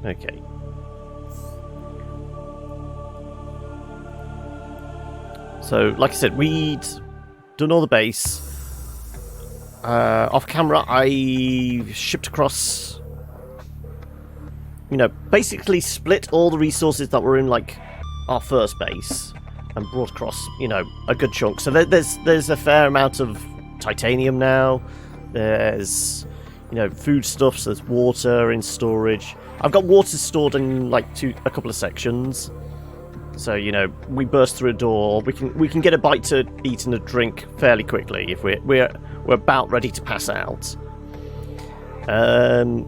Okay. So, like I said, we'd done all the base. Off camera, I shipped across, you know, basically split all the resources that were in, like, our first base and brought across, you know, a good chunk. So there's a fair amount of titanium now. There's, you know, foodstuffs, there's water in storage. I've got water stored in, like, a couple of sections. So, you know, we burst through a door, we can get a bite to eat and a drink fairly quickly if we're about ready to pass out. I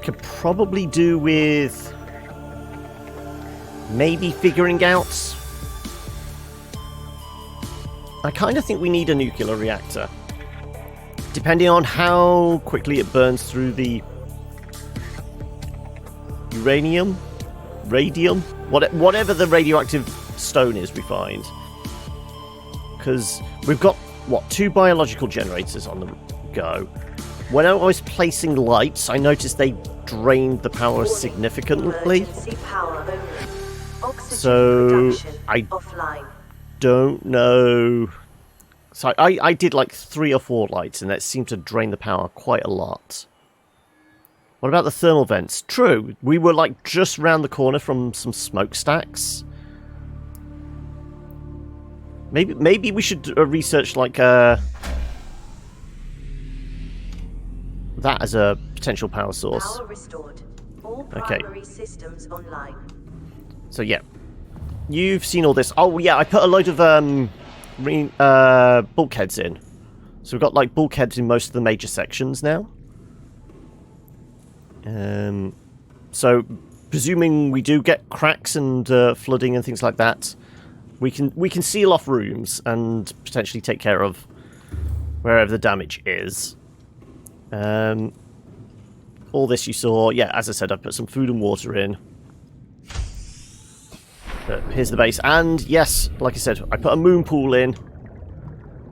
could probably do with maybe figuring out. I kind of think we need a nuclear reactor, depending on how quickly it burns through the uranium, radium, whatever the radioactive stone is we find. Because we've got, what, 2 biological generators on the go. When I was placing lights, I noticed they drained the power significantly. So I don't know. So I did like 3 or 4 lights, and that seemed to drain the power quite a lot. What about the thermal vents? True, we were like just round the corner from some smokestacks. Maybe we should research like that as a potential power source. Power restored. All primary systems online. So yeah, you've seen all this. Oh yeah, I put a load of bulkheads in. So we've got like bulkheads in most of the major sections now. So presuming we do get cracks and flooding and things like that, we can seal off rooms and potentially take care of wherever the damage is. All this you saw, yeah, as I said, I put some food and water in. But here's the base, and yes, like I said, I put a moon pool in.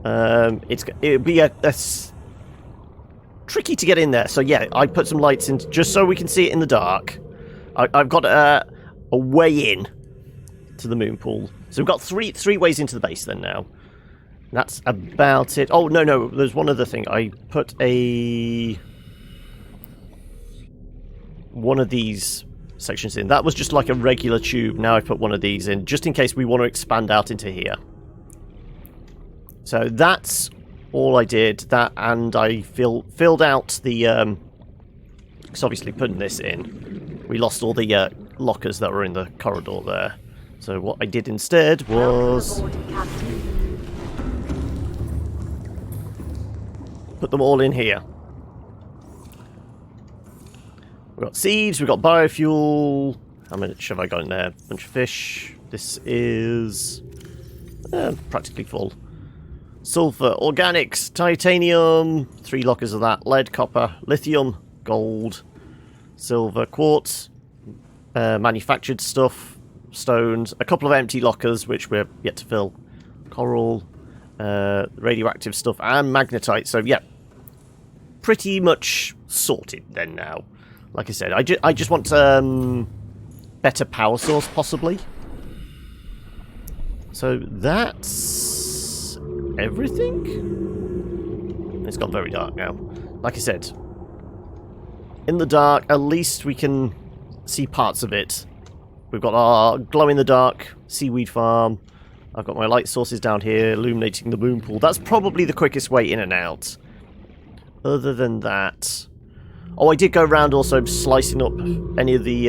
It'll be a tricky to get in there, so yeah, I put some lights in just so we can see it in the dark. I've got a way in to the moon pool, so we've got three ways into the base then now. That's about it. Oh no, there's one other thing. I put one of these sections in. That was just like a regular tube. Now I've put one of these in just in case we want to expand out into here. So that's all I did. That, and I filled out the because obviously putting this in, we lost all the lockers that were in the corridor there. So what I did instead was put them all in here. We've got seeds, we've got biofuel. How much have I got in there? Bunch of fish. This is practically full. Sulfur, organics, titanium, 3 lockers of that, lead, copper, lithium, gold, silver, quartz, manufactured stuff, stones, a couple of empty lockers which we're yet to fill, coral, radioactive stuff, and magnetite. So yeah, pretty much sorted then now. Like I said, I just want better power source possibly. So that's everything? It's gone very dark now. Like I said, in the dark, at least we can see parts of it. We've got our glow-in-the-dark seaweed farm. I've got my light sources down here, illuminating the moon pool. That's probably the quickest way in and out. Other than that... Oh, I did go around also slicing up any of the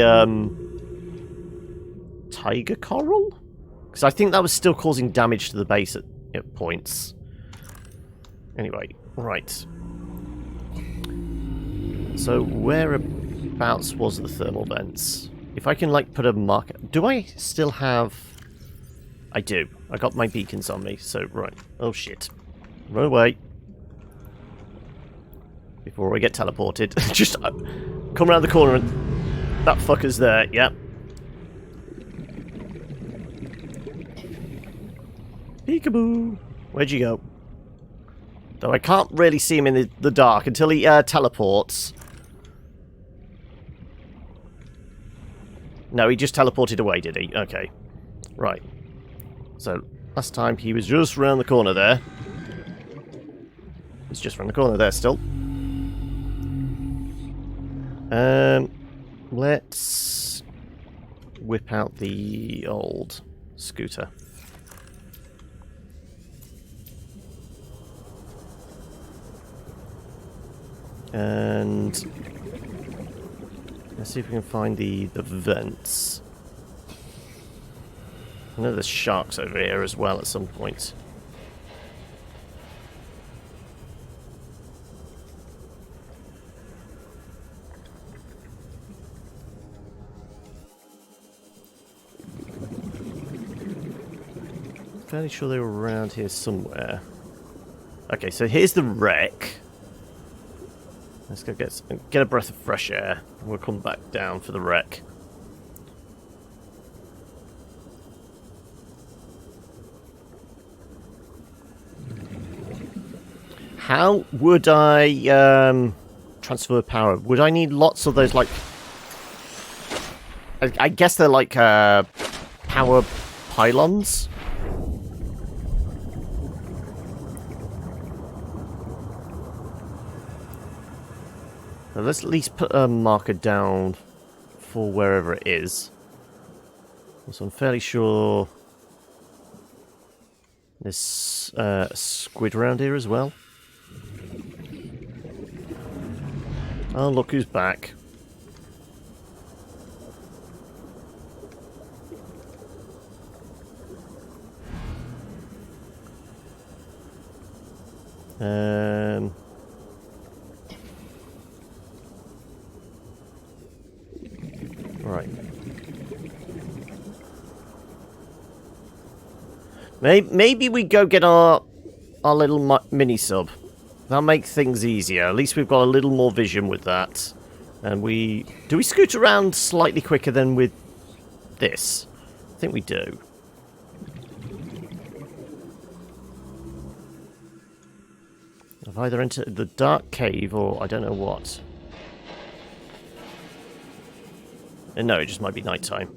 tiger coral? Because I think that was still causing damage to the base at points. Anyway, right. So whereabouts was the thermal vents? If I can, like, put a marker... Do I still have... I do. I got my beacons on me, so right. Oh, shit. Run away. Before I get teleported. Just come around the corner and... That fucker's there, yep. Peekaboo! Where'd you go? Though I can't really see him in the dark until he teleports. No, he just teleported away, did he? Okay. Right. So, last time he was just round the corner there. He's just round the corner there still. Let's whip out the old scooter. And let's see if we can find the vents. I know there's sharks over here as well at some point. Fairly sure they were around here somewhere. Okay, so here's the wreck. Let's go get a breath of fresh air, and we'll come back down for the wreck. How would I transfer power? Would I need lots of those, like... I guess they're like power pylons? Now let's at least put a marker down for wherever it is. So I'm fairly sure there's a squid around here as well. Oh, look who's back. Right. Maybe we go get our little mini sub. That'll make things easier. At least we've got a little more vision with that. And do we scoot around slightly quicker than with this? I think we do. I've either entered the dark cave or I don't know what. And no, it just might be nighttime.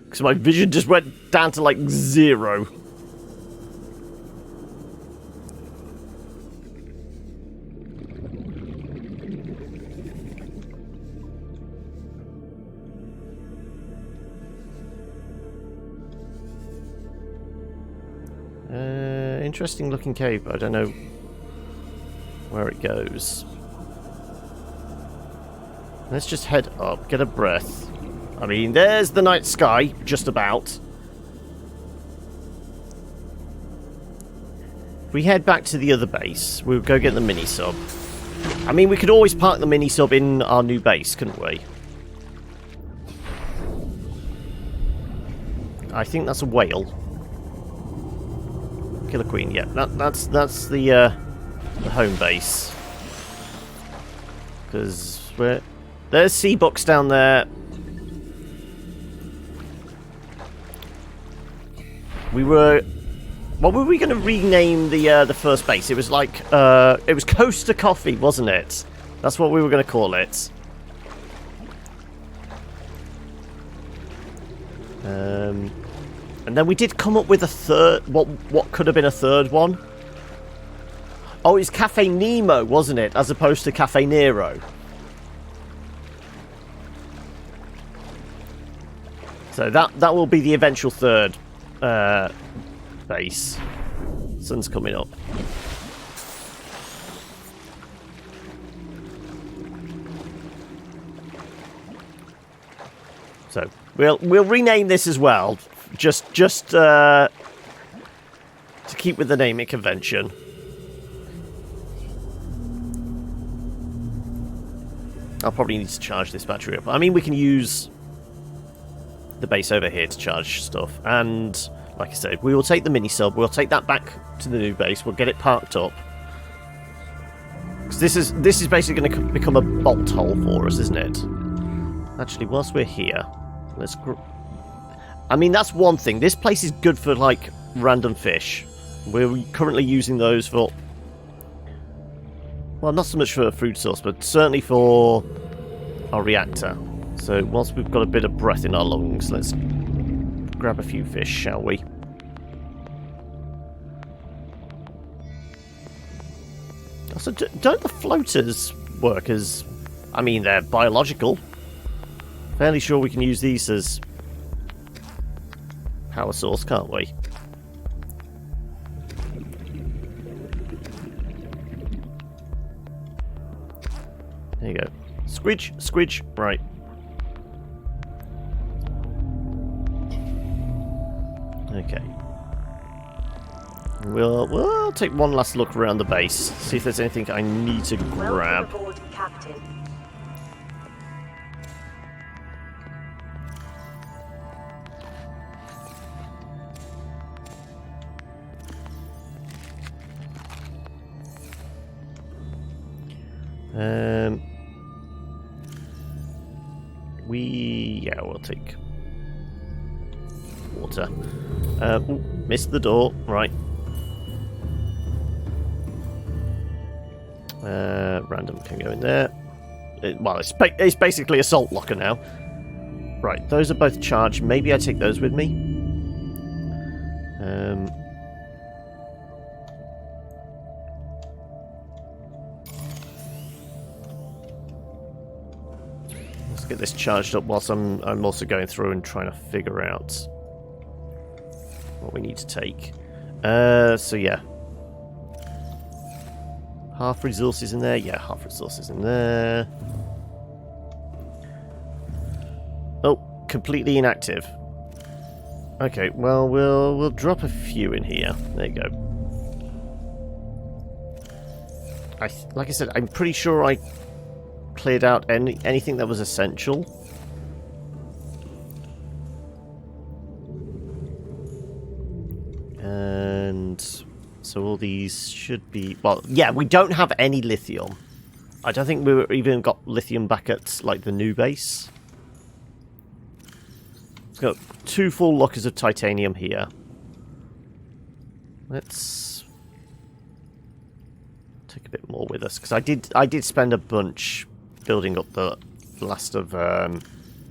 Because my vision just went down to like 0. Interesting looking cave, but I don't know where it goes. Let's just head up, get a breath. I mean, there's the night sky, just about. If we head back to the other base, we'll go get the mini-sub. I mean, we could always park the mini-sub in our new base, couldn't we? I think that's a whale. Killer Queen, yeah. That's the home base. Because there's sea bucks down there. What were we going to rename the first base? It was like it was Coaster Coffee, wasn't it? That's what we were going to call it. And then we did come up with a third. What could have been a third one? Oh, it's Cafe Nemo, wasn't it? As opposed to Cafe Nero. So that will be the eventual third base. Sun's coming up. So we'll rename this as well, just to keep with the naming convention. I'll probably need to charge this battery up. I mean, we can use the base over here to charge stuff, and like I said, we will take the mini sub. We'll take that back to the new base. We'll get it parked up. Because this is basically going to become a bolt hole for us, isn't it? Actually, whilst we're here, let's. I mean, that's one thing. This place is good for like random fish. We're currently using those for. Well, not so much for a food source, but certainly for our reactor. So whilst we've got a bit of breath in our lungs, let's grab a few fish, shall we? So don't the floaters work as... I mean, they're biological. Fairly sure we can use these as power source, can't we? There you go. Squidge, squidge, right. Okay. We'll take one last look around the base, see if there's anything I need to grab. Welcome aboard, Captain. We'll take water. Ooh, missed the door. Right. Random can go in there. Well, it's basically a salt locker now. Right, those are both charged. Maybe I take those with me. Let's get this charged up whilst I'm also going through and trying to figure out what we need to take. So yeah. Half resources in there? Yeah, half resources in there. Oh, completely inactive. Okay, well, we'll drop a few in here. There you go. Like I said, I'm pretty sure I cleared out anything that was essential. And so all these should be... Well, yeah, we don't have any lithium. I don't think we even got lithium back at, like, the new base. It's got 2 full lockers of titanium here. Let's take a bit more with us, because I did spend a bunch building up the last of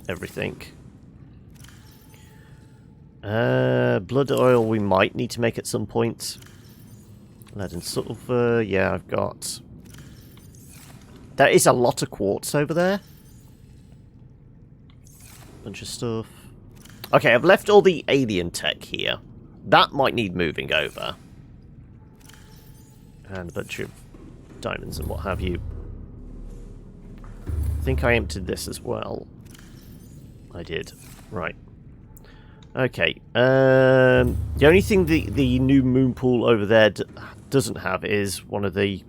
everything. Blood oil we might need to make at some point. Lead and sulfur, yeah, I've got... There is a lot of quartz over there. Bunch of stuff. Okay, I've left all the alien tech here. That might need moving over. And a bunch of diamonds and what have you. I think I emptied this as well. I did. Right. Okay. The only thing the new moon pool over there doesn't have is one of the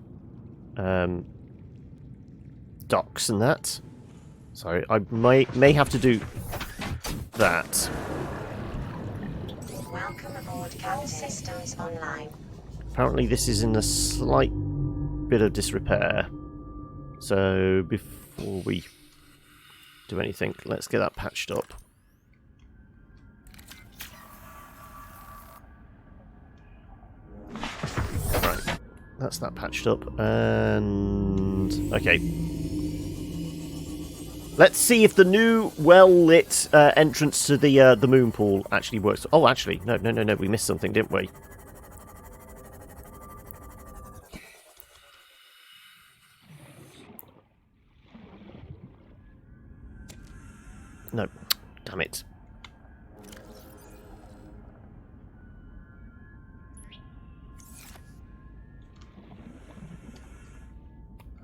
docks and that. So I may have to do that. Welcome aboard, Captain. Systems online. Apparently this is in a slight bit of disrepair. So before we do anything, let's get that patched up. Right, that's that patched up, and okay. Let's see if the new well-lit entrance to the moon pool actually works. Oh, actually, no, we missed something, didn't we? No, damn it.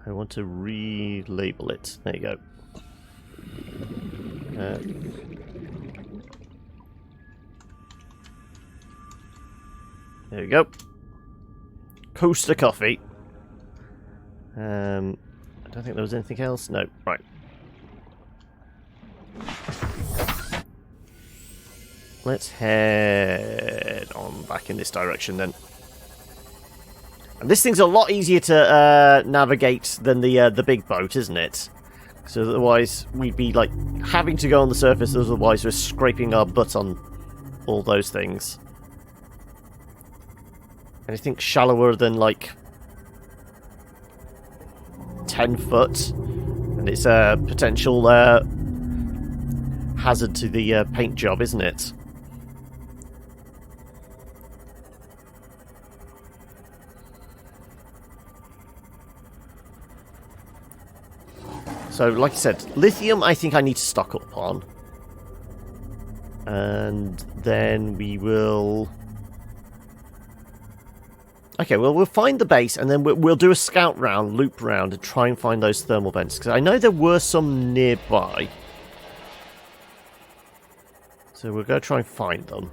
I want to relabel it. There you go. There we go. Coaster coffee. I don't think there was anything else. No, right. Let's head on back in this direction then. And this thing's a lot easier to navigate than the big boat, isn't it? So otherwise we'd be like having to go on the surface, otherwise we're scraping our butt on all those things. Anything shallower than like 10 foot, and it's a potential hazard to the paint job, isn't it? So, like I said, lithium I think I need to stock up on. And then we will... Okay, well, we'll find the base, and then we'll do a scout round, loop round, and try and find those thermal vents. Because I know there were some nearby. So we'll go try and find them.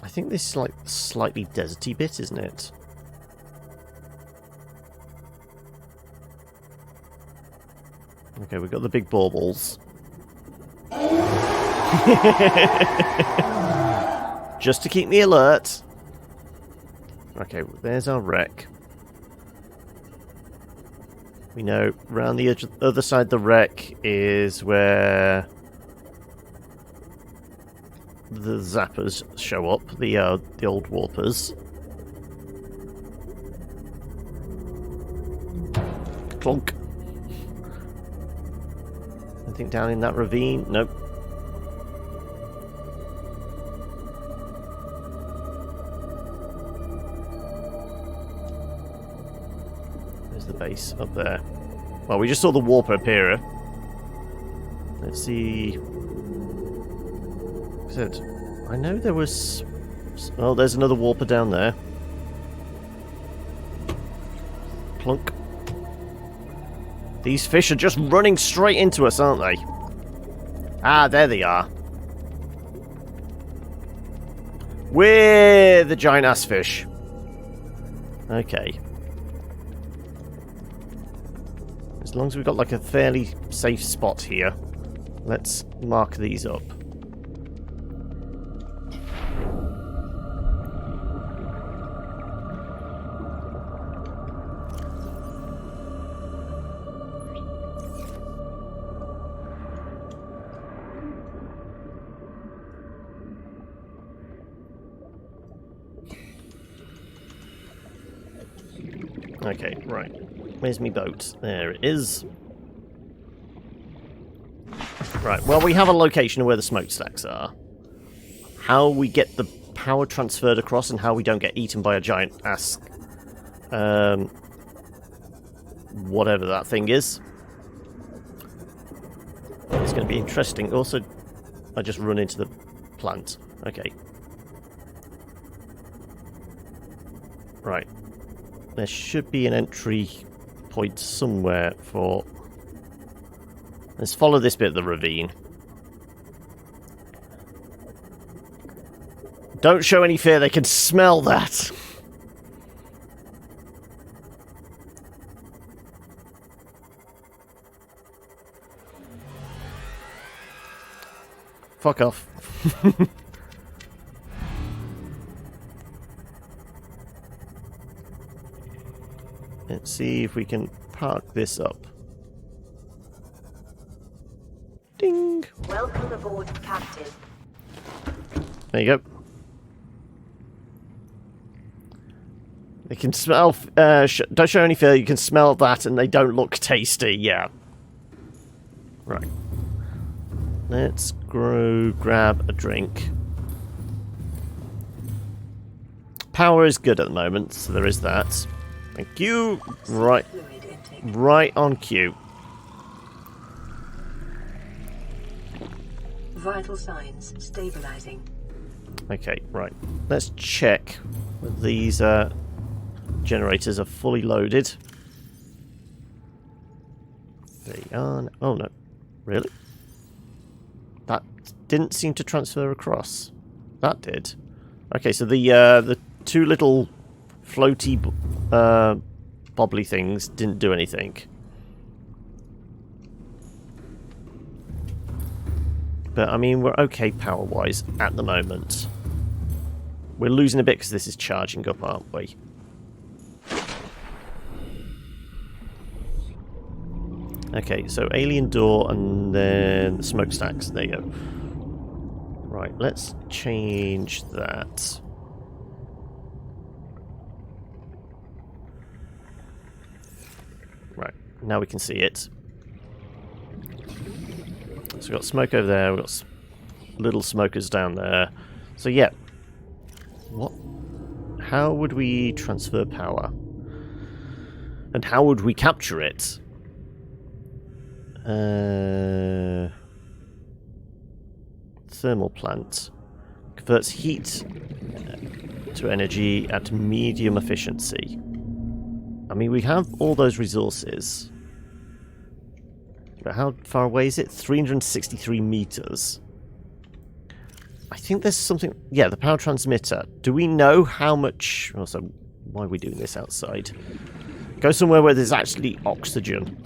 I think this is like slightly deserty bit, isn't it? Okay, we've got the big baubles. Just to keep me alert. Okay, there's our wreck. We know round the other side of the wreck is where the zappers show up, the old warpers. Clunk. Anything down in that ravine? Nope. There's the base up there. Well, we just saw the warper appear. Let's see. I know there was... Oh, there's another warper down there. Plunk. These fish are just running straight into us, aren't they? Ah, there they are. We're the giant ass fish. Okay. As long as we've got like a fairly safe spot here, let's mark these up. Okay, right. Where's me boat? There it is. Right, well, we have a location of where the smokestacks are. How we get the power transferred across and how we don't get eaten by a giant ass... whatever that thing is. It's going to be interesting. Also, I just run into the plant. Okay. Right. There should be an entry point somewhere for... Let's follow this bit of the ravine. Don't show any fear, they can smell that! Fuck off. Let's see if we can park this up. Ding! Welcome aboard, Captain. There you go. They can smell... don't show any fear, you can smell that and they don't look tasty, yeah. Right. Let's grab a drink. Power is good at the moment, so there is that. Thank you. Right on cue. Vital signs stabilizing. Okay, right. Let's check whether these generators are fully loaded. They are. Oh no, really? That didn't seem to transfer across. That did. Okay, so the two little floaty bobbly things didn't do anything. But I mean, we're okay power-wise at the moment. We're losing a bit because this is charging up, aren't we? Okay, so alien door and then the smokestacks. There you go. Right, let's change that. Now we can see it. So we've got smoke over there, we've got little smokers down there. So yeah. What? How would we transfer power? And how would we capture it? Thermal plant. Converts heat to energy at medium efficiency. I mean, we have all those resources. But how far away is it? 363 meters. I think there's something... Yeah, the power transmitter. Do we know how much... Also, why are we doing this outside? Go somewhere where there's actually oxygen.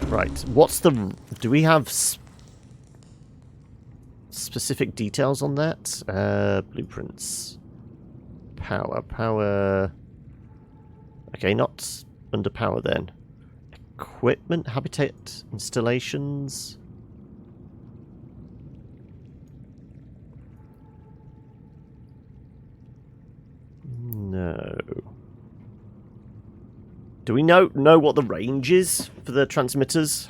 Right, what's the... Do we have specific details on that? Blueprints. Power... Okay, not under power then. Equipment, habitat, installations... No. Do we know what the range is for the transmitters?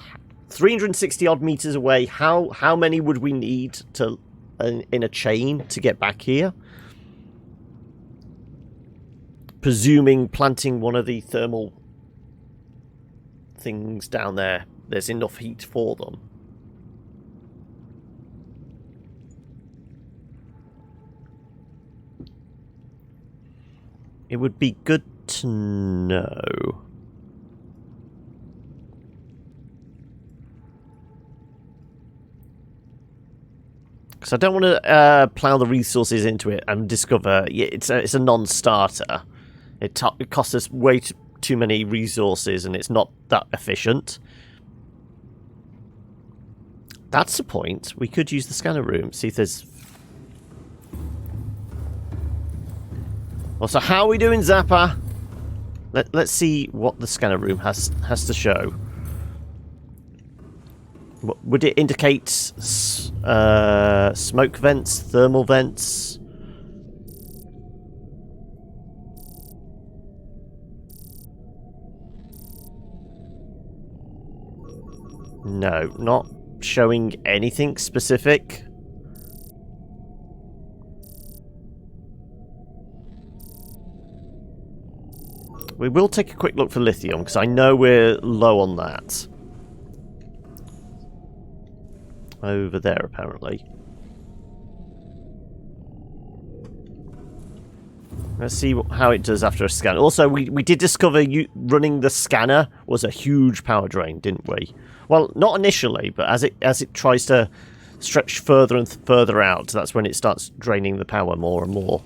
360 odd meters away. How many would we need to in a chain to get back here? Presuming planting one of the thermal things down there, there's enough heat for them. It would be good to know. Because I don't want to plough the resources into it and discover it's a non-starter. It costs us way too many resources and it's not that efficient. That's the point. We could use the scanner room, see if there's... Also, how are we doing, Zappa? Let's see what the scanner room has to show. Would it indicate smoke vents, thermal vents? No, not showing anything specific. We will take a quick look for lithium, because I know we're low on that. Over there, apparently. Let's see how it does after a scan. Also, we did discover running the scanner was a huge power drain, didn't we? Well, not initially, but as it tries to stretch further and further out, that's when it starts draining the power more and more.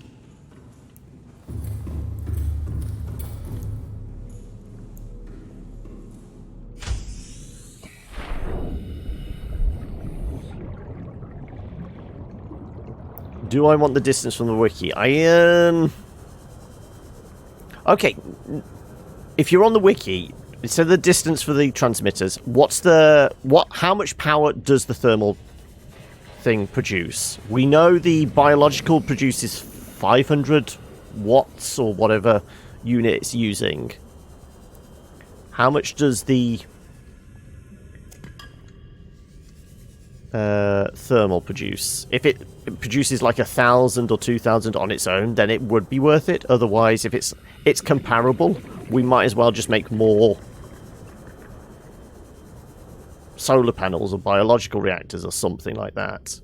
Do I want the distance from the wiki? Okay. If you're on the wiki, instead of the distance for the transmitters, how much power does the thermal thing produce? We know the biological produces 500 watts or whatever unit it's using. How much does the thermal produce? If it produces like 1,000 or 2,000 on its own, then it would be worth it. Otherwise, if it's comparable, we might as well just make more solar panels or biological reactors or something like that.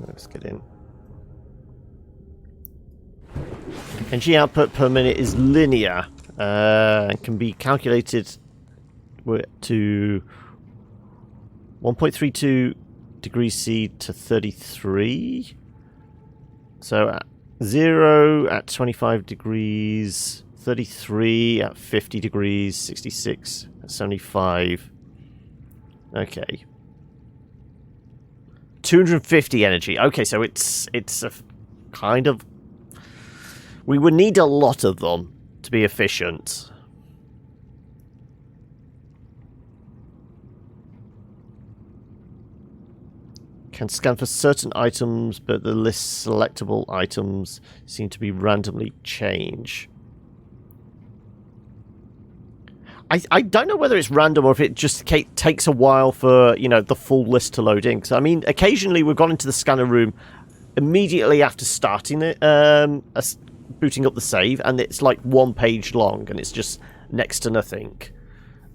Let's get in. Energy output per minute is linear and can be calculated to 1.32 degrees C to 33. So at 0 at 25 degrees, 33 at 50 degrees, 66 at 75. Okay. 250 energy. Okay, so it's a kind of We would need a lot of them to be efficient. Can scan for certain items, but the list selectable items seem to be randomly changed. I don't know whether it's random or if it just takes a while for, you know, the full list to load in. Because, I mean, occasionally we've gone into the scanner room immediately after starting it, booting up the save, and it's like 1 page long, and it's just next to nothing.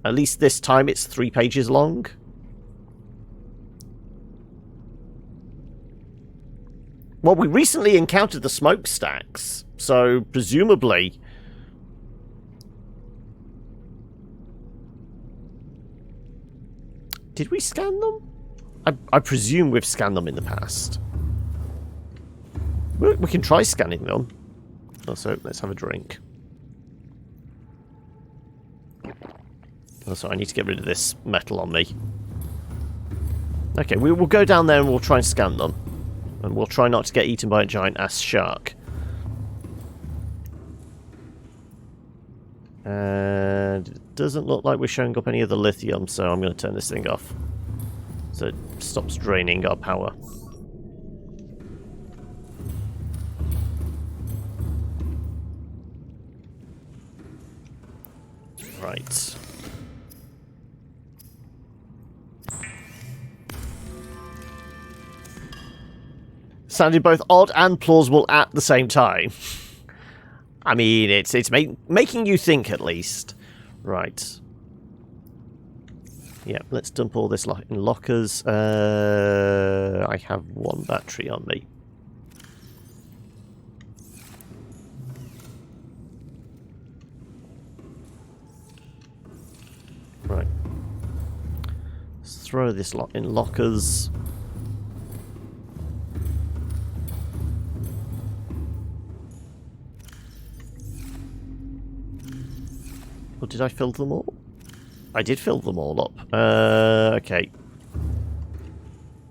At least this time it's 3 pages long. Well, we recently encountered the smokestacks, so presumably... Did we scan them? I presume we've scanned them in the past. We can try scanning them. Also, let's have a drink. Also, I need to get rid of this metal on me. Okay, we will go down there and we'll try and scan them. And we'll try not to get eaten by a giant-ass shark. And it doesn't look like we're showing up any of the lithium, so I'm going to turn this thing off. So it stops draining our power. Right. Sounded both odd and plausible at the same time. I mean, it's making you think, at least. Right. Yeah, let's dump all this in lockers. I have 1 battery on me. Right. Let's throw this lot in lockers. Or did I fill them all? I did fill them all up. Okay.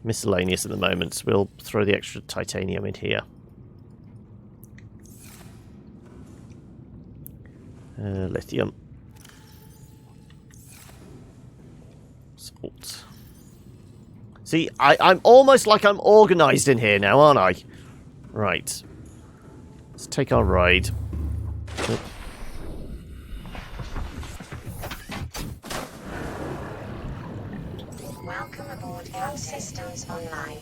Miscellaneous at the moment, so we'll throw the extra titanium in here. Lithium. Salt. See, I'm almost like I'm organised in here now, aren't I? Right. Let's take our ride. Welcome aboard Cam Systems Online.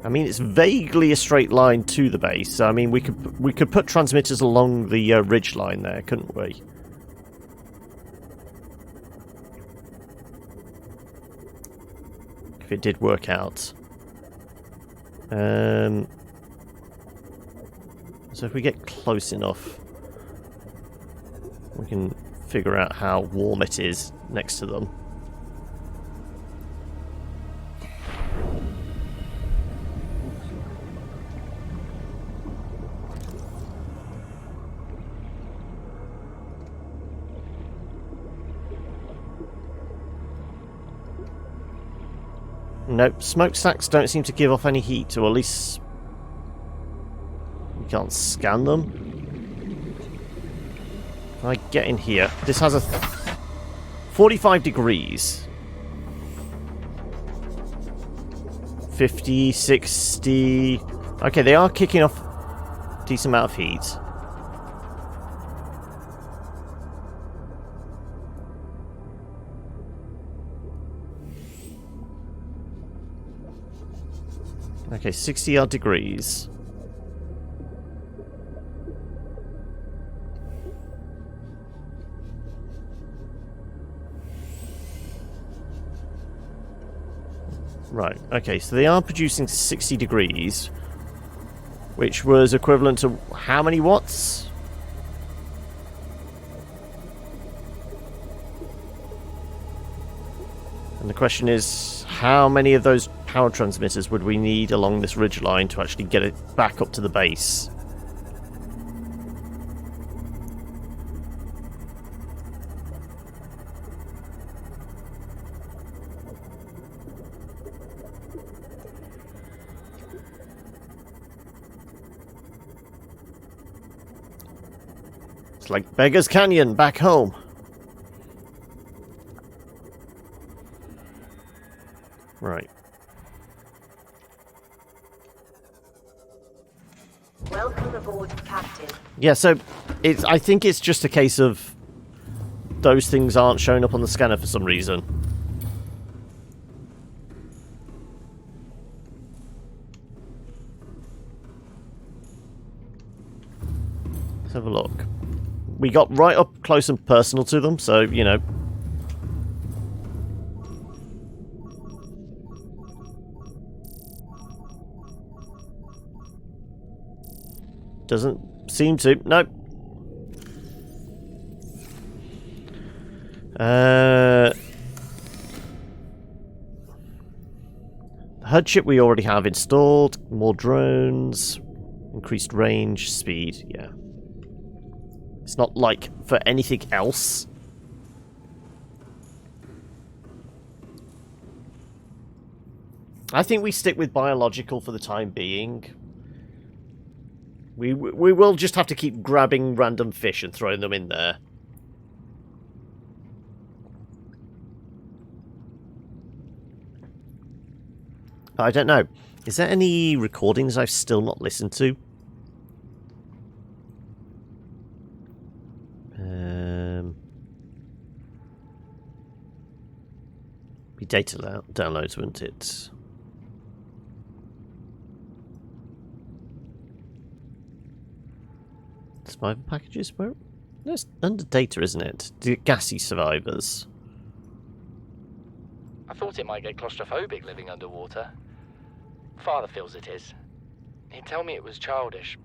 I mean, it's vaguely a straight line to the base. I mean, we could put transmitters along the ridge line there, couldn't we? If it did work out. So if we get close enough, we can figure out how warm it is next to them. Nope, smokestacks don't seem to give off any heat, or at least we can't scan them. If I get in here, this has a 45 degrees. 50, 60... Okay, they are kicking off a decent amount of heat. Okay, 60-odd degrees. Right, okay, so they are producing 60 degrees, which was equivalent to how many watts? And the question is, how many of those power transmitters would we need along this ridgeline to actually get it back up to the base? It's like Beggar's Canyon back home. Right. Welcome aboard, Captain. Yeah, so I think it's just a case of those things aren't showing up on the scanner for some reason. Let's have a look. We got right up close and personal to them, so, you know. Doesn't seem to. Nope. The HUD chip we already have installed. More drones. Increased range, speed, yeah. It's not like for anything else. I think we stick with biological for the time being. We will just have to keep grabbing random fish and throwing them in there. I don't know. Is there any recordings I've still not listened to? Be data downloads, wouldn't it? Survivor packages? Where? No, it's under data, isn't it? The gassy survivors. I thought it might get claustrophobic living underwater. Father feels it is. He'd tell me it was childish,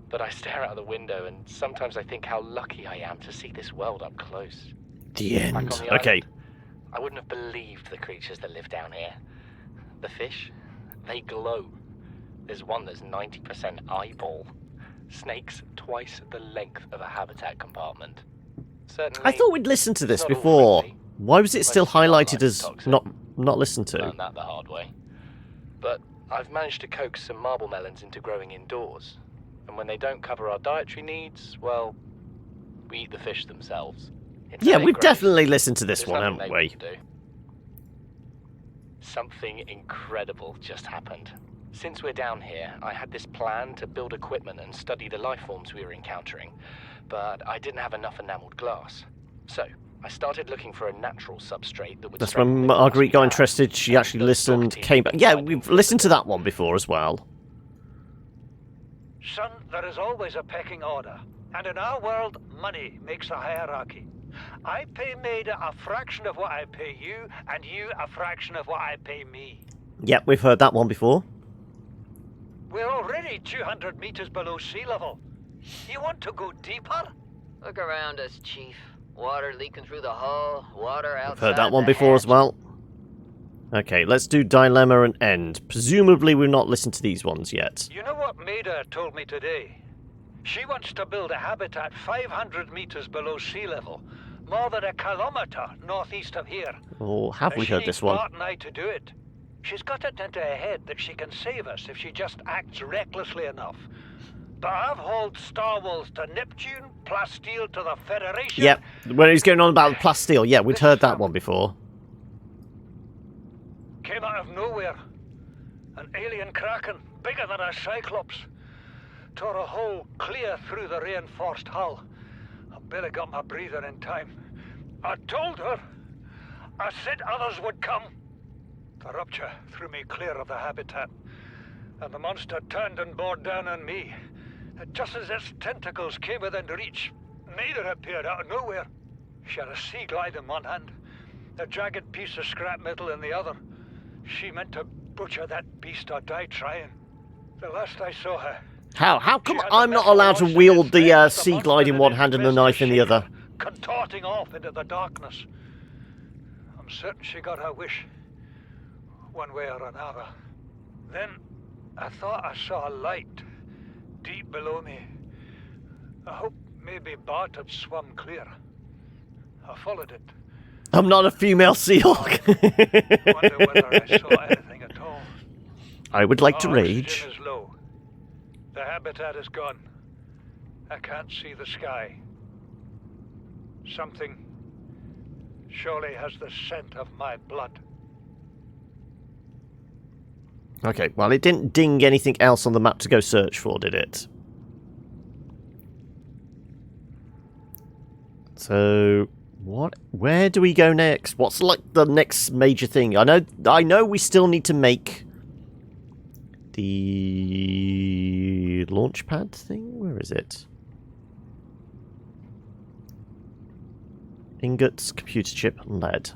but I stare out the window and sometimes I think how lucky I am to see this world up close. The end. Back on the Okay. island, I wouldn't have believed the creatures that live down here. The fish, they glow. There's one that's 90% eyeball. Snakes twice the length of a habitat compartment. Certainly, I thought we'd listened to this it's not all before. friendly. Why was it still Mostly highlighted wildlife as toxic. not listened to? Learned that the hard way. But I've managed to coax some marble melons into growing indoors. And when they don't cover our dietary needs, well, we eat the fish themselves. It's Yeah, fairly we've gross. definitely listened to this There's one, nothing haven't they we? wouldn't do. Something incredible just happened. Since we're down here, I had this plan to build equipment and study the life forms we were encountering, but I didn't have enough enameled glass. So, I started looking for a natural substrate that would... That's strengthen when the glass Marguerite we got had. interested. She And actually the listened, dog came back. teeth Yeah, provided we've for listened to the- that one before as well. Son, there is always a pecking order. And in our world, money makes a hierarchy. I pay Maida a fraction of what I pay you, and you a fraction of what I pay me. Yep, we've heard that one before. We're already 200 meters below sea level. You want to go deeper? Look around us, Chief. Water leaking through the hull, water outside We've heard that one the before as hatch. well. Okay, let's do Dilemma and End. Presumably we've not listened to these ones yet. You know what Maida told me today? She wants to build a habitat 500 meters below sea level, more than a kilometer northeast of here. Or have we She heard needs this one? Bart and I to do it. She's got it into her head that she can save us if she just acts recklessly enough. But I've hauled Star Wars to Neptune, Plasteel to the Federation. Yep, when he's going on about the plasteel. Yeah, we'd heard that one before. Came out of nowhere. An alien kraken, bigger than a cyclops. Tore a hole clear through the reinforced hull. I barely got my breather in time. I told her. I said others would come. The rupture threw me clear of the habitat, and the monster turned and bore down on me. Just as its tentacles came within reach, Maida appeared out of nowhere. She had a sea glide in one hand, a jagged piece of scrap metal in the other. She meant to butcher that beast or die trying. The last I saw her, How come she had the I'm not metal allowed to rods in wield its the legs, sea monster glide in one its hand and the fist knife in the to other? shake her, contorting off into the darkness. I'm certain she got her wish, one way or another. Then I thought I saw a light deep below me. I hoped maybe Bart had swum clear. I followed it. I'm not a female seal. Wonder whether I saw anything at all. I would like to Our rage. oxygen is low. The habitat is gone. I can't see the sky. Something surely has the scent of my blood. Okay, well, it didn't ding anything else on the map to go search for, did it? So, where do we go next? What's like the next major thing? I know we still need to make the launch pad thing. Where is it? Ingots, computer chip, lead.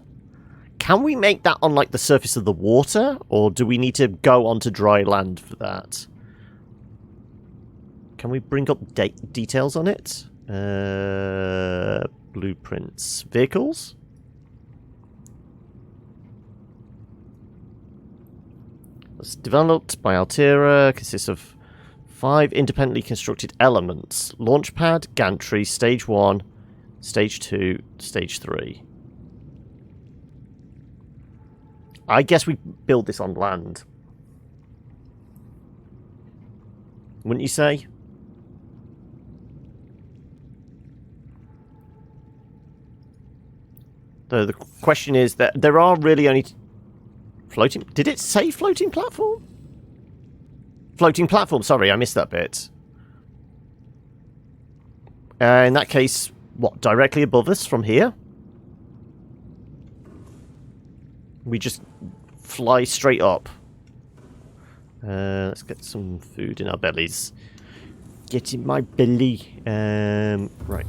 Can we make that on like the surface of the water, or do we need to go onto dry land for that? Can we bring up details on it? Blueprints. Vehicles? It's developed by Altera, consists of 5 independently constructed elements. Launchpad, gantry, stage 1, stage 2, stage 3. I guess we build this on land. Wouldn't you say? Though the question is that there are really only floating... Did it say floating platform? Floating platform, sorry, I missed that bit. In that case, what, directly above us from here? We just fly straight up. Let's get some food in our bellies. Get in my belly. Right.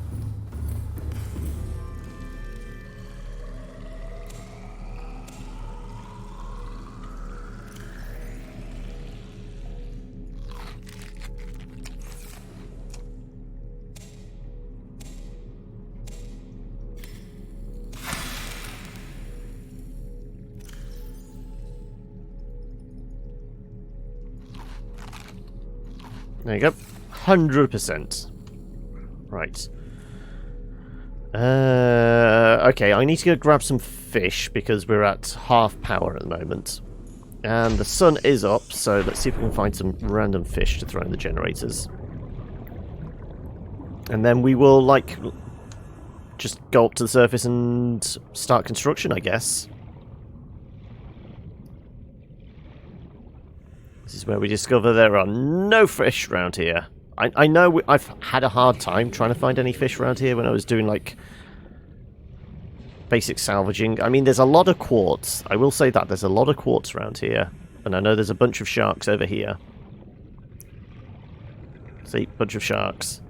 There you go. 100%. Right. Okay, I need to go grab some fish because we're at half power at the moment. And the sun is up, so let's see if we can find some random fish to throw in the generators. And then we will, like, just go up to the surface and start construction, I guess. This is where we discover there are no fish around here. I know I've had a hard time trying to find any fish around here when I was doing, like, basic salvaging. I mean, there's a lot of quartz. I will say that. There's a lot of quartz around here. And I know there's a bunch of sharks over here. See, bunch of sharks.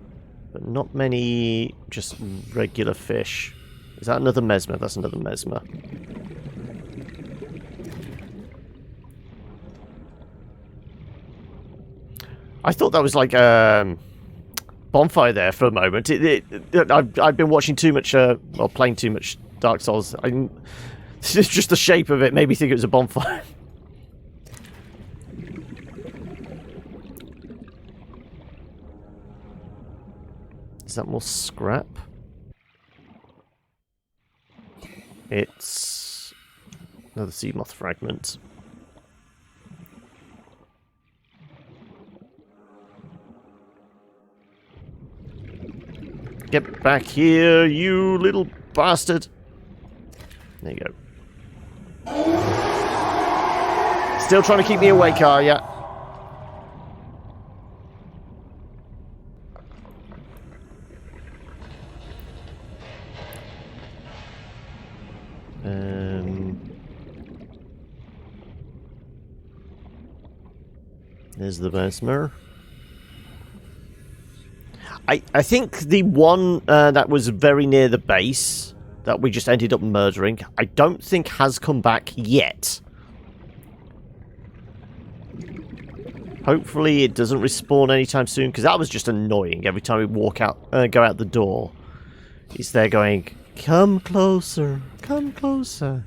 But not many just regular fish. Is that another mesmer? That's another mesmer. I thought that was like a bonfire there for a moment. I've been watching too much, or playing too much Dark Souls. It's just the shape of it made me think it was a bonfire. Is that more scrap? It's another sea moth fragment. Get back here, you little bastard. There you go. Still trying to keep me awake, are ya? There's the mesmer. I think the one that was very near the base that we just ended up murdering, I don't think has come back yet. Hopefully it doesn't respawn anytime soon, because that was just annoying. Every time we walk out, go out the door, he's there going, "Come closer, come closer."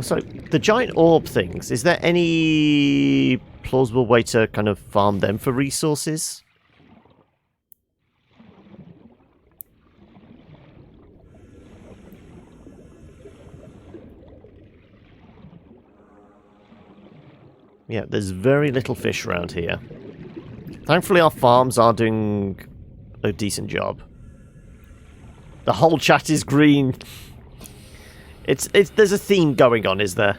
So, the giant orb things, is there any plausible way to kind of farm them for resources? Yeah, there's very little fish around here. Thankfully, our farms are doing a decent job. The whole chat is green. There's a theme going on, is there?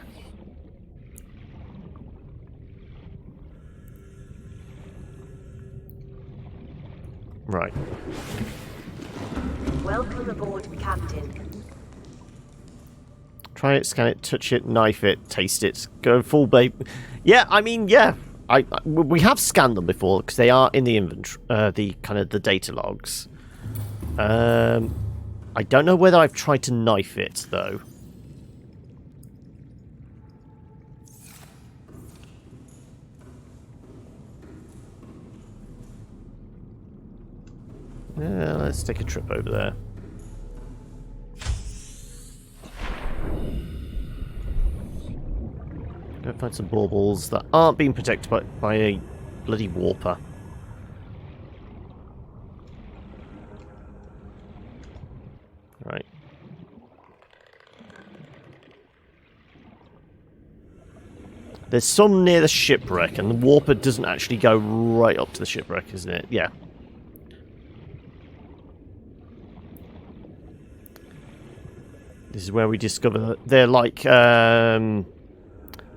Right. Welcome aboard, Captain. Try it, scan it, touch it, knife it, taste it, go full babe. Yeah, I mean, yeah. We have scanned them before because they are in the inventory, the data logs. I don't know whether I've tried to knife it though. Yeah, let's take a trip over there. Go find some baubles that aren't being protected by a bloody warper. Right. There's some near the shipwreck, and the warper doesn't actually go right up to the shipwreck, isn't it? Yeah. This is where we discover that they're like,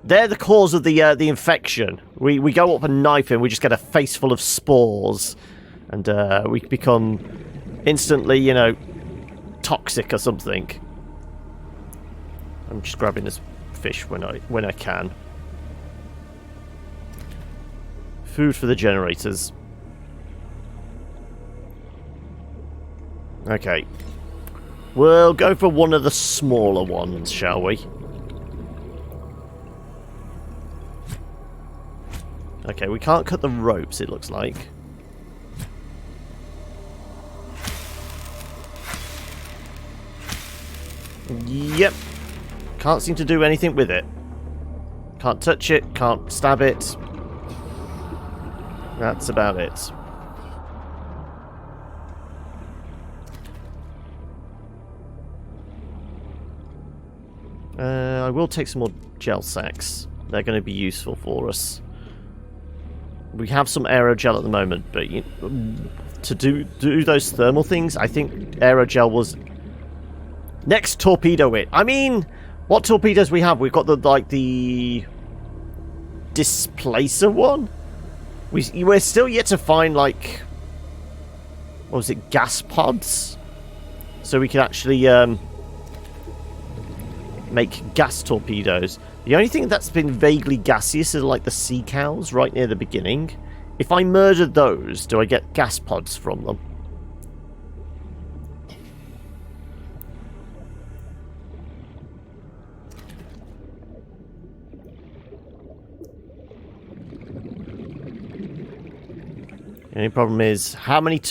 they're the cause of the infection. We go up and knife him, we just get a face full of spores, and we become instantly, you know, toxic or something. I'm just grabbing this fish when I can. Food for the generators. Okay. We'll go for one of the smaller ones, shall we? Okay, we can't cut the ropes, it looks like. Yep. Can't seem to do anything with it. Can't touch it, can't stab it. That's about it. I will take some more gel sacks. They're going to be useful for us. We have some aerogel at the moment, but to do those thermal things, I think aerogel was... Next, torpedo it. I mean, what torpedoes we have? We've got the displacer one. We're still yet to find, like, what was it, gas pods, so we can actually make gas torpedoes. The only thing that's been vaguely gaseous is like the sea cows right near the beginning. If I murder those, do I get gas pods from them? The only problem is how many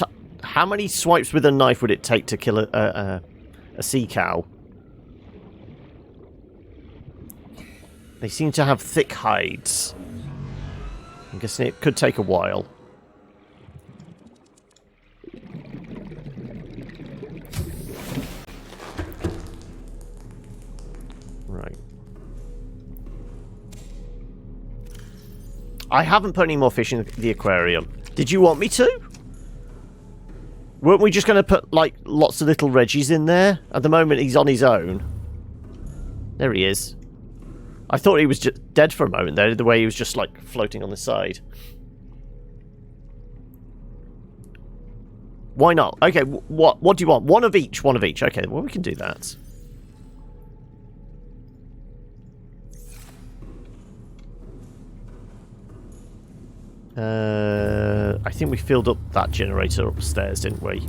swipes with a knife would it take to kill a sea cow? They seem to have thick hides. I'm guessing it could take a while. Right. I haven't put any more fish in the aquarium. Did you want me to? Weren't we just going to put, like, lots of little Reggies in there? At the moment, he's on his own. There he is. I thought he was just dead for a moment there, the way he was just, like, floating on the side. Why not? Okay, what do you want? One of each, one of each. Okay, well, we can do that. I think we filled up that generator upstairs, didn't we?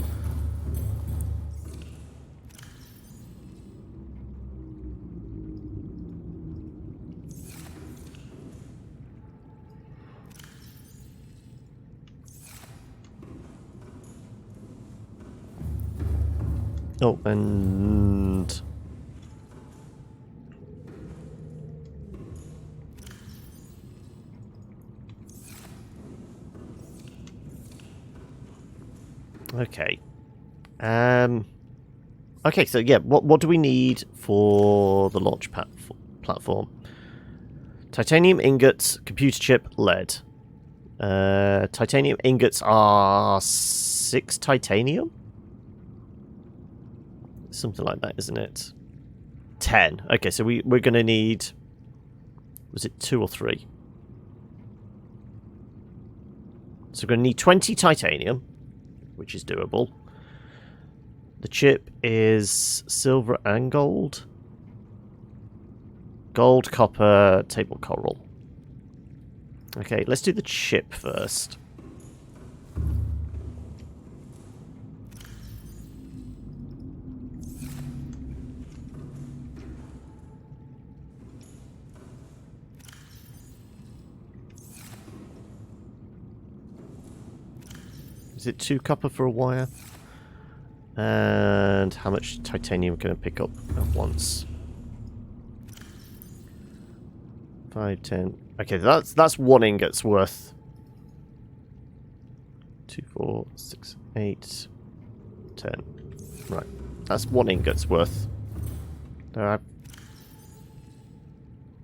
Oh, and... Okay. Okay, so yeah, what do we need for the launch platform? Titanium ingots, computer chip, lead. Titanium ingots are 6 titanium? Something like that, isn't it? 10. Okay, so we're going to need... Was it 2 or 3? So we're going to need 20 titanium, which is doable. The chip is silver and gold. Gold, copper, table coral. Okay, let's do the chip first. Is it 2 copper for a wire? And how much titanium can I pick up at once? 5, 10. Okay, that's 1 ingot's worth. 2, 4, 6, 8, 10. Right, that's 1 ingot's worth. No,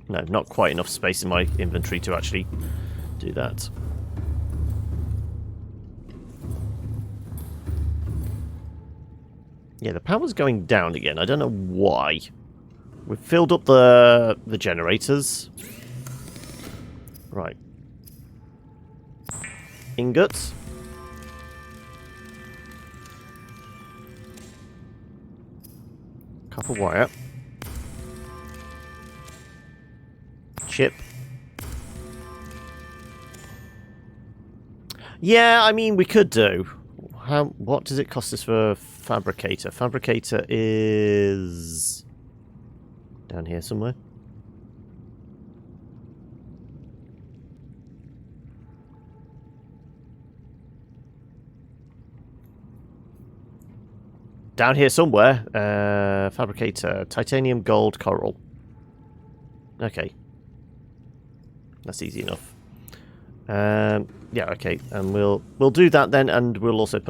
not quite enough space in my inventory to actually do that. Yeah, the power's going down again. I don't know why. We've filled up the generators. Right. Ingots. Copper wire. Chip. Yeah, I mean, we could do. What does it cost us for fabricator? Fabricator is down here somewhere. Down here somewhere. Fabricator, titanium, gold, coral. Okay, that's easy enough. Yeah, okay, and we'll do that then, and we'll also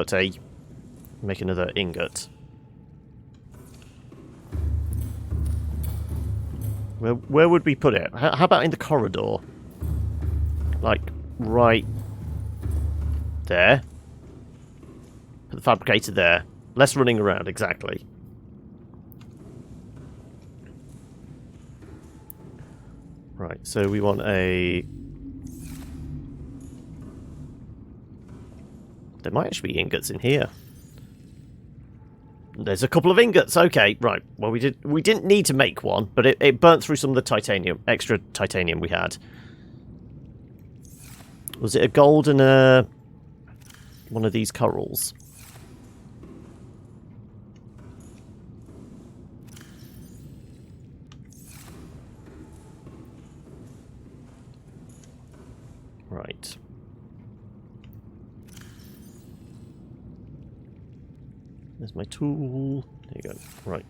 make another ingot. Where would we put it? How about in the corridor? Like right there. Put the fabricator there. Less running around, exactly. Right, so we want a... There might actually be ingots in here. There's a couple of ingots. Okay, right. Well, we didn't need to make one, but it burnt through some of the titanium, extra titanium we had. Was it a gold and a one of these corals? Right. There's my tool. There you go. Right.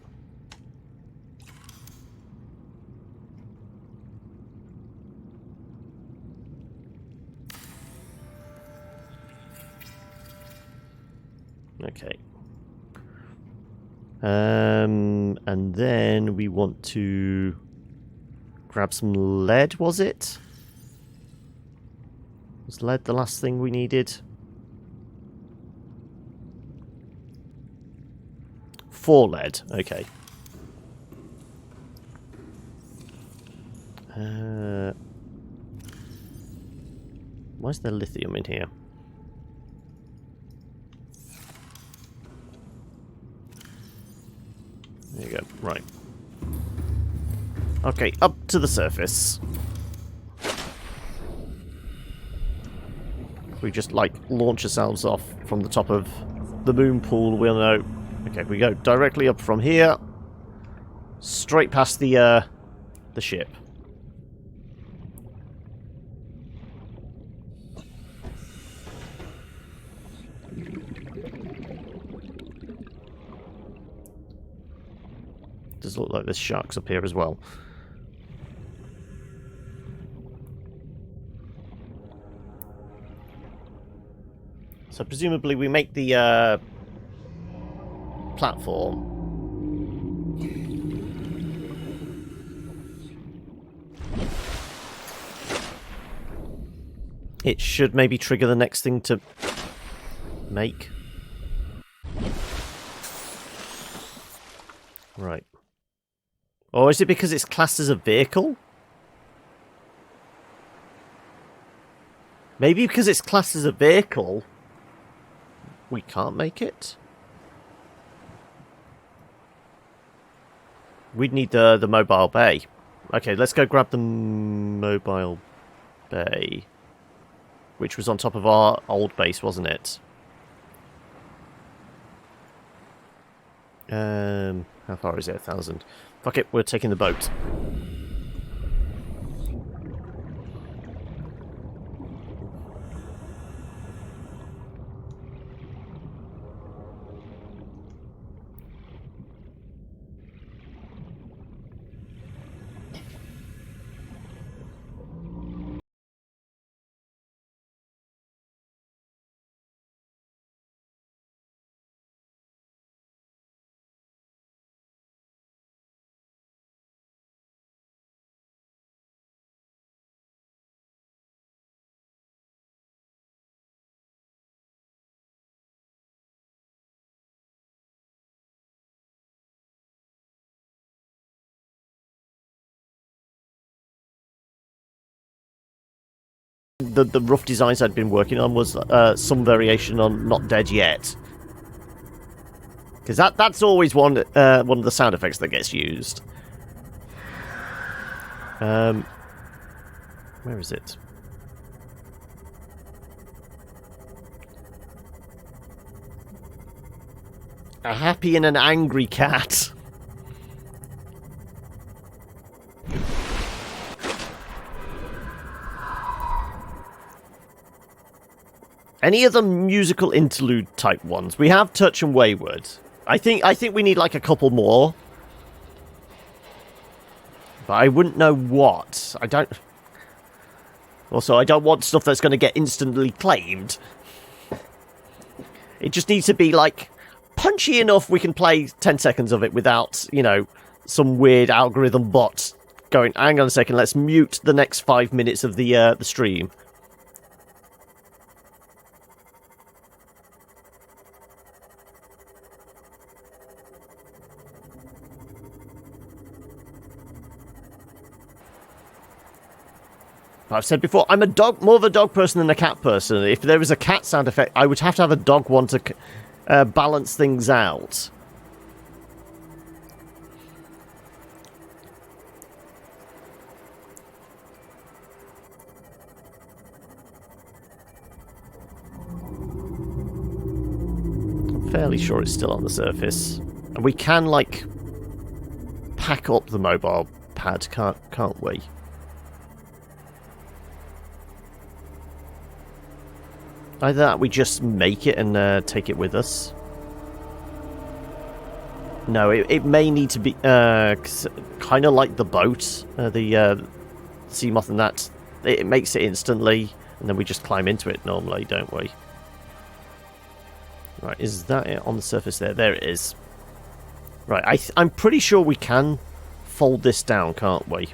Okay. And then we want to grab some lead, was it? Was lead the last thing we needed? 4 lead, okay. Why is there lithium in here? There you go, right. Okay, up to the surface. We just, like, launch ourselves off from the top of the moon pool, we'll know. Okay, we go directly up from here, straight past the ship. Does look like there's sharks up here as well. So presumably we make the platform. It should maybe trigger the next thing to make. Right. Or is it because it's classed as a vehicle? Maybe because it's classed as a vehicle, we can't make it? We'd need the mobile bay. Okay, let's go grab the mobile bay. Which was on top of our old base, wasn't it? How far is it? 1,000. Fuck it, we're taking the boat. The rough designs I'd been working on was some variation on Not Dead Yet. Because that's always one of the sound effects that gets used. Where is it? A happy and an angry cat. Any other musical interlude type ones? We have Touch and Wayward. I think we need like a couple more. But I wouldn't know what. I don't want stuff that's going to get instantly claimed. It just needs to be like punchy enough we can play 10 seconds of it without, you know, some weird algorithm bot going, hang on a second, let's mute the next 5 minutes of the stream. I've said before, I'm more of a dog person than a cat person. If there was a cat sound effect, I would have to have a dog one to balance things out. I'm fairly sure it's still on the surface. And we can, like, pack up the mobile pad, can't we? Either that, we just make it and take it with us. No, it may need to be kind of like the boat, the sea moth and that. It makes it instantly, and then we just climb into it normally, don't we? Right, is that it on the surface there? There it is. Right, I'm pretty sure we can fold this down, can't we?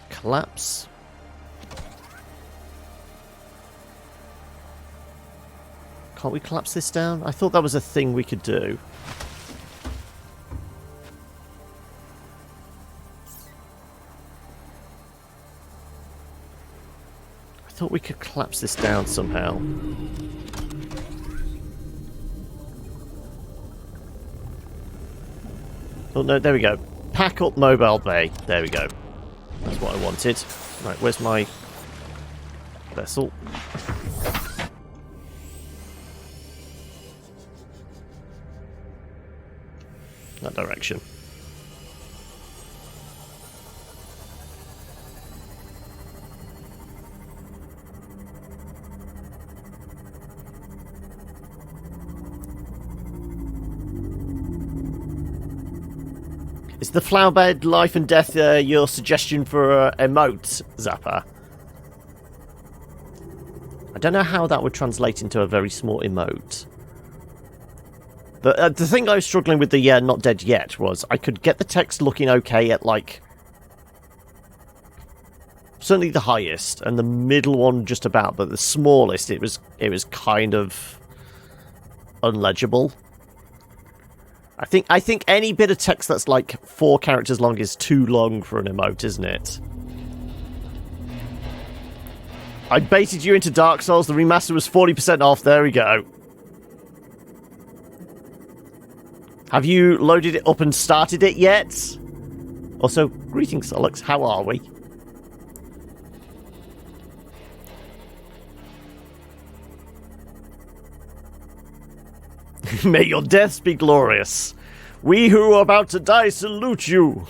Collapse. Can't we collapse this down? I thought that was a thing we could do. I thought we could collapse this down somehow. Oh no, there we go. Pack up mobile bay. There we go. That's what I wanted. Right, where's my vessel? That direction. Is the flowerbed life and death your suggestion for emote, Zappa? I don't know how that would translate into a very small emote. The thing I was struggling with the not dead yet was I could get the text looking okay at, like, certainly the highest, and the middle one just about, but the smallest, it was kind of unlegible. I think any bit of text that's like 4 characters long is too long for an emote, isn't it? I baited you into Dark Souls. The remaster was 40% off. There we go. Have you loaded it up and started it yet? Also, greetings, Solix. How are we? May your deaths be glorious. We who are about to die salute you.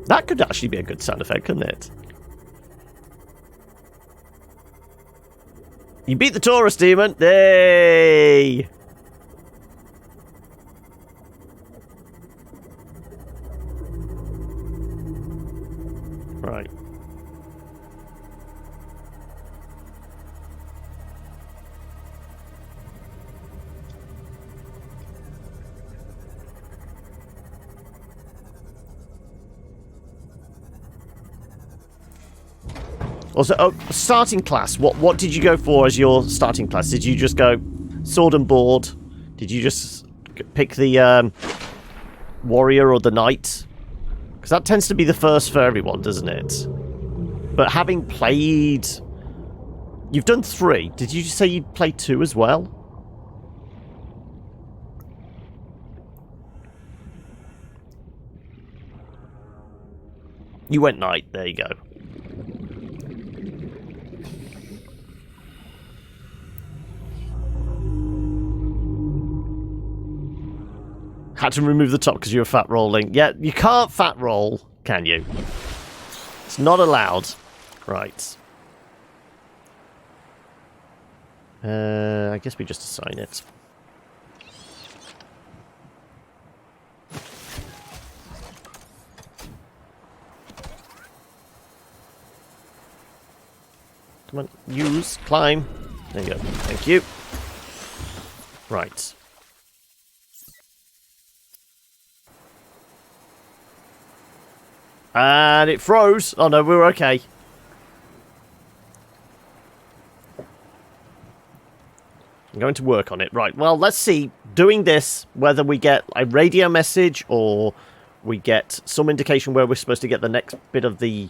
That could actually be a good sound effect, couldn't it? You beat the Taurus demon. Yay! Right. Also, starting class. What did you go for as your starting class? Did you just go sword and board? Did you just pick the warrior or the knight? Because that tends to be the first for everyone, doesn't it? But having played... You've done 3. Did you say you'd play 2 as well? You went knight. There you go. Had to remove the top because you were fat rolling. Yeah, you can't fat roll, can you? It's not allowed. Right. I guess we just assign it. Come on, use, climb. There you go. Thank you. Right. And it froze. Oh no, we were okay. I'm going to work on it. Right, well, let's see. Doing this, whether we get a radio message or we get some indication where we're supposed to get the next bit of the...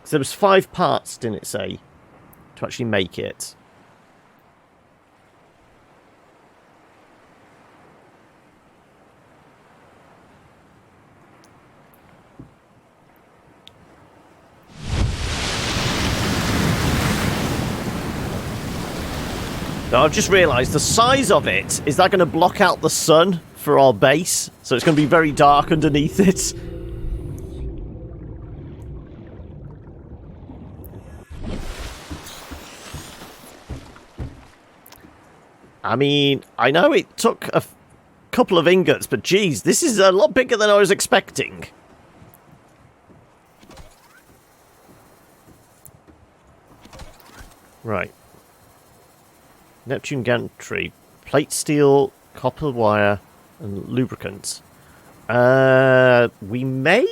So there was 5 parts, didn't it say, to actually make it? Now, I've just realised the size of it, is that going to block out the sun for our base? So it's going to be very dark underneath it. I mean, I know it took a couple of ingots, but geez, this is a lot bigger than I was expecting. Right. Neptune gantry, plate steel, copper wire, and lubricant. We may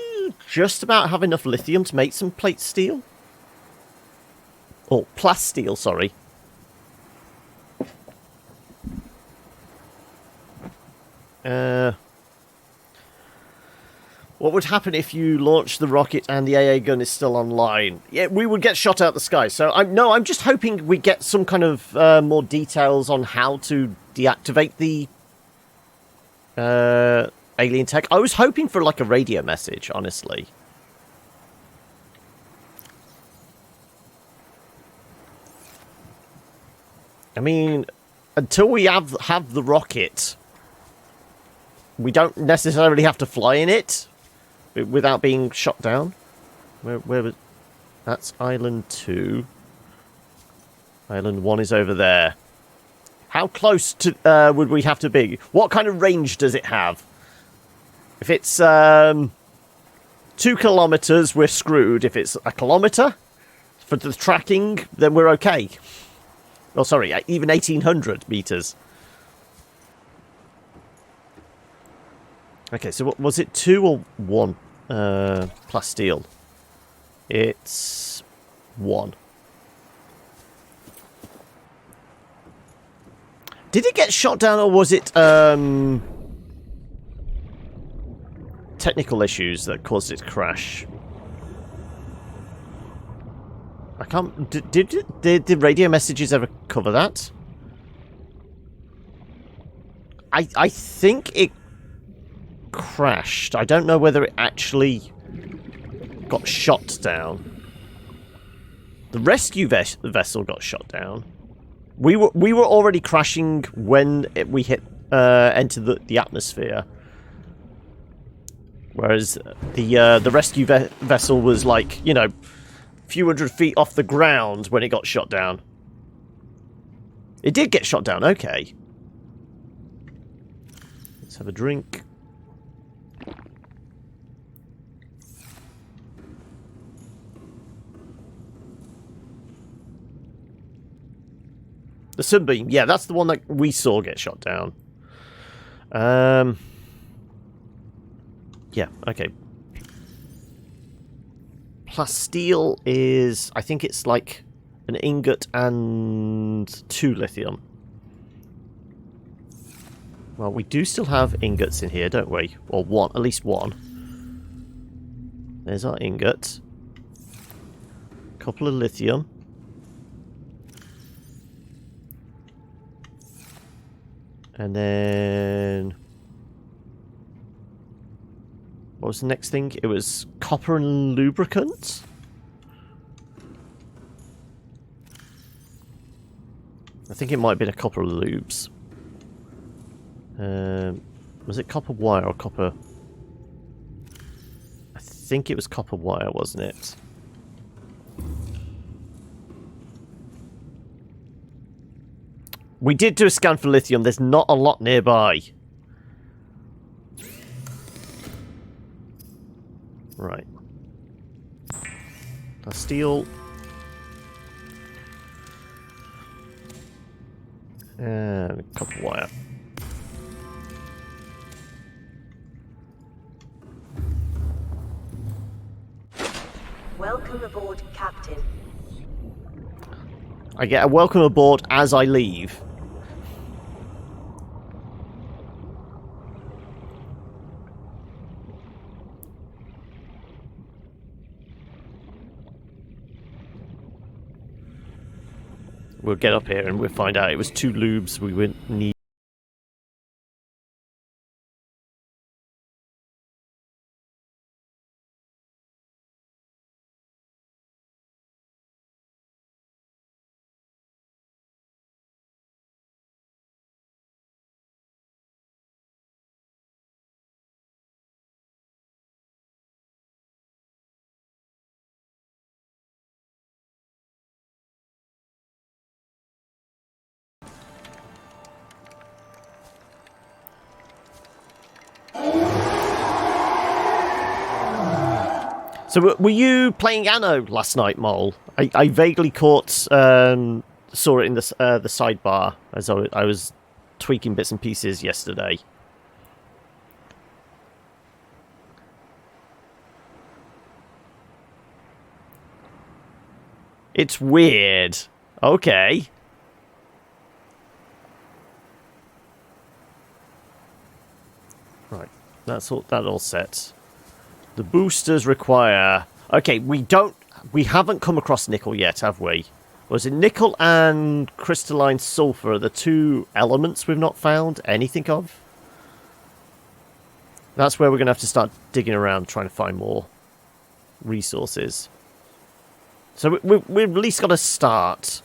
just about have enough lithium to make some plate steel. Or plasteel, sorry. What would happen if you launch the rocket and the AA gun is still online? Yeah, we would get shot out the sky. So I'm just hoping we get some kind of more details on how to deactivate the alien tech. I was hoping for like a radio message, honestly. I mean, until we have the rocket, we don't necessarily have to fly in it without being shot down. Where was... That's Island 2. Island 1 is over there. How close to would we have to be? What kind of range does it have? If it's 2 kilometers, we're screwed. If it's 1 kilometer for the tracking, then we're okay. Oh, sorry, even 1,800 meters. Okay, so what was it, 2 or 1 plasteel? It's 1. Did it get shot down, or was it technical issues that caused it to crash? I can't... Did the radio messages ever cover that? I think it crashed. I don't know whether it actually got shot down. The rescue vessel got shot down. We were already crashing when we entered the atmosphere. Whereas the rescue vessel was like, you know, a few hundred feet off the ground when it got shot down. It did get shot down, okay. Let's have a drink. The Sunbeam, yeah, that's the one that we saw get shot down. Yeah, okay. Plasteel is, I think it's like an ingot and 2 lithium. Well, we do still have ingots in here, don't we? Or one, at least one. There's our ingot. Couple of lithium. And then... what was the next thing? It was copper and lubricant? I think it might have been a couple of lubes. Was it copper wire or copper... I think it was copper wire, wasn't it? We did do a scan for lithium. There's not a lot nearby. Right. Steel. And copper wire. Welcome aboard, Captain. I get a welcome aboard as I leave. We'll get up here and we'll find out it was 2 lubes we would need. So were you playing Anno last night, Mole? I vaguely saw it in the sidebar as I was tweaking bits and pieces yesterday. It's weird. Okay. Right, that's all set. The boosters require... okay, we haven't come across nickel yet, have we? Was it nickel and crystalline sulfur are the 2 elements we've not found anything of? That's where we're going to have to start digging around, trying to find more resources. So we've at least got to start.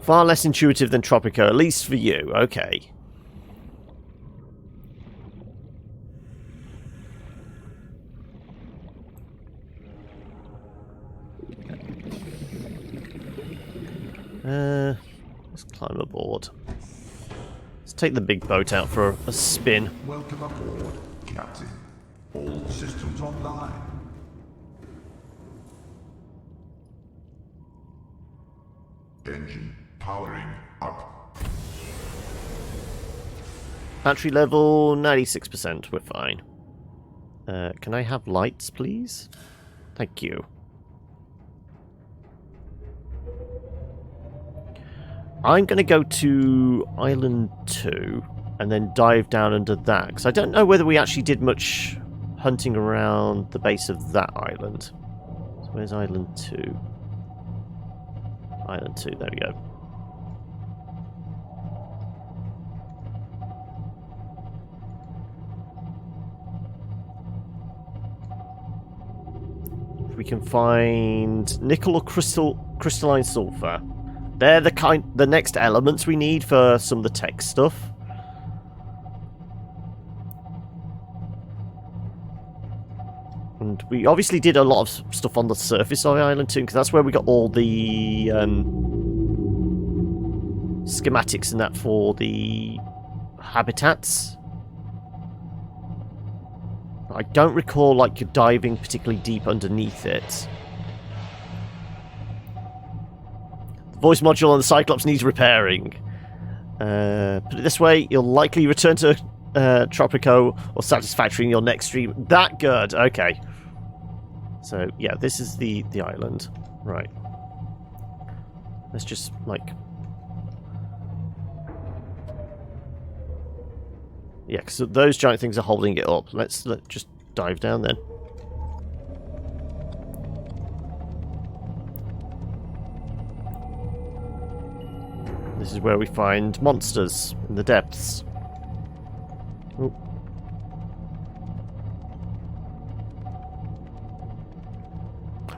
Far less intuitive than Tropico, at least for you. Okay. Let's climb aboard. Let's take the big boat out for a spin. Welcome aboard, Captain. All systems online. Engine powering up. Battery level 96%. We're fine. Can I have lights, please? Thank you. I'm going to go to Island 2 and then dive down under that, because I don't know whether we actually did much hunting around the base of that island. So where's Island 2? Island 2, there we go. If we can find nickel or crystalline sulfur. They're the next elements we need for some of the tech stuff. And we obviously did a lot of stuff on the surface of the island too, because that's where we got all the schematics and that for the habitats. I don't recall like diving particularly deep underneath it. Voice module on the Cyclops needs repairing. Put it this way, you'll likely return to Tropico or Satisfactory in your next stream. That good, okay. So, yeah, this is the island. Right. Let's just, like... Yeah, because those giant things are holding it up. Let's just dive down then. This is where we find monsters in the depths. Ooh.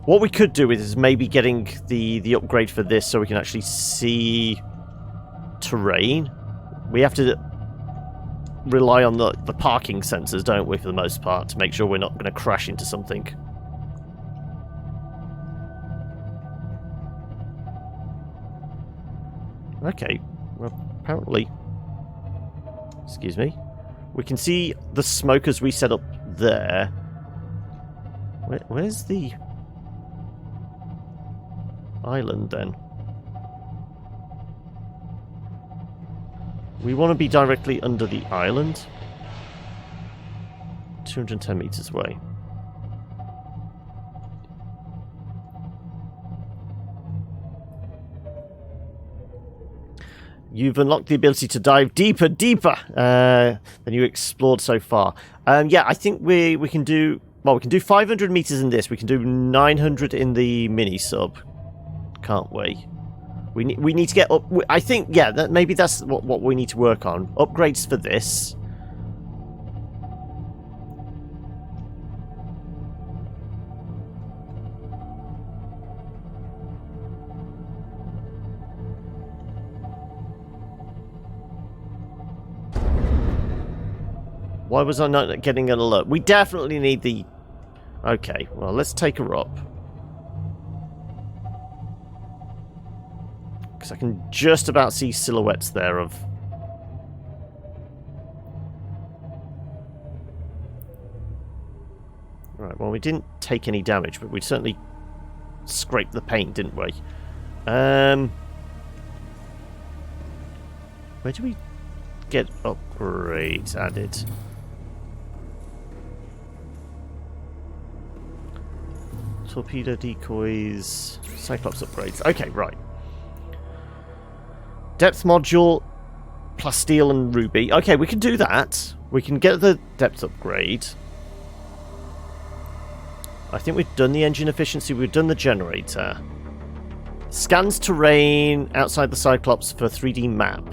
What we could do is maybe getting the upgrade for this so we can actually see terrain. We have to rely on the parking sensors, don't we, for the most part, to make sure we're not going to crash into something. Okay, well, apparently... Excuse me. We can see the smokers we set up there. Where's the... island, then? We want to be directly under the island. 210 meters away. You've unlocked the ability to dive deeper than you explored so far. Yeah, I think we can do... Well, we can do 500 meters in this. We can do 900 in the mini-sub. Can't we? We need to get up... I think, yeah, maybe that's what we need to work on. Upgrades for this. Why was I not getting an alert? We definitely need the... Okay, well, let's take her up. Because I can just about see silhouettes there of... Right, well, we didn't take any damage, but we certainly scraped the paint, didn't we? Where do we get upgrades added? Torpedo decoys, Cyclops upgrades. Okay, right. Depth module, plasteel and ruby. Okay, we can do that. We can get the depth upgrade. I think we've done the engine efficiency. We've done the generator. Scans terrain outside the Cyclops for 3D map.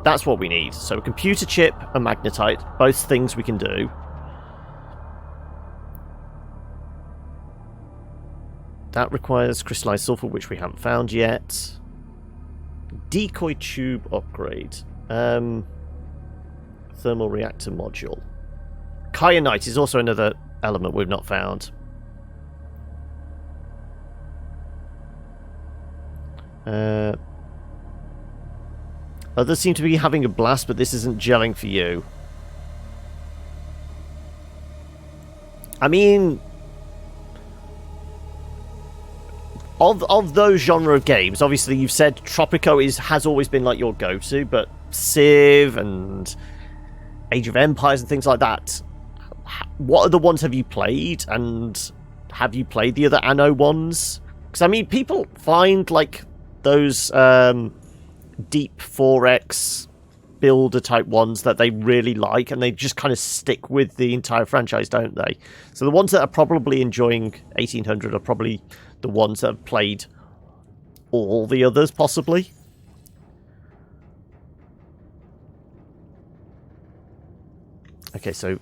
That's what we need. So a computer chip and magnetite. Both things we can do. That requires crystallized sulfur, which we haven't found yet. Decoy tube upgrade. Thermal reactor module. Kyanite is also another element we've not found. Others seem to be having a blast, but this isn't gelling for you. I mean, of those genre of games, obviously you've said Tropico has always been like your go-to, but Civ and Age of Empires and things like that, what other ones have you played, and have you played the other Anno ones? Because I mean, people find like those deep 4X builder type ones that they really like, and they just kind of stick with the entire franchise, don't they? So the ones that are probably enjoying 1800 are probably the ones that have played all the others, possibly. Okay, so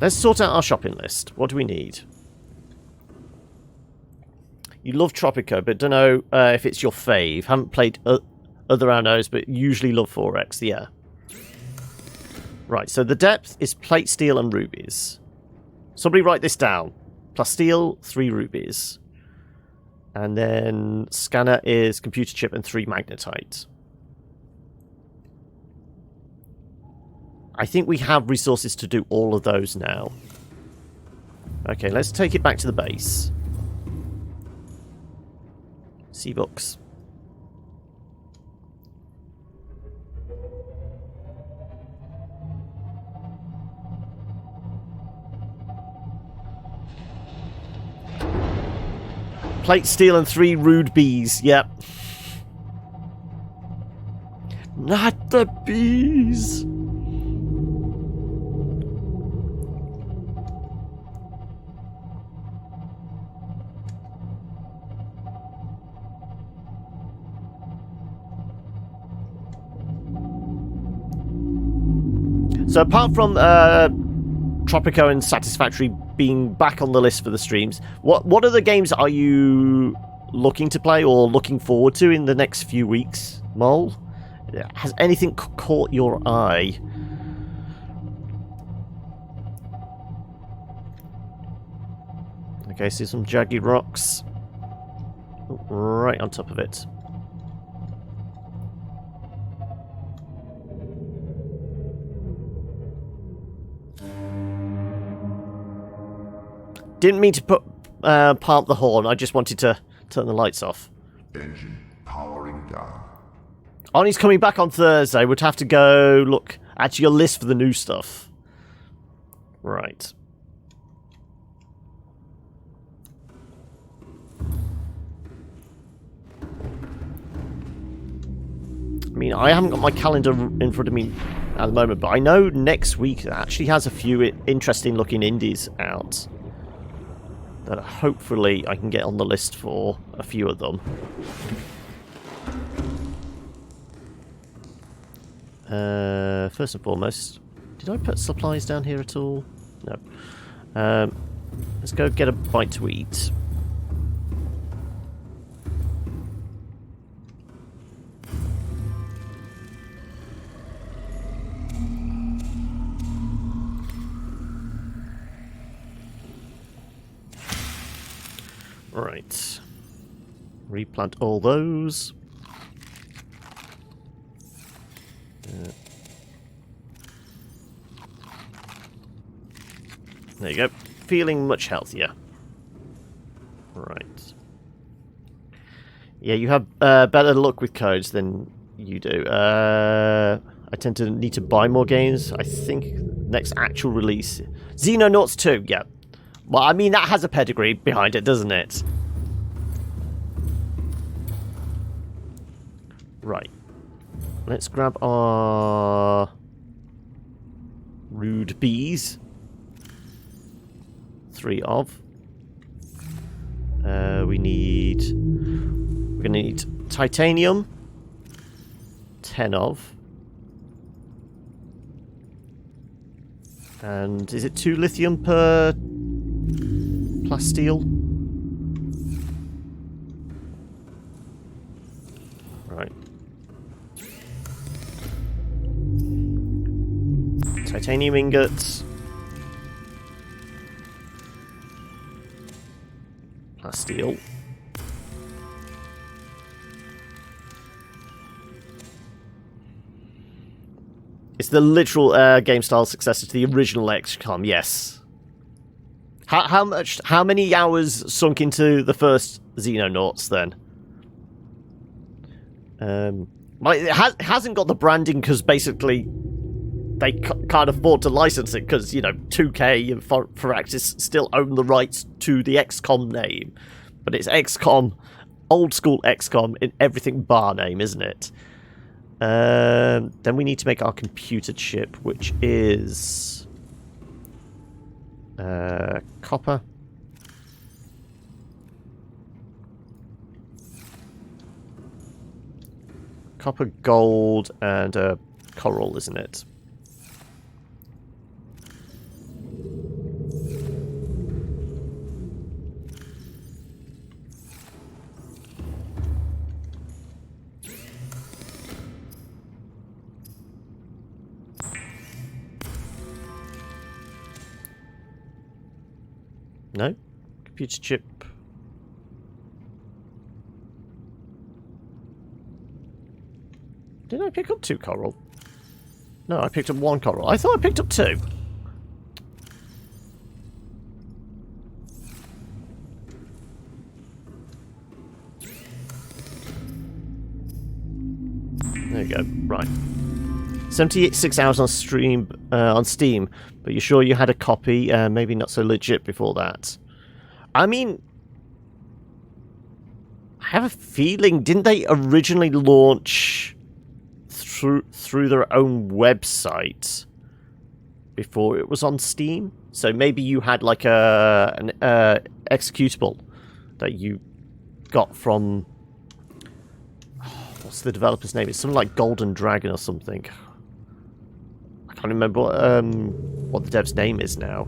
let's sort out our shopping list. What do we need? You love Tropico, but don't know if it's your fave. Haven't played other Annos, but usually love 4X, yeah. Right, so the depth is plate steel and rubies. Somebody write this down. Plasteel, 3 rubies. And then scanner is computer chip and 3 magnetite. I think we have resources to do all of those now. Okay, let's take it back to the base. Sea books. Plate steel and 3 rude bees. Yep. Not the bees. So apart from Tropico and Satisfactory being back on the list for the streams, what other games are you looking to play or looking forward to in the next few weeks, Mole? Has anything caught your eye? Okay, see some jagged rocks right on top of it. Didn't mean to pump the horn, I just wanted to turn the lights off. Engine powering down. Arnie's coming back on Thursday. We'd have to go look at your list for the new stuff. Right. I mean, I haven't got my calendar in front of me at the moment, but I know next week actually has a few interesting looking indies out that hopefully I can get on the list for a few of them. First and foremost, did I put supplies down here at all? No. Let's go get a bite to eat. Right. Replant all those. There you go. Feeling much healthier. Right. Yeah, you have better luck with codes than you do. I tend to need to buy more games. I think next actual release... Xenonauts 2, yeah. Well, I mean, that has a pedigree behind it, doesn't it? Right. Let's grab our rude bees. 3 of. We're gonna need titanium. 10 of. And is it 2 lithium per plasteel? Right. Titanium ingots. Plasteel. It's the literal game style successor to the original XCOM, yes. How many hours sunk into the first Xenonauts then? It hasn't got the branding because basically they can't afford to license it because, 2K and Firaxis still own the rights to the XCOM name. But it's XCOM, old school XCOM in everything bar name, isn't it? Then we need to make our computer chip, which is... copper. Copper, gold, and coral, isn't it? No? Computer chip. Did I pick up 2 coral? No, I picked up 1 coral. I thought I picked up 2. There you go. Right. 76 hours on Steam, but you're sure you had a copy? Maybe not so legit before that. I mean, I have a feeling, didn't they originally launch through their own website before it was on Steam? So maybe you had like an executable that you got from... what's the developer's name? It's something like Golden Dragon or something. I can't remember what the dev's name is now.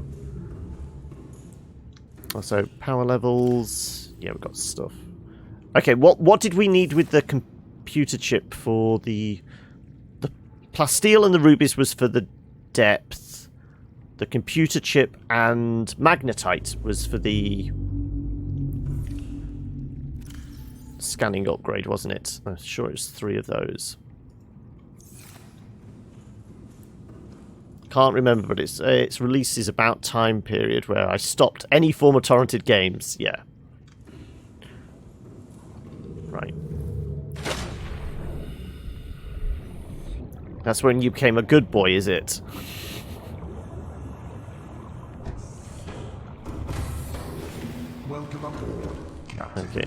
Also, power levels. Yeah, we've got stuff. Okay, what did we need with the computer chip for the plasteel and the rubies was for the depth. The computer chip and magnetite was for the scanning upgrade, wasn't it? I'm sure it's 3 of those. Can't remember, but its release is about time period where I stopped any form of torrented games. Yeah. Right. That's when you became a good boy, is it? Welcome aboard, Captain. Okay.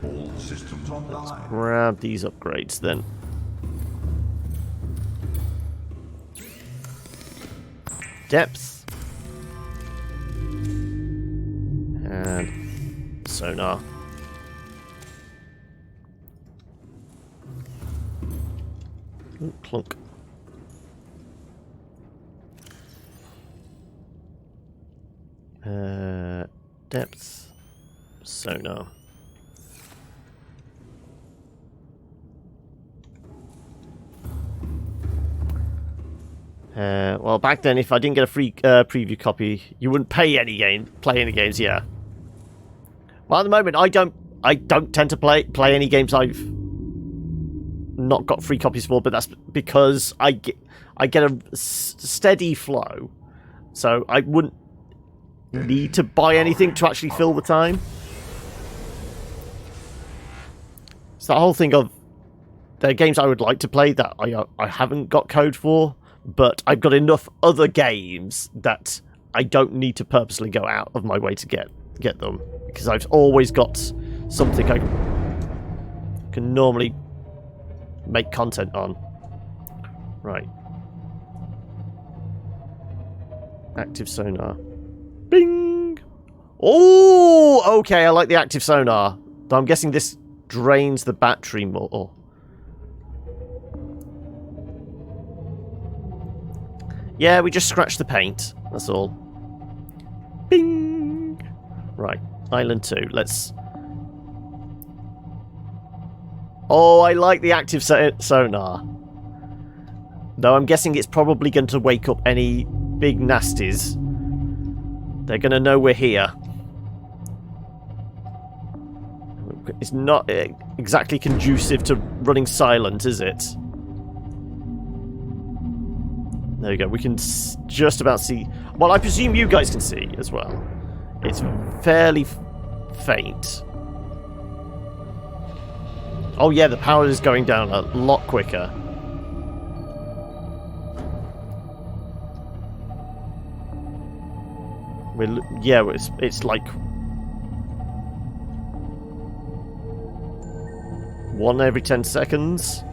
All systems online. Grab these upgrades then. Depth. And sonar. Ooh, clunk. Depth. Sonar. Well, back then, if I didn't get a free preview copy, you wouldn't play any games. Yeah. Well, at the moment, I don't tend to play any games I've not got free copies for, but that's because I get a steady flow, so I wouldn't need to buy anything to actually fill the time. It's the whole thing of the games I would like to play that I haven't got code for. But I've got enough other games that I don't need to purposely go out of my way to get them. Because I've always got something I can normally make content on. Right. Active sonar. Bing! Oh, okay, I like the active sonar. Though I'm guessing this drains the battery more. Yeah, we just scratched the paint. That's all. Bing! Right. Island 2. Let's... Oh, I like the active sonar. Though I'm guessing it's probably going to wake up any big nasties. They're going to know we're here. It's not exactly conducive to running silent, is it? There we go. We can just about see... Well, I presume you guys can see as well. It's fairly faint. Oh yeah, the power is going down a lot quicker. Yeah, it's like... 1 every 10 seconds.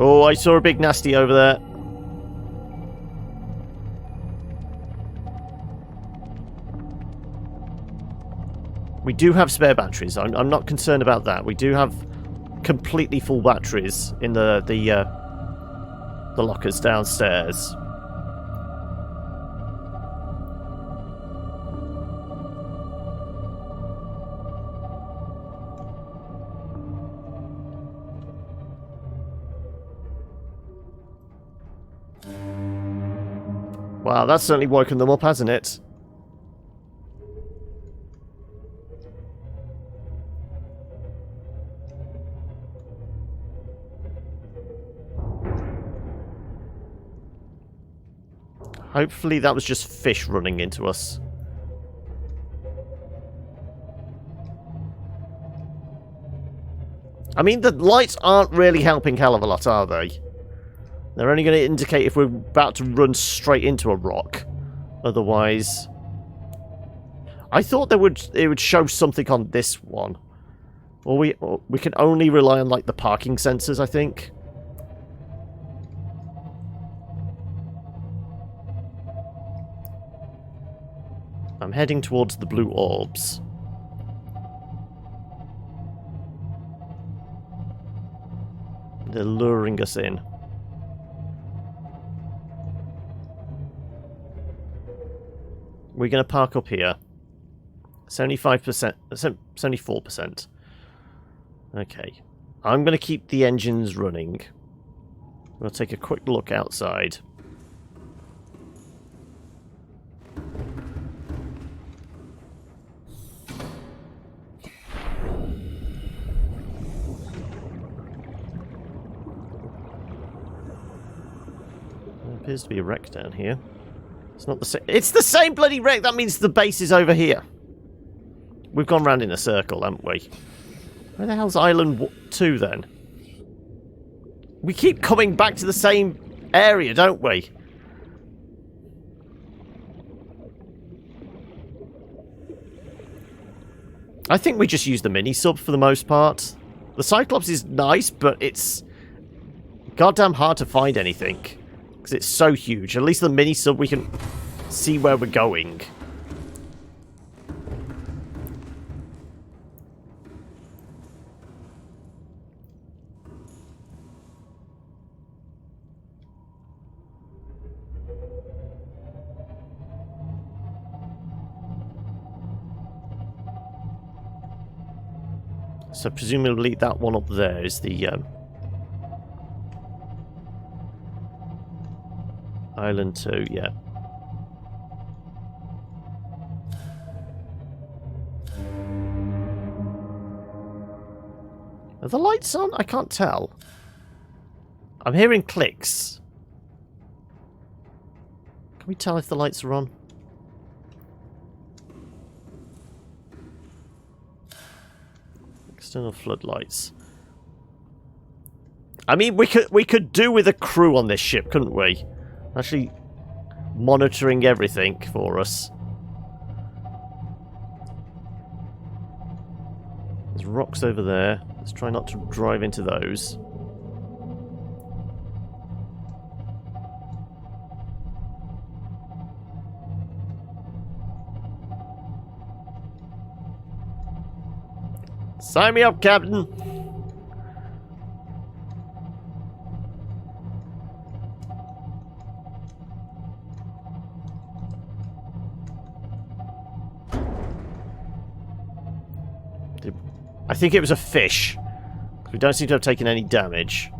Oh, I saw a big nasty over there. We do have spare batteries. I'm not concerned about that. We do have completely full batteries in the lockers downstairs. Wow, that's certainly woken them up, hasn't it? Hopefully that was just fish running into us. I mean, the lights aren't really helping hell of a lot, are they? They're only going to indicate if we're about to run straight into a rock. Otherwise... I thought it would show something on this one. Or we can only rely on, like, the parking sensors, I think. I'm heading towards the blue orbs. They're luring us in. We're going to park up here. 75%, 74%. Okay. I'm going to keep the engines running. We'll take a quick look outside. There appears to be a wreck down here. It's not the same. It's the same bloody wreck! That means the base is over here. We've gone round in a circle, haven't we? Where the hell's Island 2 then? We keep coming back to the same area, don't we? I think we just use the mini-sub for the most part. The Cyclops is nice, but it's goddamn hard to find anything. Because it's so huge. At least the mini-sub we can see where we're going. So presumably that one up there is the Island 2, yeah. Are the lights on? I can't tell. I'm hearing clicks. Can we tell if the lights are on? External floodlights. I mean, we could do with a crew on this ship, couldn't we? Actually monitoring everything for us. There's rocks over there. Let's try not to drive into those. Sign me up, Captain! I think it was a fish. We don't seem to have taken any damage.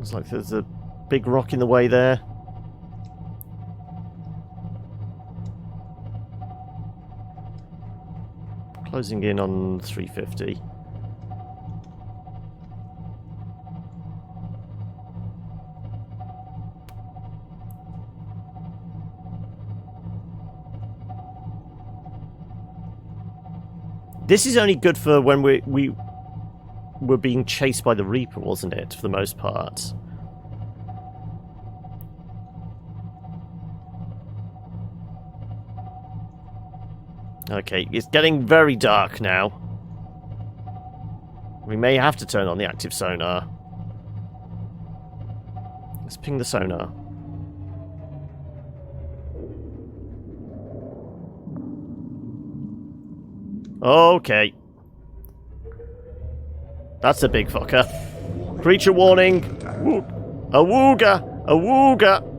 Looks like there's a big rock in the way there. Closing in on 350. This is only good for when we were being chased by the Reaper, wasn't it, for the most part? Okay, it's getting very dark now. We may have to turn on the active sonar. Let's ping the sonar. Okay. That's a big fucker. Creature warning. A wooga! A wooga!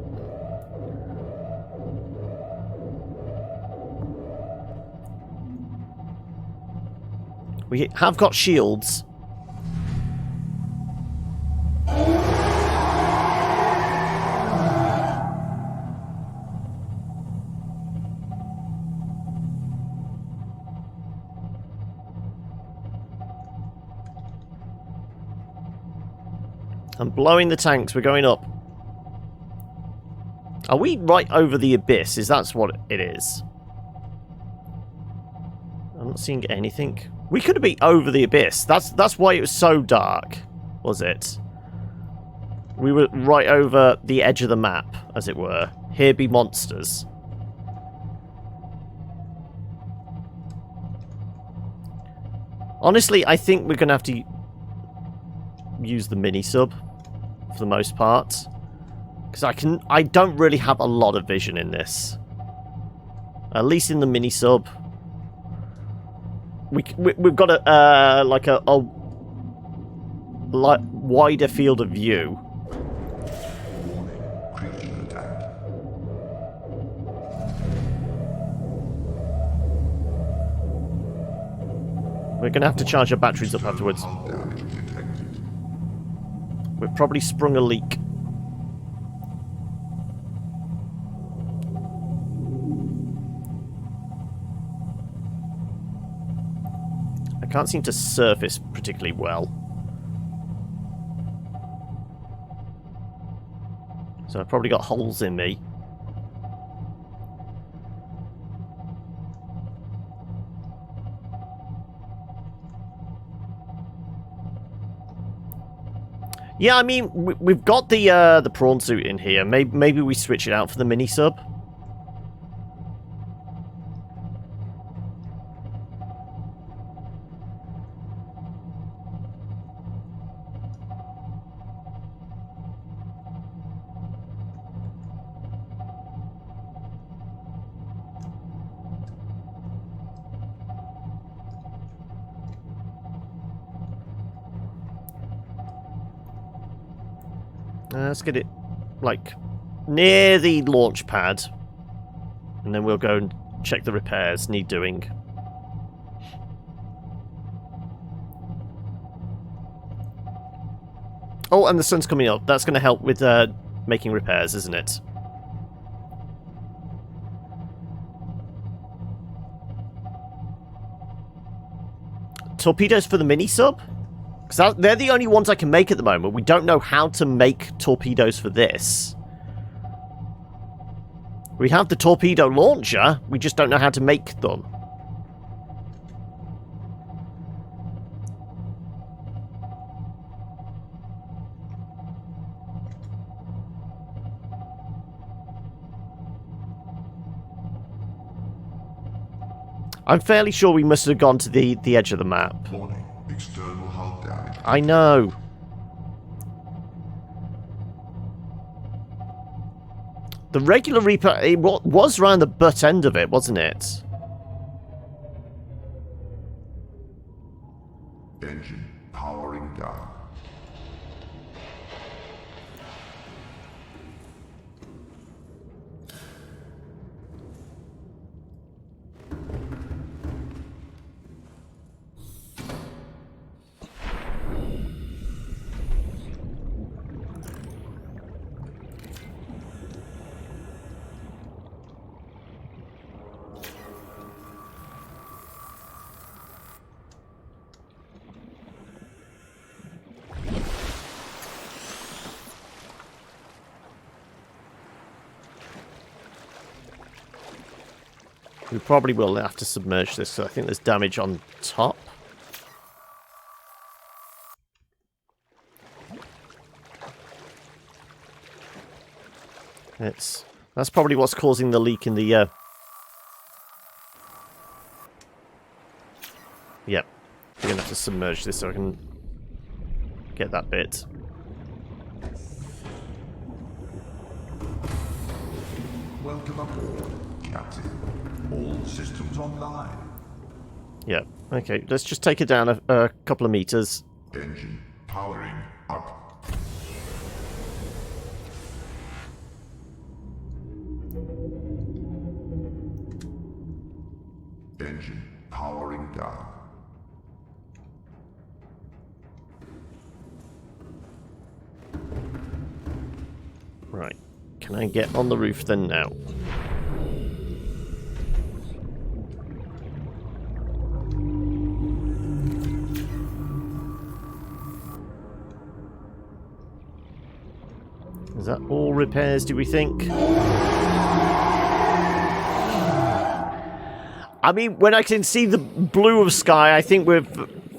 We have got shields. I'm blowing the tanks. We're going up. Are we right over the abyss? Is that what it is? I'm not seeing anything. We could be over the abyss. That's why it was so dark, was it? We were right over the edge of the map, as it were. Here be monsters. Honestly, I think we're going to have to use the mini-sub for the most part. Because I don't really have a lot of vision in this. At least in the mini-sub. We've got a wider field of view. We're going to have to charge our batteries up afterwards. We've probably sprung a leak. I can't seem to surface particularly well. So I've probably got holes in me. Yeah, I mean, we've got the prawn suit in here. Maybe we switch it out for the mini-sub. Let's get it, like, near the launch pad. And then we'll go and check the repairs need doing. Oh, and the sun's coming up. That's going to help with making repairs, isn't it? Torpedoes for the mini-sub? Because they're the only ones I can make at the moment. We don't know how to make torpedoes for this. We have the torpedo launcher. We just don't know how to make them. I'm fairly sure we must have gone to the edge of the map. Warning. External hull damage. I know. The regular Reaper, it was around the butt end of it, wasn't it? Engine powering down. We probably will have to submerge this, so I think there's damage on top. That's probably what's causing the leak in the... Yep. We're going to have to submerge this so I can get that bit. Welcome aboard, Captain. All systems online. Yeah. Okay, let's just take it down a couple of meters. Engine powering up. Engine powering down. Right. Can I get on the roof then now? Is that all repairs, do we think? I mean, when I can see the blue of sky, I think we're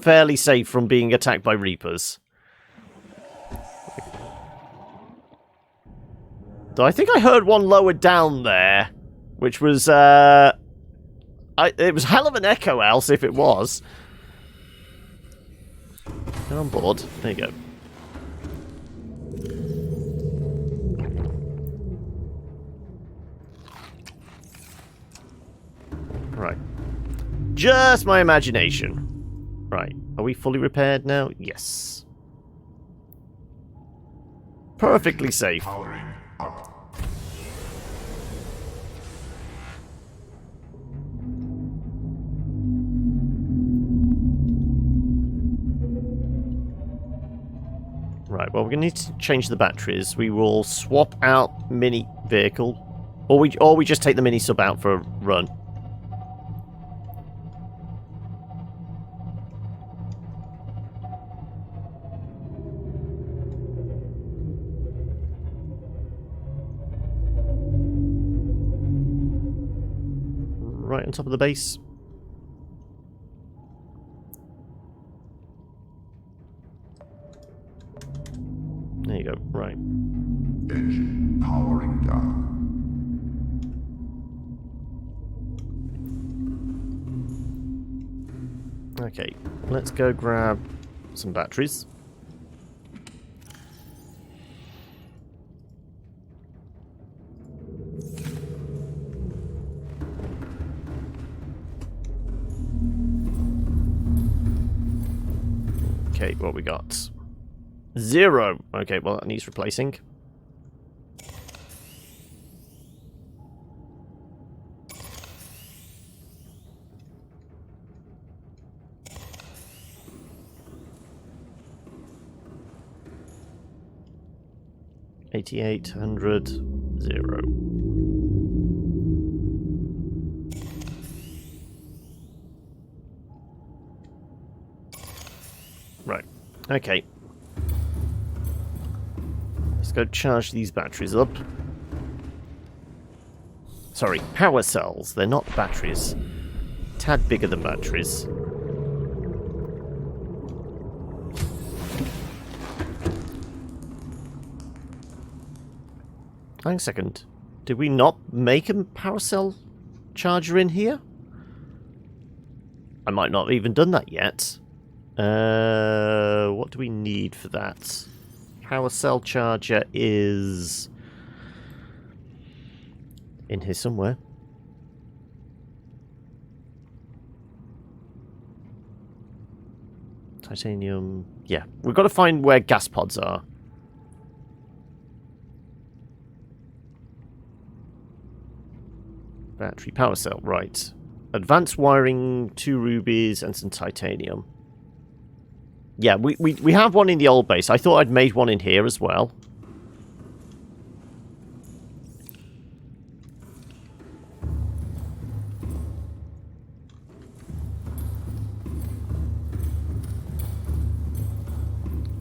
fairly safe from being attacked by Reapers. Though I think I heard one lower down there, which was, it was hell of an echo else if it was. Get on board. There you go. Right. Just my imagination. Right. Are we fully repaired now? Yes. Perfectly safe. Powering up. Right, well, we're going to need to change the batteries. We will swap out mini vehicle. Or we just take the mini sub out for a run. Right on top of the base. There you go, right. Engine powering down. Okay, let's go grab some batteries. Okay, what we got? 0. Okay, well that needs replacing. $8,800 0. Right. Okay. Let's go charge these batteries up. Sorry, power cells. They're not batteries. Tad bigger than batteries. Hang a second. Did we not make a power cell charger in here? I might not have even done that yet. What do we need for that? Power cell charger is in here somewhere. Titanium. Yeah, we've got to find where gas pods are. Battery power cell, right. Advanced wiring, 2 rubies, and some titanium. Yeah, we have one in the old base. I thought I'd made one in here as well.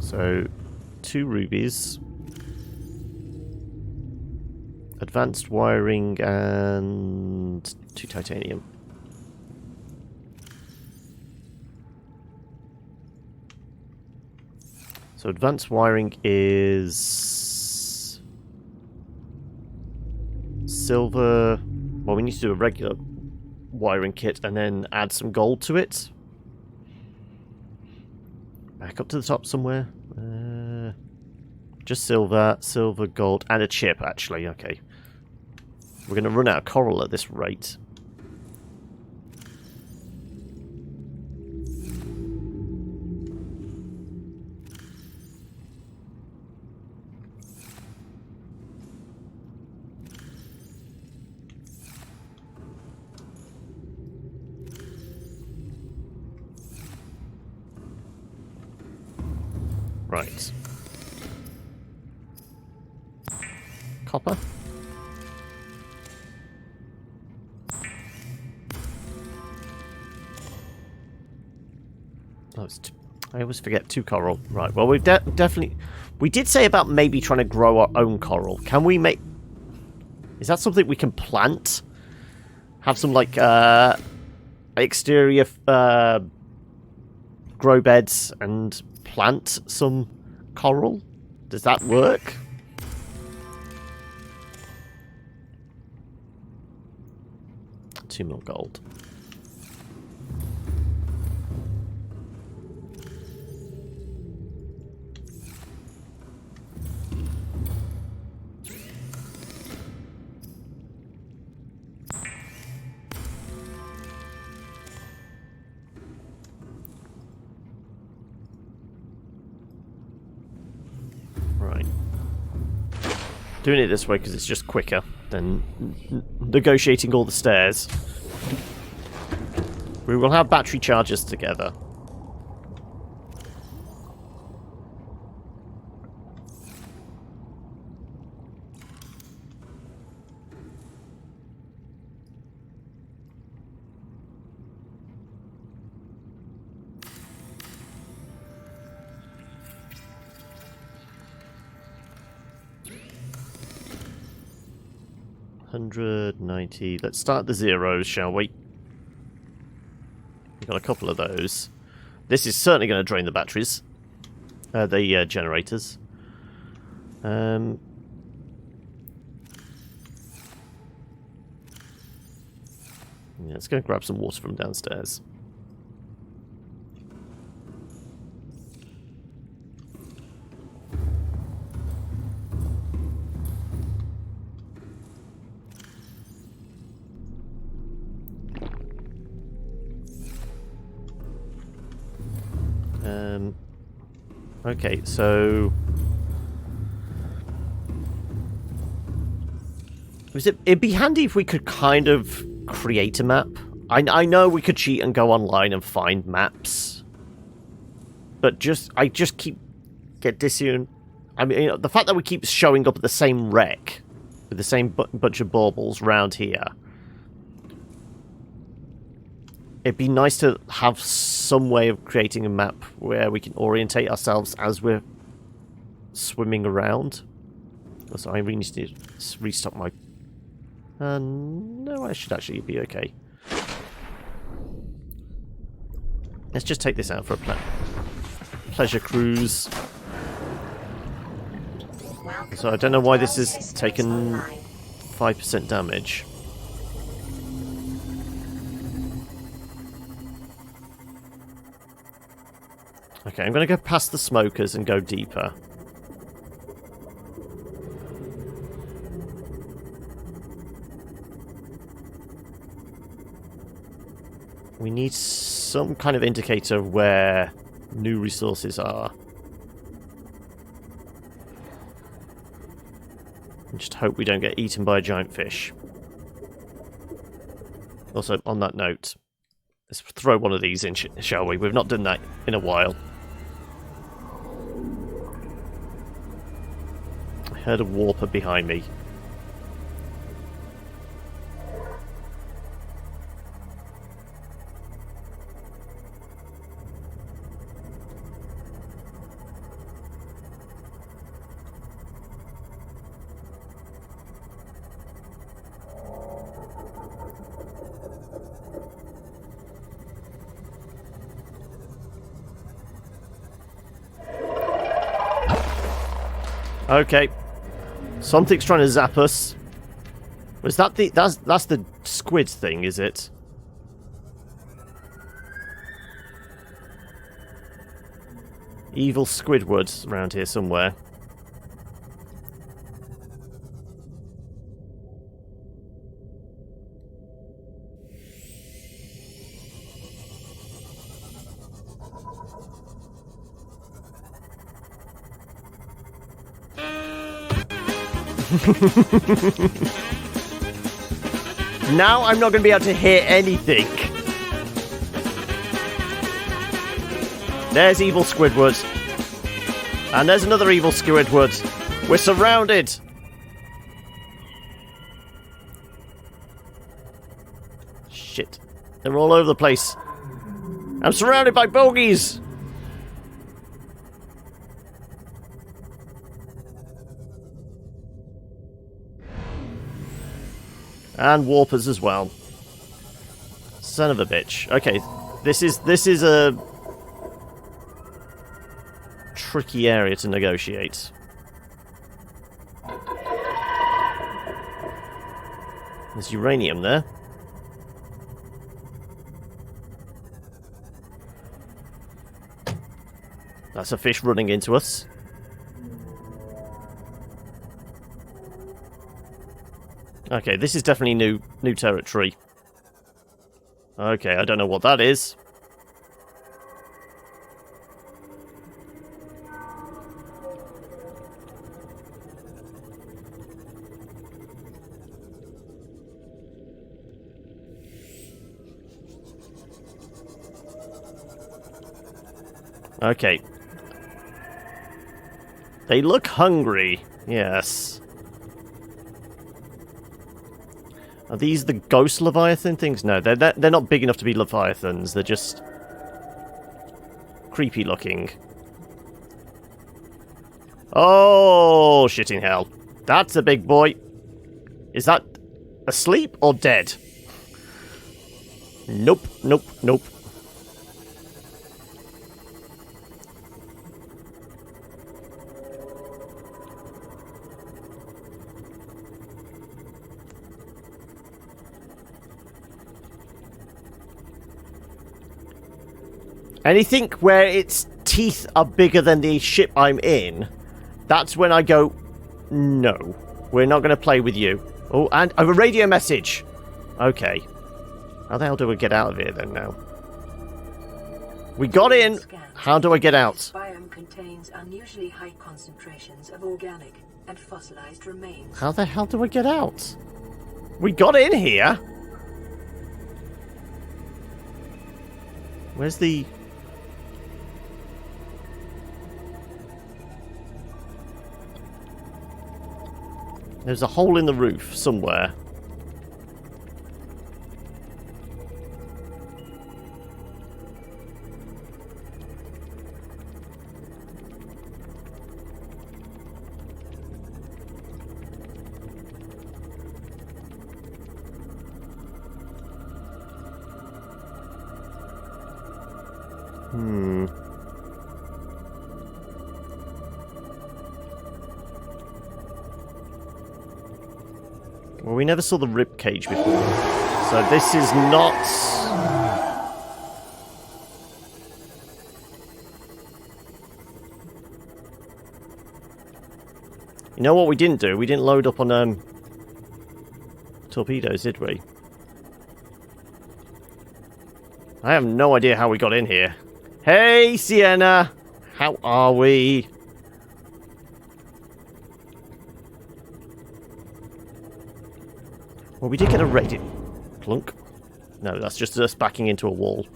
So, 2 rubies. advanced wiring and 2 titanium. So advanced wiring is silver. Well, we need to do a regular wiring kit and then add some gold to it. Back up to the top somewhere. Just silver, gold, and a chip, actually. Okay. We're going to run out of coral at this rate. Right. Copper. Oh, I always forget 2 coral. Right, well, we've definitely... We did say about maybe trying to grow our own coral. Can we make... Is that something we can plant? Have some, like, exterior grow beds and plant some coral? Does that work? $2 million gold. Right. Doing it this way because it's just quicker than negotiating all the stairs. We will have battery chargers together. $190. Let's start the zeros, shall we? We've got a couple of those. This is certainly going to drain the batteries. The generators. Yeah, let's go grab some water from downstairs. Okay, so it'd be handy if we could kind of create a map. I know we could cheat and go online and find maps, but I just keep get dizzy. I mean, the fact that we keep showing up at the same wreck with the same bunch of baubles round here. It'd be nice to have some way of creating a map where we can orientate ourselves as we're swimming around. So I really need to restock my... no, I should actually be okay. Let's just take this out for a pleasure cruise. So I don't know why this has taken 5% damage. Okay, I'm going to go past the smokers and go deeper. We need some kind of indicator of where new resources are. And just hope we don't get eaten by a giant fish. Also, on that note, let's throw one of these in, shall we? We've not done that in a while. I heard a warper behind me. Okay. Something's trying to zap us. Was that the... That's the squid thing, is it? Evil Squidward around here somewhere. Now I'm not going to be able to hear anything. There's evil Squidward. And there's another evil Squidward. We're surrounded. Shit. They're all over the place. I'm surrounded by bogies. And warpers as well. Son of a bitch. Okay, this is a tricky area to negotiate. There's uranium there. That's a fish running into us. Okay, this is definitely new territory. Okay, I don't know what that is. Okay. They look hungry. Yes. Are these the ghost Leviathan things? No, they're not big enough to be Leviathans. They're just creepy looking. Oh, shit in hell. That's a big boy. Is that asleep or dead? Nope, nope, nope. Anything where its teeth are bigger than the ship I'm in, that's when I go, no, we're not going to play with you. Oh, and a radio message. Okay. How the hell do we get out of here then now? We got in. How do I get out? This biome contains unusually high concentrations of organic and fossilized remains. How the hell do I get out? We got in here. Where's the... There's a hole in the roof somewhere. Well, we never saw the rib cage before, so this is not... You know what we didn't do? We didn't load up on torpedoes, did we? I have no idea how we got in here. Hey, Sienna! How are we? Well, we did get a radio... Clunk. No, that's just us backing into a wall.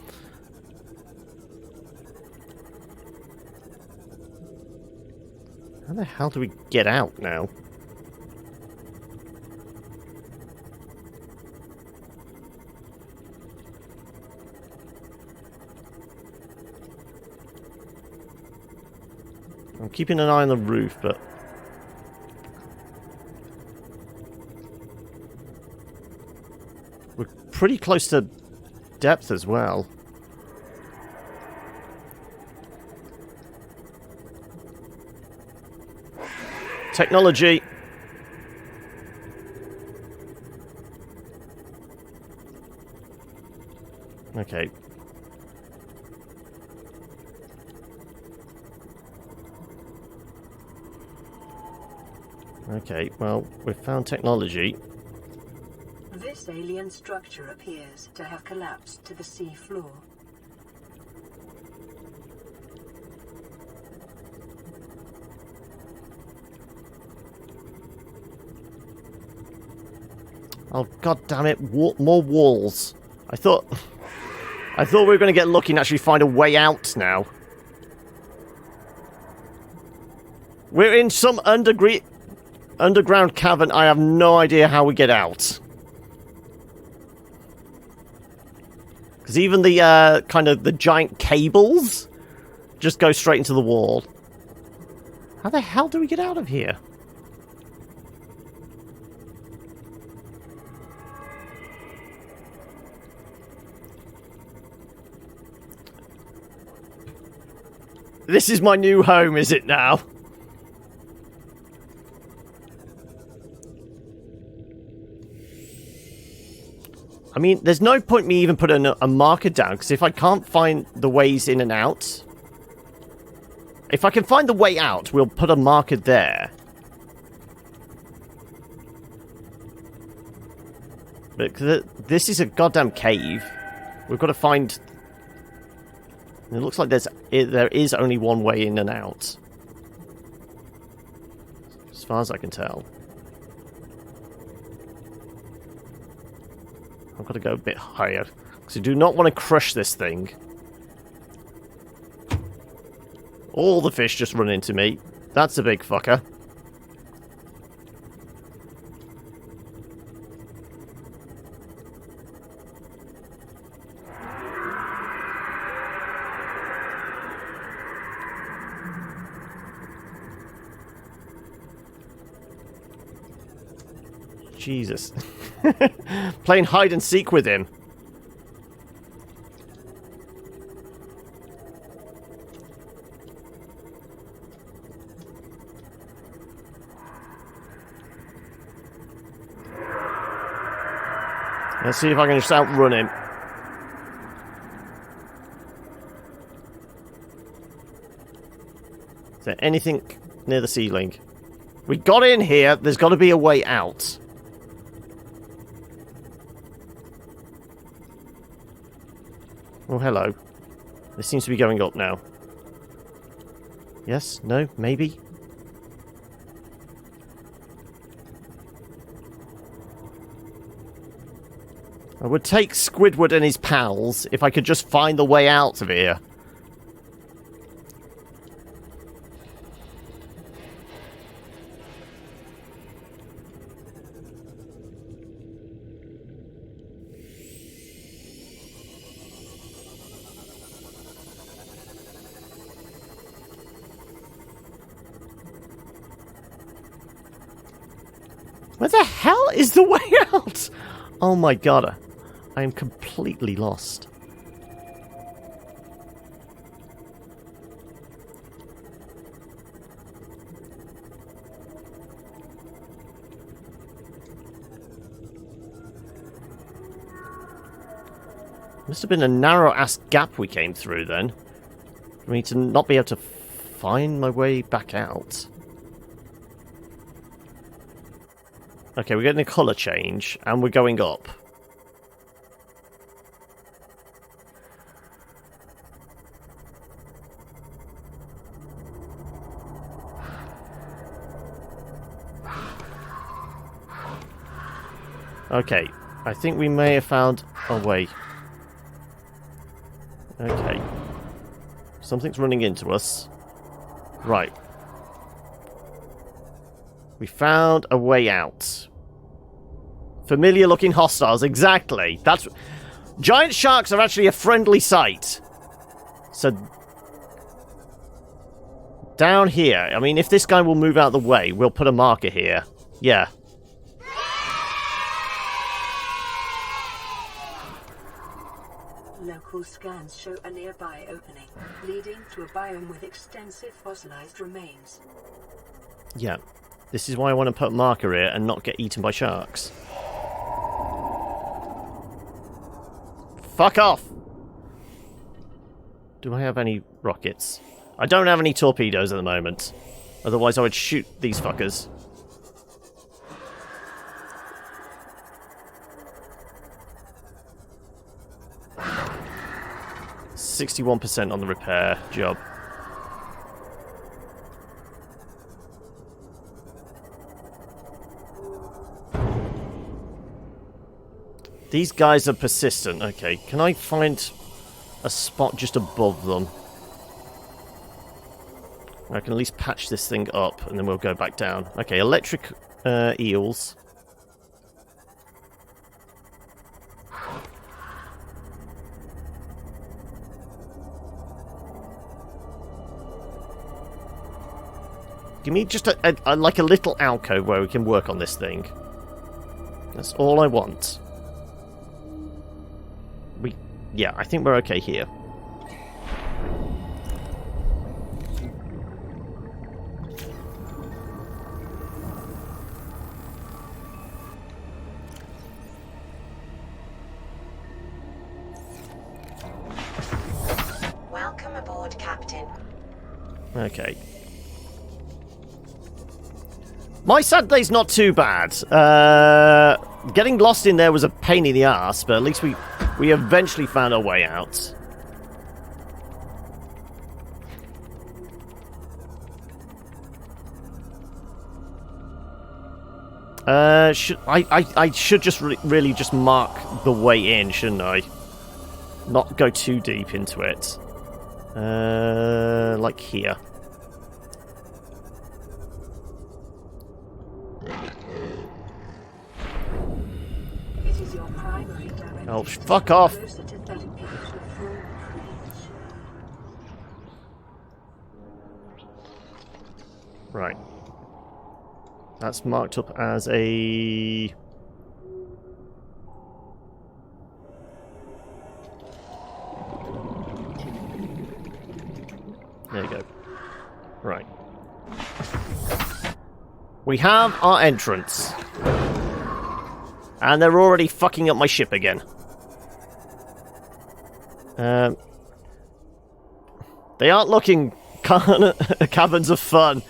How the hell do we get out now? I'm keeping an eye on the roof, but... We're pretty close to depth as well. Technology. Okay. Okay, well, we've found technology. This alien structure appears to have collapsed to the sea floor. Oh, god damn it, more walls. I thought we were going to get lucky and actually find a way out now. We're in some underground cavern. I have no idea how we get out. Because even the kind of the giant cables just go straight into the wall. How the hell do we get out of here? This is my new home, is it now? I mean, there's no point me even putting a marker down, because if I can't find the ways in and out... If I can find the way out, we'll put a marker there. But this is a goddamn cave. We've got to find... It looks like there is only one way in and out. As far as I can tell. I've got to go a bit higher. Because I do not want to crush this thing. All the fish just run into me. That's a big fucker. Jesus. Playing hide and seek with him. Let's see if I can just outrun him. Is there anything near the ceiling? We got in here. There's got to be a way out. Oh, hello. This seems to be going up now. Yes? No? Maybe? I would take Squidward and his pals if I could just find the way out of here. Where the hell is the way out? Oh my god. I am completely lost. Must have been a narrow-ass gap we came through then. For me to not be able to find my way back out. Okay, we're getting a colour change, and we're going up. Okay, I think we may have found a way. Okay. Something's running into us. Right. We found a way out. Familiar looking hostiles, exactly. That's... Giant sharks are actually a friendly sight. So... Down here. I mean, if this guy will move out of the way, we'll put a marker here. Yeah. Local scans show a nearby opening, leading to a biome with extensive fossilized remains. Yeah. This is why I want to put a marker here and not get eaten by sharks. Fuck off! Do I have any rockets? I don't have any torpedoes at the moment. Otherwise I would shoot these fuckers. %61% on the repair job. These guys are persistent. Okay, can I find a spot just above them? I can at least patch this thing up, and then we'll go back down. Okay, electric eels. Give me just like a little alcove where we can work on this thing. That's all I want. Yeah, I think we're okay here. Welcome aboard, Captain. Okay. My Saturday's not too bad. Getting lost in there was a pain in the ass, but at least we eventually found our way out. I should just really just mark the way in, shouldn't I? Not go too deep into it. Like here. It is your primary directive. Oh, fuck off! Closer to 30 meters of full reach. Right. That's marked up as a... There you go. Right. We have our entrance. And they're already fucking up my ship again. They aren't looking caverns of fun.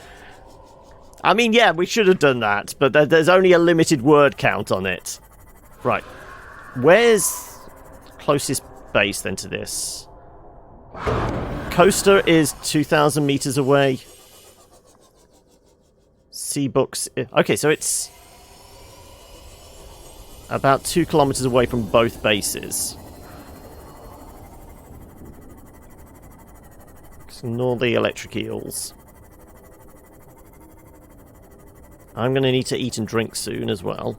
I mean, yeah, we should have done that, but there's only a limited word count on it. Right. Where's closest base then to this? Coaster is 2,000 meters away. Seabooks... Okay, so it's about 2 kilometers away from both bases. Ignore the electric eels. I'm going to need to eat and drink soon as well.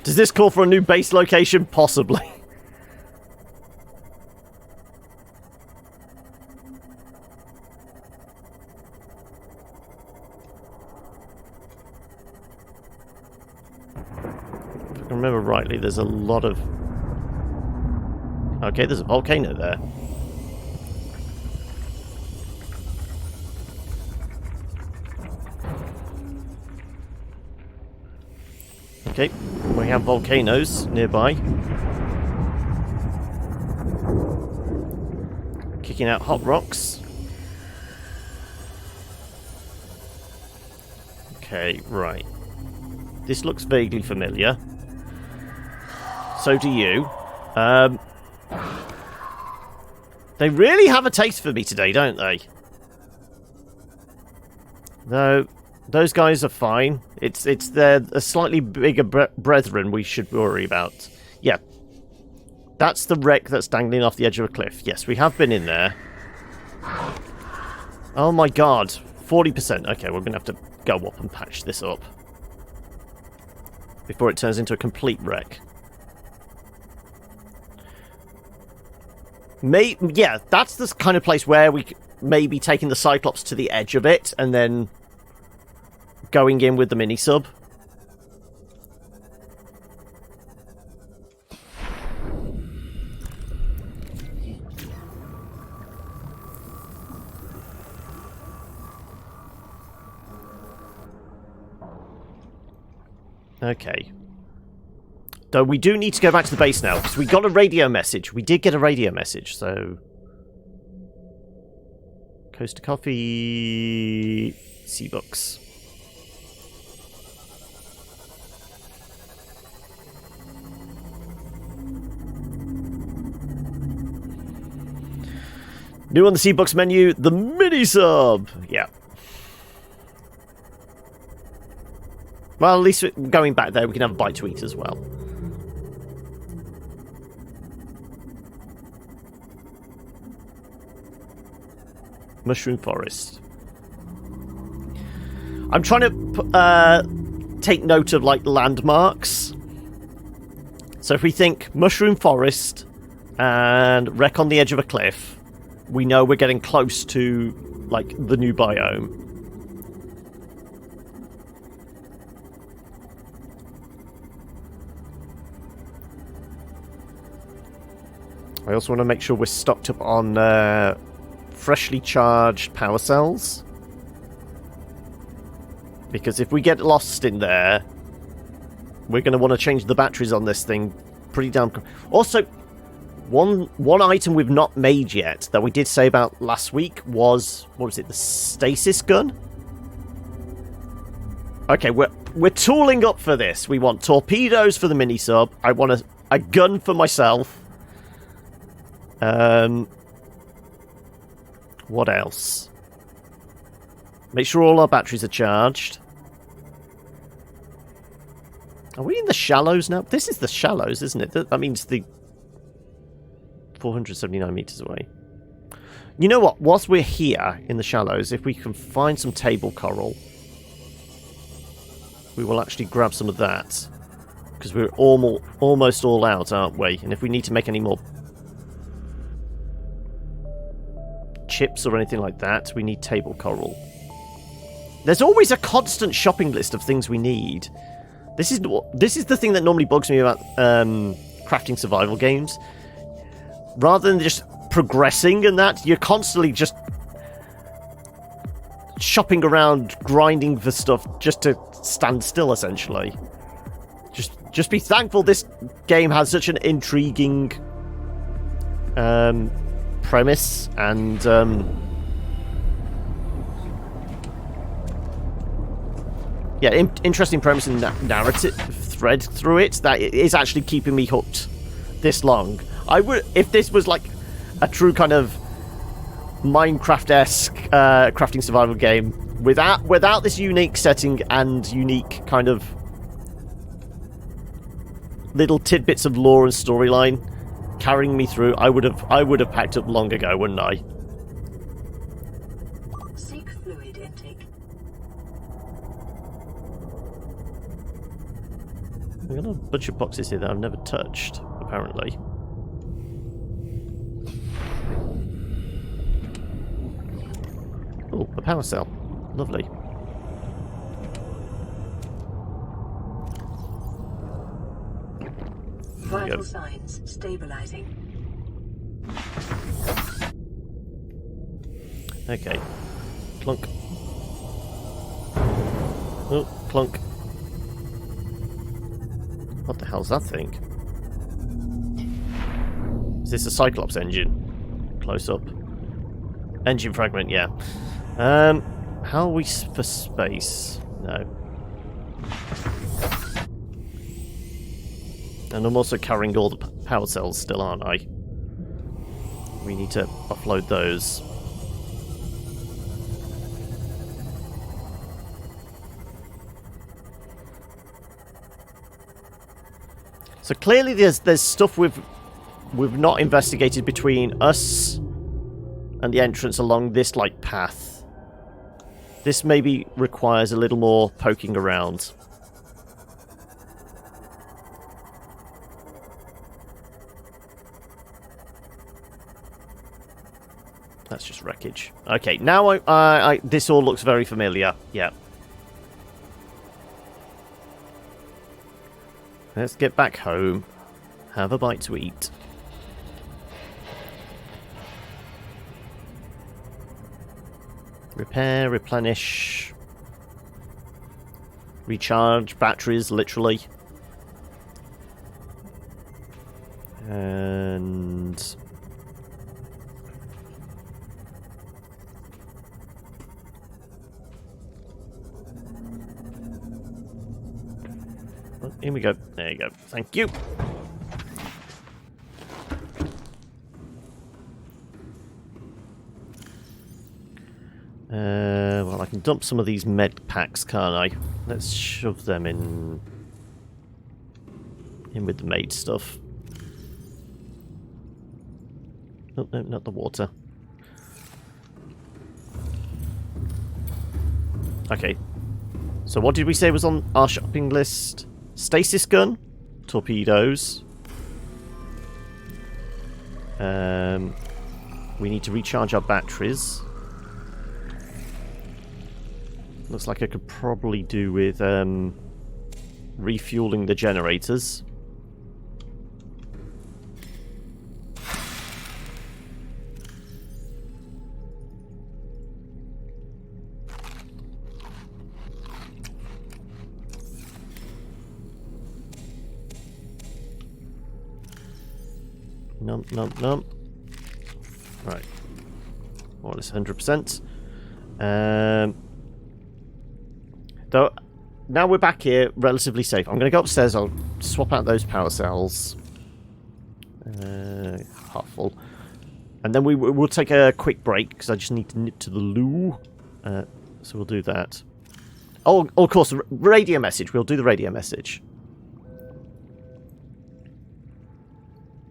Does this call for a new base location? Possibly. If I can remember rightly, there's a lot of... Okay, there's a volcano there. Okay, we have volcanoes nearby. Kicking out hot rocks. Okay, right. This looks vaguely familiar. So do you. They really have a taste for me today, don't they? Though... Those guys are fine. It's their a slightly bigger brethren we should worry about. Yeah. That's the wreck that's dangling off the edge of a cliff. Yes, we have been in there. Oh my god. 40%. Okay, we're going to have to go up and patch this up. Before it turns into a complete wreck. Yeah, that's the kind of place where we may be taking the Cyclops to the edge of it and then... going in with the mini-sub. Okay. Though we do need to go back to the base now, because we got a radio message. We did get a radio message, so... Coaster Coffee... Sea Books. New on the Sea Books menu, the mini-sub! Yeah. Well, at least going back there, we can have a bite to eat as well. Mushroom Forest. I'm trying to take note of, like, landmarks. So if we think Mushroom Forest and wreck on the edge of a cliff, we know we're getting close to, like, the new biome. I also want to make sure we're stocked up on freshly charged power cells. Because if we get lost in there, we're going to want to change the batteries on this thing pretty damn quick. Also, one item we've not made yet that we did say about last week was, what was it, the stasis gun? Okay, we're tooling up for this. We want torpedoes for the mini-sub. I want a gun for myself. What else? Make sure all our batteries are charged. Are we in the shallows now? This is the shallows, isn't it? That means the 479 meters away. You know what? Whilst we're here in the shallows, if we can find some table coral, we will actually grab some of that. Because we're almost all out, aren't we? And if we need to make any more chips or anything like that, we need table coral. There's always a constant shopping list of things we need. This is the thing that normally bugs me about crafting survival games. Rather than just progressing and that, you're constantly just shopping around, grinding for stuff just to stand still, essentially. Just be thankful this game has such an intriguing premise and interesting premise and narrative thread through it that it is actually keeping me hooked this long. I would, if this was like a true kind of Minecraft-esque crafting survival game without this unique setting and unique kind of little tidbits of lore and storyline carrying me through, I would have packed up long ago, wouldn't I? Seek fluid intake. I've got a bunch of boxes here that I've never touched, apparently. Oh, a power cell. Lovely. Vital signs stabilizing. Okay. Clunk. Oh, clunk. What the hell's that thing? Is this a Cyclops engine? Close up. Engine fragment, yeah. How are we for space? No. And I'm also carrying all the power cells still, aren't I? We need to offload those. So clearly there's stuff we've not investigated between us and the entrance along this like path. This maybe requires a little more poking around. That's just wreckage. Okay, now this all looks very familiar. Yeah. Let's get back home. Have a bite to eat. Repair, replenish. recharge batteries, literally. And... oh, here we go. There you go. Thank you. Well, I can dump some of these med packs, can't I? Let's shove them in with the maid stuff. Oh, no, not the water. Okay. So what did we say was on our shopping list? Stasis gun, torpedoes. We need to recharge our batteries. Looks like I could probably do with refueling the generators. Nump, nump, nump. Right. More or less 100%. Though, now we're back here, relatively safe. I'm going to go upstairs, I'll swap out those power cells. Half full. And then we'll take a quick break, because I just need to nip to the loo. So we'll do that. Oh, of course, radio message. We'll do the radio message.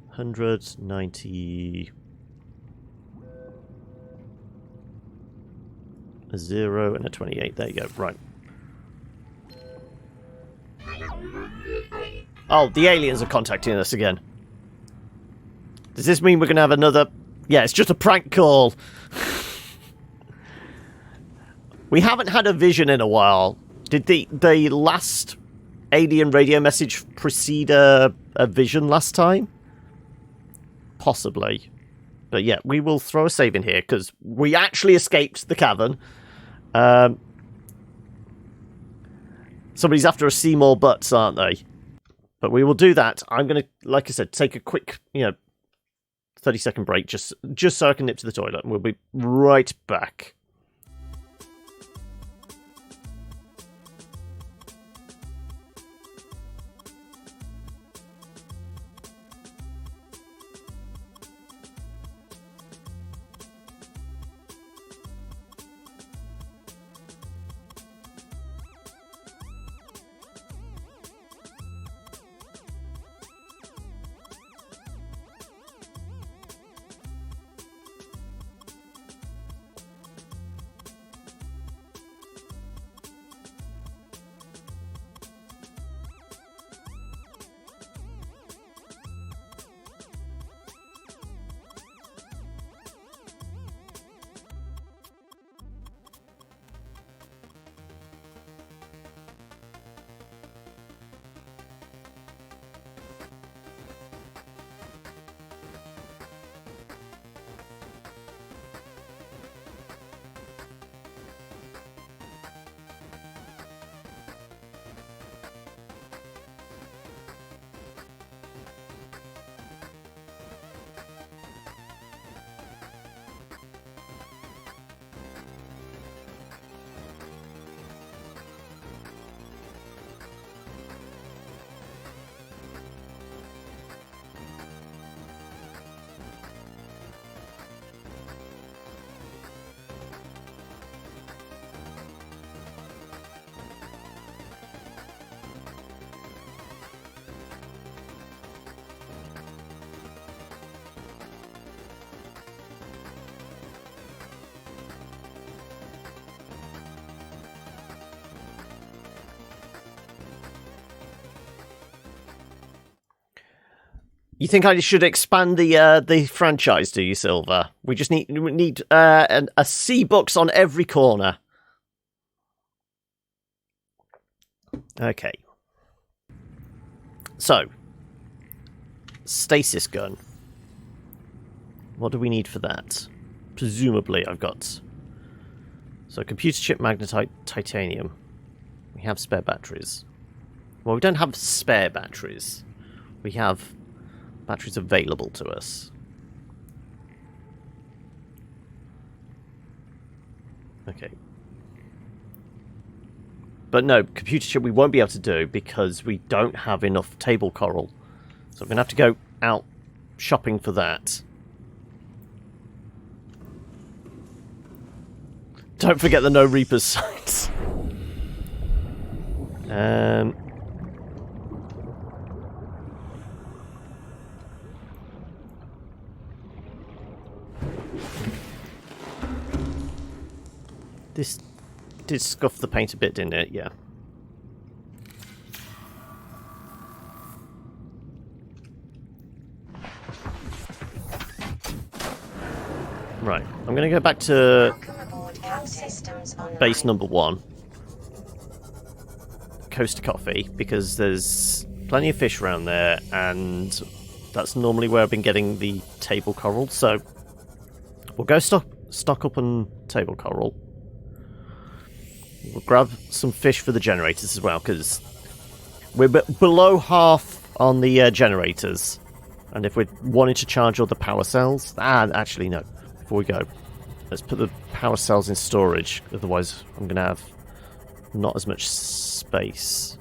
190... a 0 and a 28. There you go. Right. Oh, the aliens are contacting us again. Does this mean we're going to have another... yeah, it's just a prank call. We haven't had a vision in a while. Did the last alien radio message precede a vision last time? Possibly. But yeah, we will throw a save in here, because we actually escaped the cavern. Somebody's after a Seymour Butts, aren't they? But we will do that. I'm going to, like I said, take a quick, 30-second break, just so I can nip to the toilet, and we'll be right back. You think I should expand the franchise, do you, Silver? We just need a C-Books on every corner. Okay. So, stasis gun. What do we need for that? Presumably I've got... so, computer chip magnetite titanium. We have spare batteries. Well, we don't have spare batteries. We have batteries available to us. Okay. But no, computer chip we won't be able to do because we don't have enough table coral. So I'm going to have to go out shopping for that. Don't forget the no Reapers signs. This did scuff the paint a bit, didn't it? Yeah. Right, I'm going to go back to base number 1. Coast Coffee, because there's plenty of fish around there, and that's normally where I've been getting the table coral, so we'll go stock up on table coral. We'll grab some fish for the generators as well, because we're below half on the generators, and if we're wanting to charge all the power cells... actually no, before we go, let's put the power cells in storage, otherwise I'm going to have not as much space.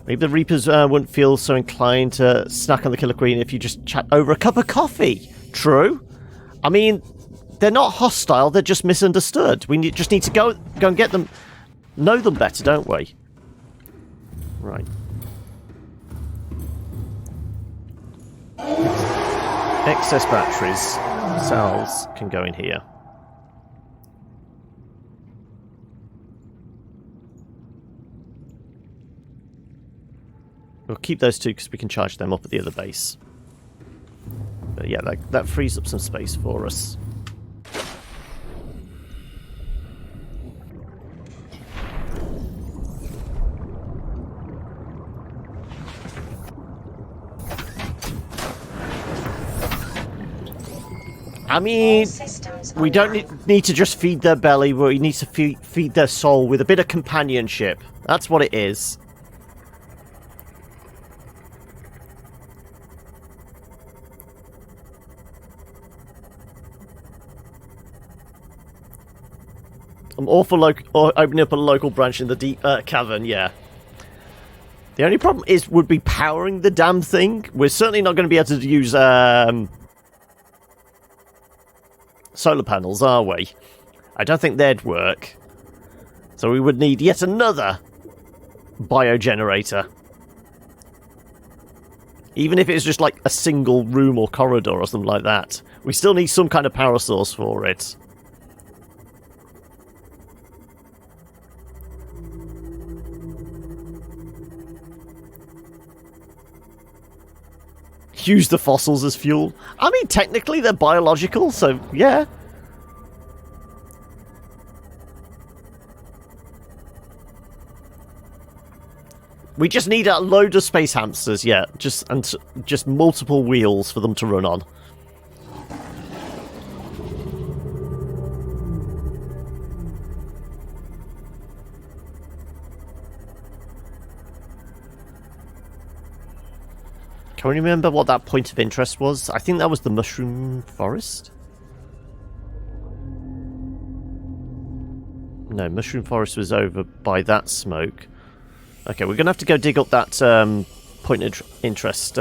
Maybe the Reapers wouldn't feel so inclined to snack on the Killer Queen if you just chat over a cup of coffee. True. I mean, they're not hostile, they're just misunderstood. We just need to go and get them, know them better, don't we? Right. Excess batteries, cells can go in here. We'll keep those two because we can charge them up at the other base. But yeah, that frees up some space for us. I mean, we don't need to just feed their belly, we need to feed their soul with a bit of companionship. That's what it is. I'm all for opening up a local branch in the deep cavern, yeah. The only problem would be powering the damn thing. We're certainly not going to be able to use solar panels, are we? I don't think they'd work. So we would need yet another biogenerator. Even if it's just like a single room or corridor or something like that. We still need some kind of power source for it. Use the fossils as fuel. I mean, technically they're biological, so yeah. We just need a load of space hamsters, yeah. Just multiple wheels for them to run on. Can we remember what that point of interest was? I think that was the mushroom forest? No, mushroom forest was over by that smoke. Okay, we're going to have to go dig up that point of interest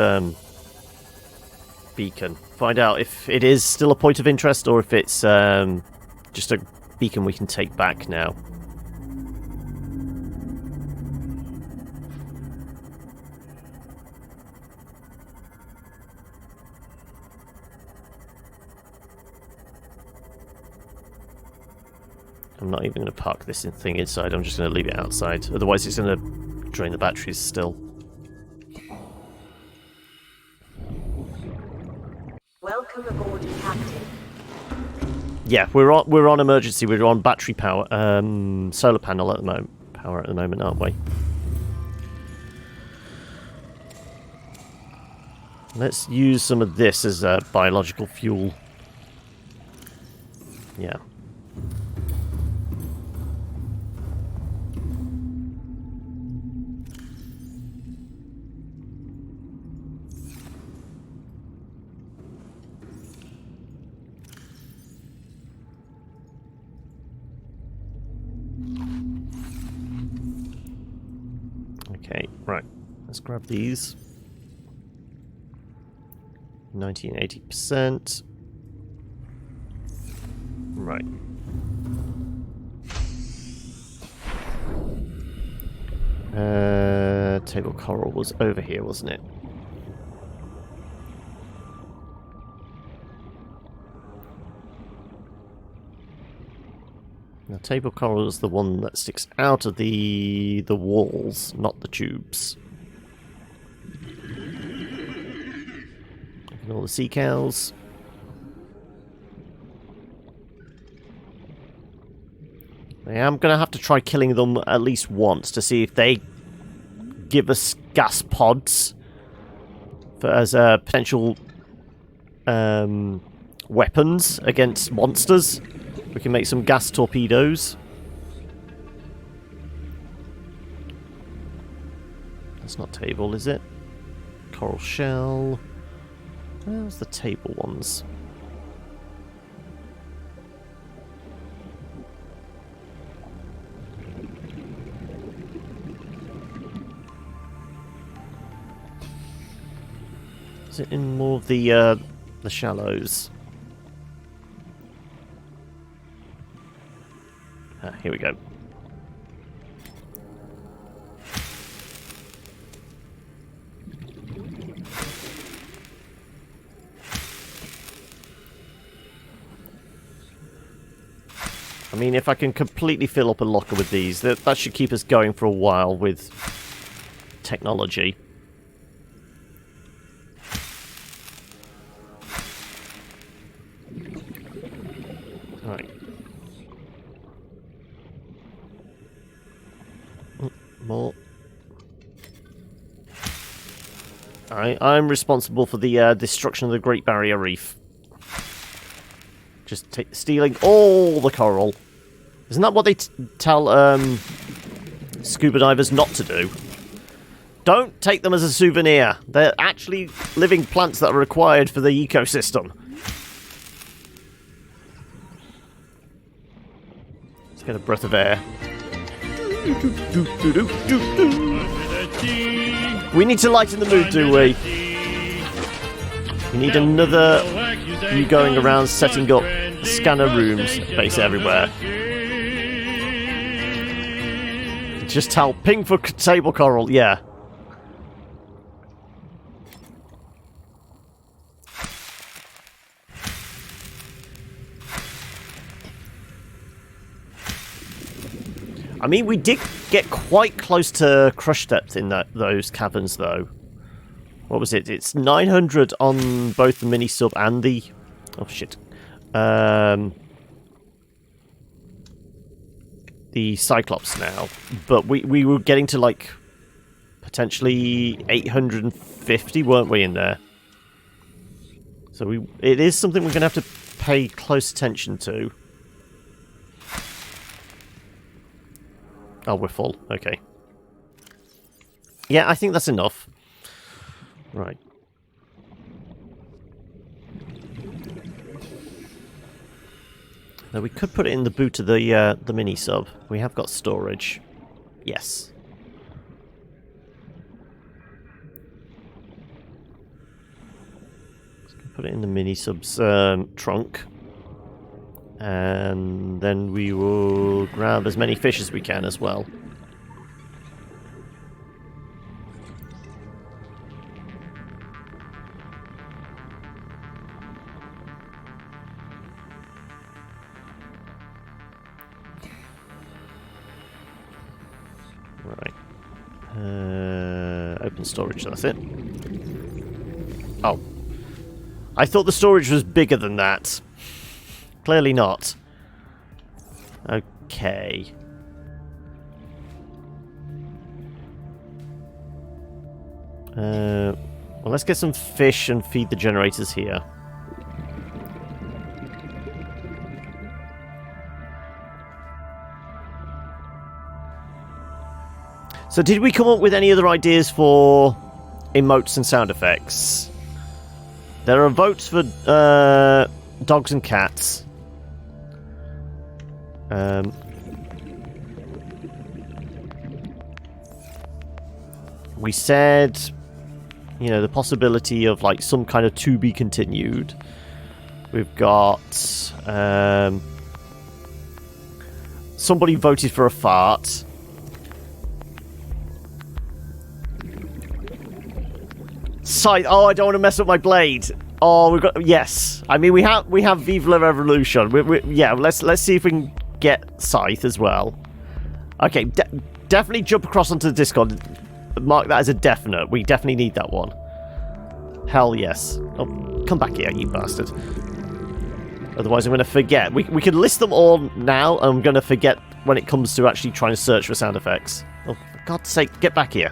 beacon. Find out if it is still a point of interest or if it's just a beacon we can take back now. I'm not even going to park this thing inside, I'm just going to leave it outside. Otherwise it's going to drain the batteries still. Welcome aboard, Captain. Yeah, we're on emergency, we're on battery power, solar panel at the moment, power at the moment, aren't we? Let's use some of this as biological fuel. Yeah. Okay, right. Let's grab these. 1980%. Right. Table coral was over here, wasn't it? Now, table coral is the one that sticks out of the walls, not the tubes. All the sea cows. I am going to have to try killing them at least once to see if they give us gas pods as potential weapons against monsters. We can make some gas torpedoes. That's not table, is it? Coral shell. Where's the table ones? Is it in more of the shallows? Ah, here we go. I mean, if I can completely fill up a locker with these, that should keep us going for a while with technology. Alright. More. I'm responsible for the destruction of the Great Barrier Reef. Just stealing all the coral. Isn't that what they tell scuba divers not to do? Don't take them as a souvenir. They're actually living plants that are required for the ecosystem. Let's get a breath of air. We need to lighten the mood, do we? We need another you going around setting up scanner rooms base everywhere. Just tell ping for table coral, yeah. I mean, we did get quite close to crush depth in those caverns, though. What was it? It's 900 on both the mini sub and the... Oh, shit. The Cyclops now. But we were getting to, like, potentially 850, weren't we, in there? So it is something we're going to have to pay close attention to. Oh, we're full. Okay. Yeah, I think that's enough. Right. Now we could put it in the boot of the mini sub. We have got storage. Yes. Let's put it in the mini sub's trunk. And then we will grab as many fish as we can as well. Right. Open storage, that's it. Oh. I thought the storage was bigger than that. Clearly not. Okay. Well, let's get some fish and feed the generators here. So did we come up with any other ideas for emotes and sound effects? There are votes for dogs and cats. We said, you know, the possibility of like some kind of to be continued. We've got somebody voted for a fart. Scythe. Oh, I don't want to mess up my blade. Oh, we've got, yes. I mean, we have Vive la Revolution. Yeah, let's see if we can get Scythe as well. Okay, definitely jump across onto the Discord. Mark that as a definite. We definitely need that one. Hell yes. Oh, come back here, you bastard. Otherwise, I'm going to forget. We can list them all now, and I'm going to forget when it comes to actually trying to search for sound effects. Oh, for God's sake, get back here.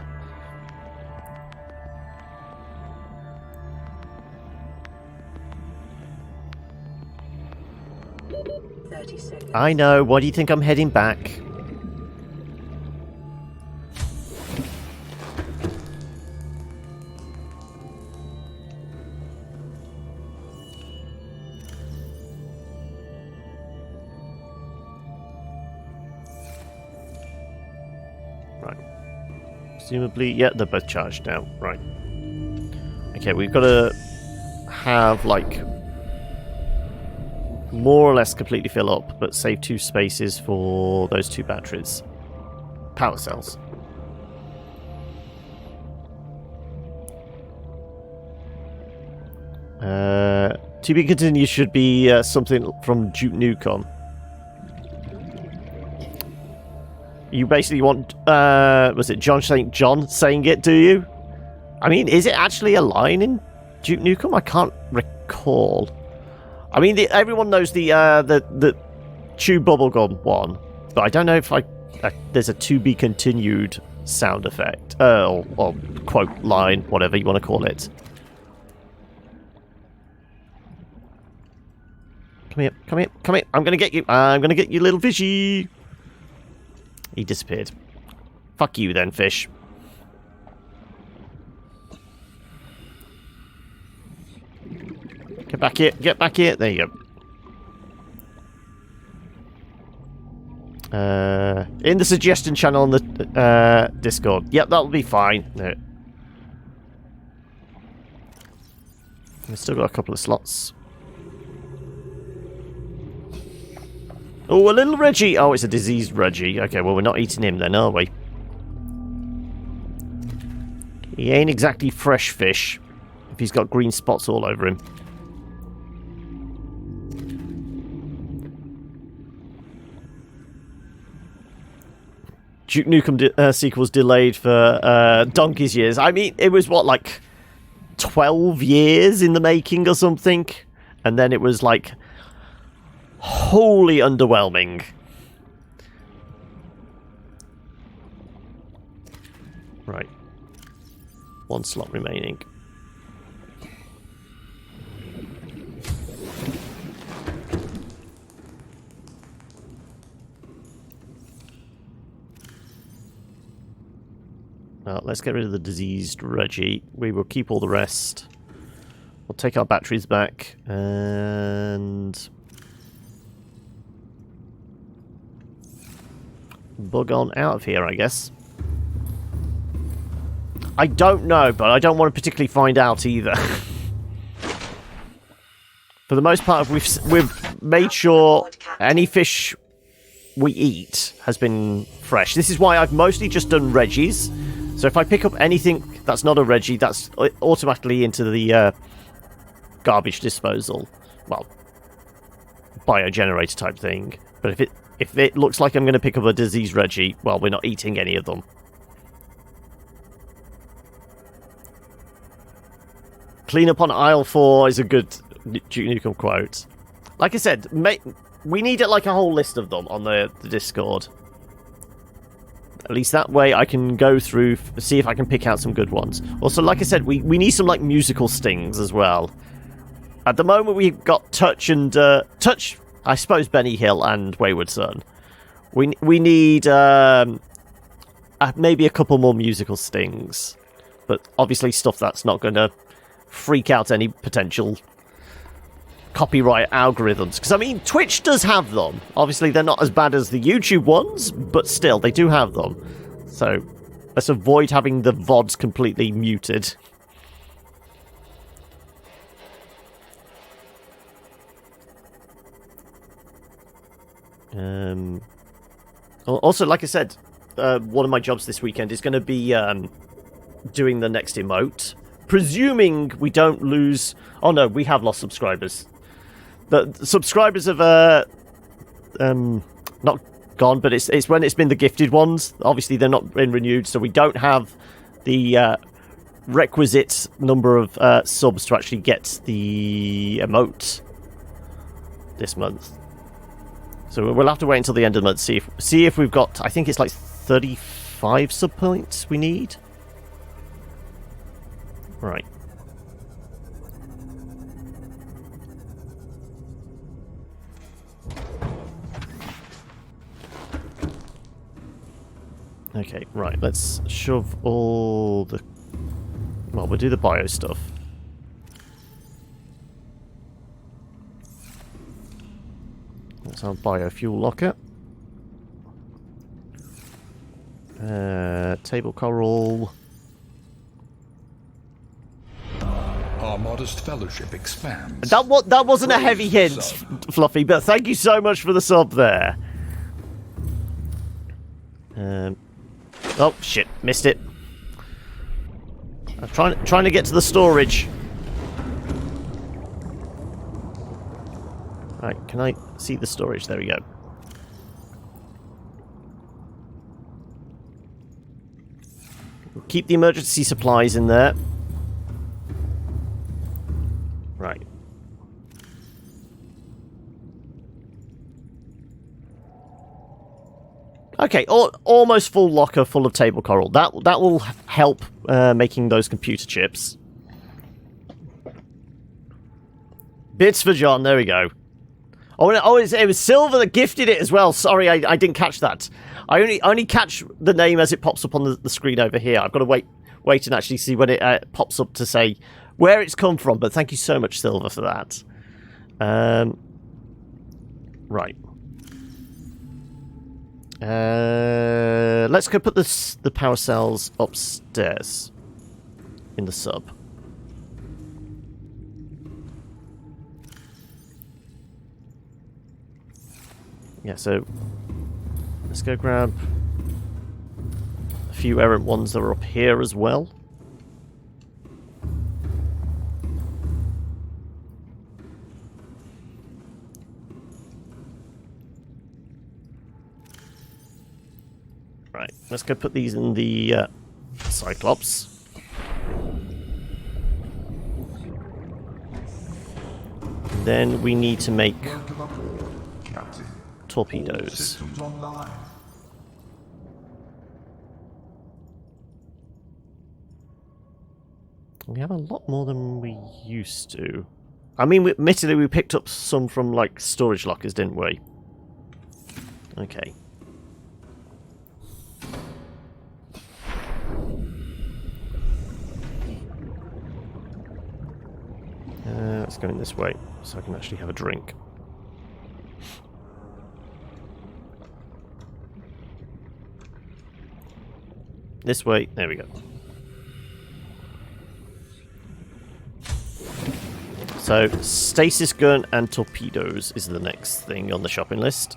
I know. Why do you think I'm heading back? Right. Presumably, yeah, they're both charged now. Right. Okay, we've got to have, like, more or less completely fill up, but save 2 spaces for those 2 batteries. Power cells. To be continued should be something from Duke Nukem. You basically want, was it John St. John saying it, do you? I mean, is it actually a line in Duke Nukem? I can't recall. I mean, everyone knows the chew bubblegum one, but I don't know if there's a to be continued sound effect, or quote line, whatever you want to call it. Come here, come here, come here! I'm gonna get you! I'm gonna get you, little fishy! He disappeared. Fuck you, then, fish. Get back here, get back here. There you go. In the suggestion channel on the Discord. Yep, that'll be fine. No. We've still got a couple of slots. Oh, a little Reggie. Oh, it's a diseased Reggie. Okay, well, we're not eating him then, are we? He ain't exactly fresh fish if he's got green spots all over him. Duke Nukem sequel's delayed for donkey's years. I mean, it was, what, like 12 years in the making or something? And then it was, like, wholly underwhelming. Right. 1 slot remaining. Well, let's get rid of the diseased Reggie. We will keep all the rest. We'll take our batteries back and bug on out of here, I guess. I don't know, but I don't want to particularly find out either. For the most part, we've made sure any fish we eat has been fresh. This is why I've mostly just done Reggies. So if I pick up anything that's not a Reggie, that's automatically into the garbage disposal. Well, biogenerator type thing. But if it looks like I'm going to pick up a diseased Reggie, well, we're not eating any of them. Clean up on aisle 4 is a good Duke Nukem quote. Like I said, we need like a whole list of them on the Discord. At least that way I can go through, see if I can pick out some good ones. Also, like I said, we need some like musical stings as well. At the moment, we've got Touch and Touch. I suppose Benny Hill and Wayward Son. We need maybe a couple more musical stings, but obviously stuff that's not going to freak out any potential copyright algorithms. Because I mean, Twitch does have them. Obviously, they're not as bad as the YouTube ones, but still, they do have them. So let's avoid having the VODs completely muted. Also, like I said, one of my jobs this weekend is going to be doing the next emote. Presuming we don't lose... Oh no, we have lost subscribers. The subscribers have not gone, but it's when it's been the gifted ones. Obviously, they're not been renewed, so we don't have the requisite number of subs to actually get the emote this month. So we'll have to wait until the end of the month, see if we've got... I think it's like 35 sub points we need. Right. Okay, right, let's shove all the... Well, we'll do the bio stuff. That's our biofuel locker. Table coral. Our modest fellowship expands. That wasn't a heavy hint, Fluffy, but thank you so much for the sub there. Oh shit, missed it. I'm trying to get to the storage. Right, can I see the storage? There we go. We'll keep the emergency supplies in there. Right. Okay, almost full locker full of table coral. That will help making those computer chips. Bits for John. There we go. Oh, it was Silver that gifted it as well. Sorry, I didn't catch that. I only catch the name as it pops up on the screen over here. I've got to wait and actually see when it pops up to say where it's come from. But thank you so much, Silver, for that. Right. Let's go put the power cells upstairs in the sub. Yeah, so let's go grab a few errant ones that are up here as well. Right, let's go put these in the Cyclops. And then we need to make torpedoes. We have a lot more than we used to. I mean, admittedly, we picked up some from, like, storage lockers, didn't we? Okay. Let's go in this way, so I can actually have a drink. This way, there we go. So, stasis gun and torpedoes is the next thing on the shopping list.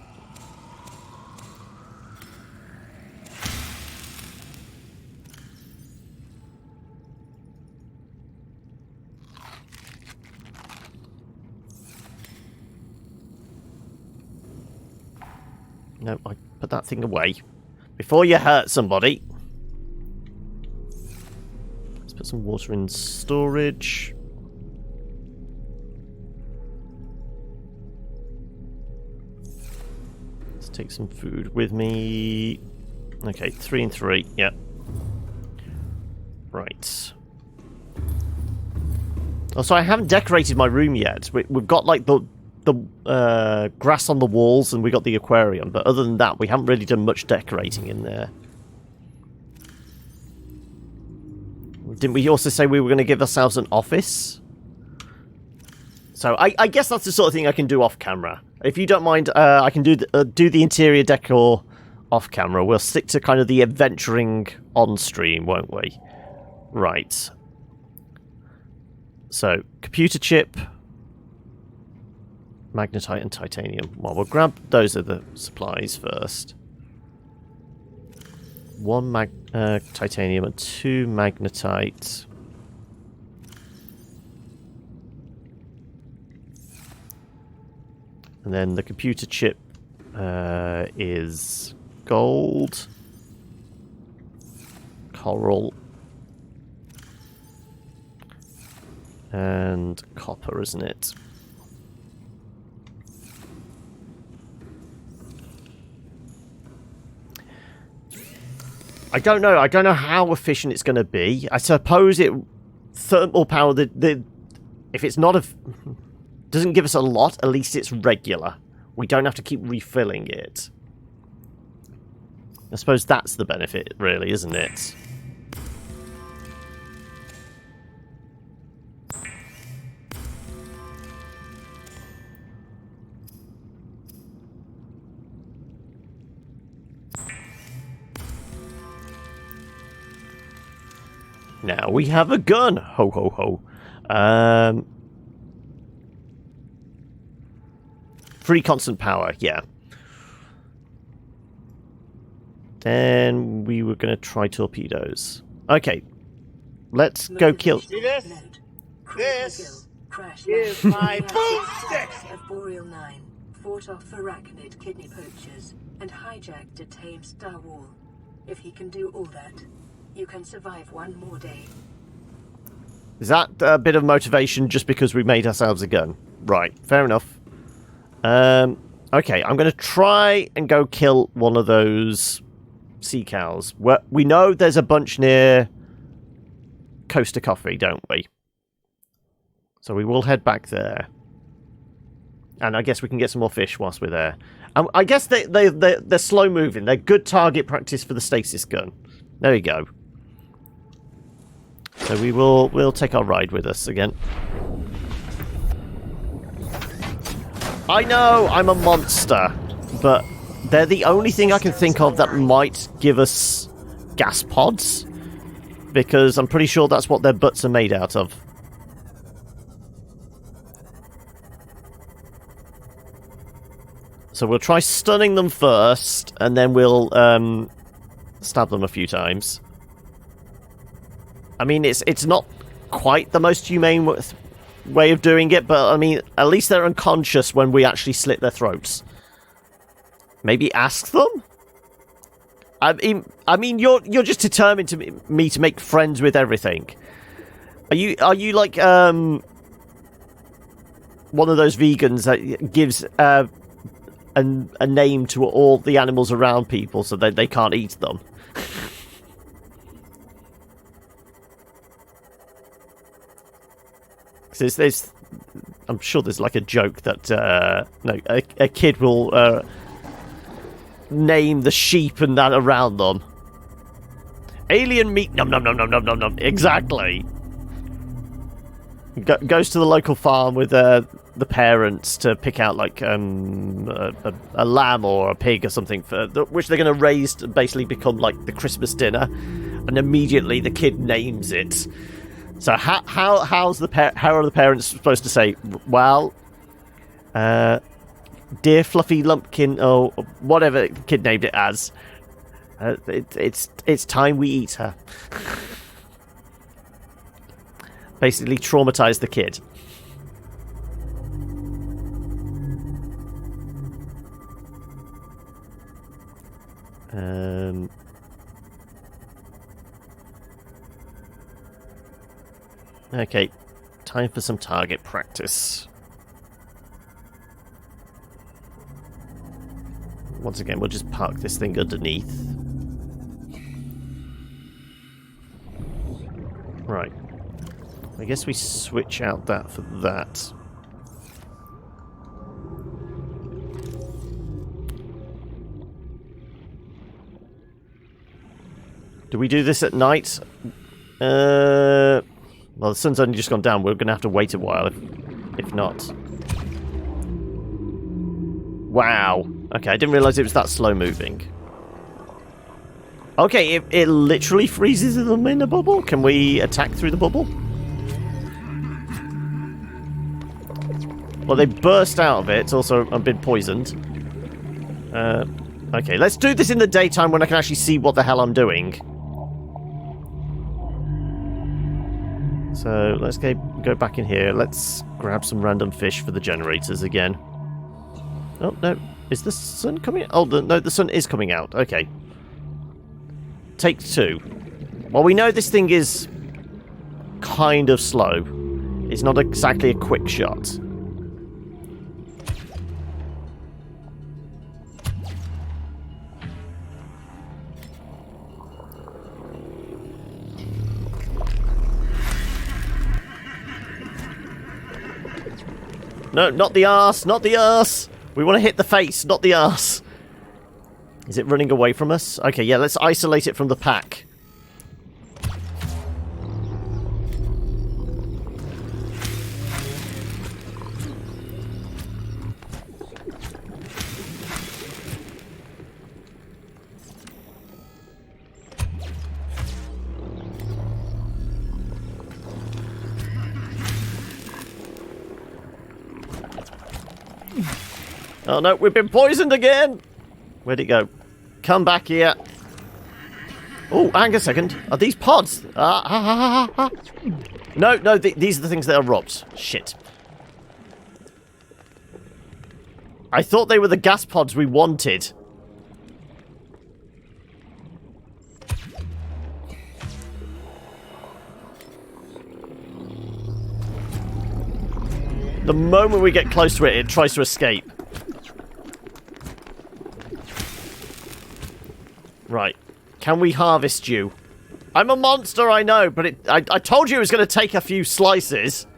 No, I put that thing away. Before you hurt somebody. Let's put some water in storage. Let's take some food with me. Okay, 3 and 3. Yep. Right. Also, I haven't decorated my room yet. We've got like the grass on the walls, and we got the aquarium. But other than that, we haven't really done much decorating in there. Didn't we also say we were going to give ourselves an office? So I guess that's the sort of thing I can do off camera. If you don't mind, I can do the interior decor off camera. We'll stick to kind of the adventuring on stream, won't we? Right. So, computer chip, magnetite and titanium. Well, we'll grab those are the supplies first. 1 titanium and 2 magnetite. And then the computer chip is gold, coral, and copper, isn't it? I don't know. I don't know how efficient it's going to be. I suppose thermal power. If it's not doesn't give us a lot, at least it's regular. We don't have to keep refilling it. I suppose that's the benefit, really, isn't it? Now we have a gun! Ho ho ho. Free constant power, yeah. Then we were going to try torpedoes. Okay. Let's go kill... See this? This is my boomstick! Of Boreal 9 fought off arachnid kidney poachers and hijacked a tame star wall. If he can do all that, you can survive one more day. Is that a bit of motivation just because we made ourselves a gun? Right, fair enough. Okay, I'm going to try and go kill one of those sea cows. We know there's a bunch near Coaster Coffee, don't we? So we will head back there. And I guess we can get some more fish whilst we're there. I guess they're slow moving. They're good target practice for the stasis gun. There we go. So we'll take our ride with us again. I know I'm a monster, but they're the only thing I can think of that might give us gas pods, because I'm pretty sure that's what their butts are made out of. So we'll try stunning them first, and then we'll stab them a few times. I mean, it's not quite the most humane way of doing it, but I mean, at least they're unconscious when we actually slit their throats. Maybe ask them? I mean, you're just determined to me to make friends with everything. Are you like one of those vegans that gives a name to all the animals around people so that they can't eat them? I'm sure there's like a joke that a kid will name the sheep and that around them. Alien meat, nom nom nom nom nom nom nom. Exactly. Goes to the local farm with the parents to pick out like a lamb or a pig or something, which they're going to raise to basically become like the Christmas dinner, and immediately the kid names it. So how are the parents supposed to say? Well, dear Fluffy Lumpkin, or whatever the kid named it as. It's time we eat her. Basically, traumatize the kid. Okay, time for some target practice. Once again, we'll just park this thing underneath. guess we switch out that for that. Do we do this at night? Well, the sun's only just gone down. We're going to have to wait a while if not. Wow. Okay, I didn't realise it was that slow moving. Okay, it literally freezes them in a bubble. Can we attack through the bubble? Well, they burst out of it. Also, I've been poisoned. Okay, let's do this in the daytime when I can actually see what the hell I'm doing. So, let's go back in here. Let's grab some random fish for the generators again. Oh, no. Is the sun coming out? Oh, no, the sun is coming out. Okay. Take 2. Well, we know this thing is kind of slow. It's not exactly a quick shot. No, not the arse, not the arse. We want to hit the face, not the arse. Is it running away from us? Okay, yeah, let's isolate it from the pack. Oh no, we've been poisoned again! Where'd it go? Come back here. Oh, hang a second. Are these pods? No, these are the things that erupt. Shit. I thought they were the gas pods we wanted. The moment we get close to it, it tries to escape. Right. Can we harvest you? I'm a monster, I know, but I told you it was going to take a few slices.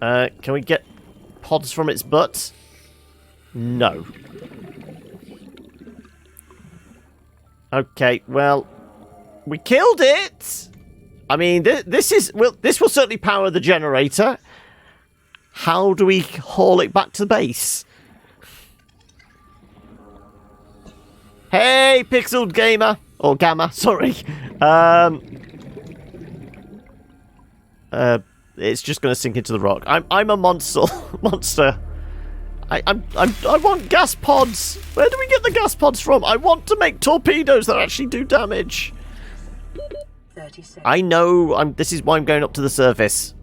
Can we get pods from its butt? No. Okay, well, we killed it! I mean, this will certainly power the generator. How do we haul it back to the base? Hey, Pixel Gamer! Or Gamma, sorry. It's just going to sink into the rock. I'm a monster. I want gas pods. Where do we get the gas pods from? I want to make torpedoes that actually do damage. 30 seconds. I know. This is why I'm going up to the surface.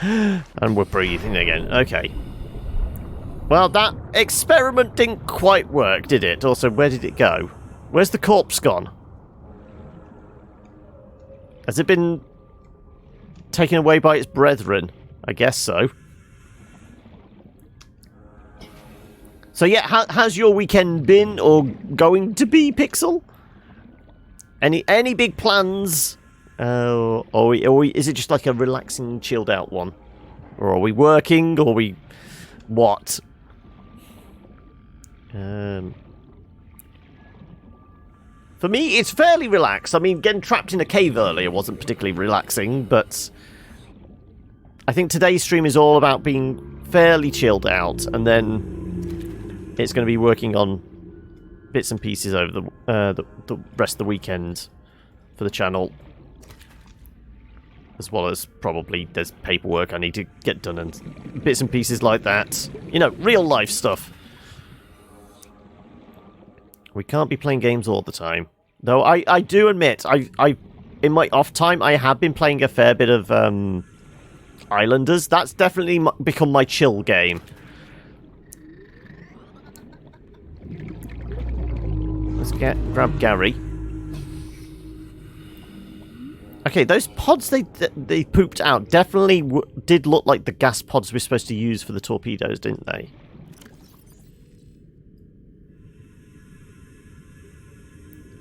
And we're breathing again. Okay. Well, that experiment didn't quite work, did it? Also, where did it go? Where's the corpse gone? Has it been taken away by its brethren? I guess so. So yeah, how's your weekend been, or going to be, Pixel? Any big plans? Or is it just like a relaxing, chilled out one? Or are we working? Or are we... what? For me, it's fairly relaxed. I mean, getting trapped in a cave earlier wasn't particularly relaxing, but... I think today's stream is all about being fairly chilled out, and then it's going to be working on bits and pieces over the rest of the weekend for the channel. As well as probably there's paperwork I need to get done and bits and pieces like that. You know, real life stuff. We can't be playing games all the time. Though I do admit, in my off time, I have been playing a fair bit of Islanders. That's definitely become my chill game. Let's grab Gary. Okay, those pods they pooped out definitely did look like the gas pods we're supposed to use for the torpedoes, didn't they?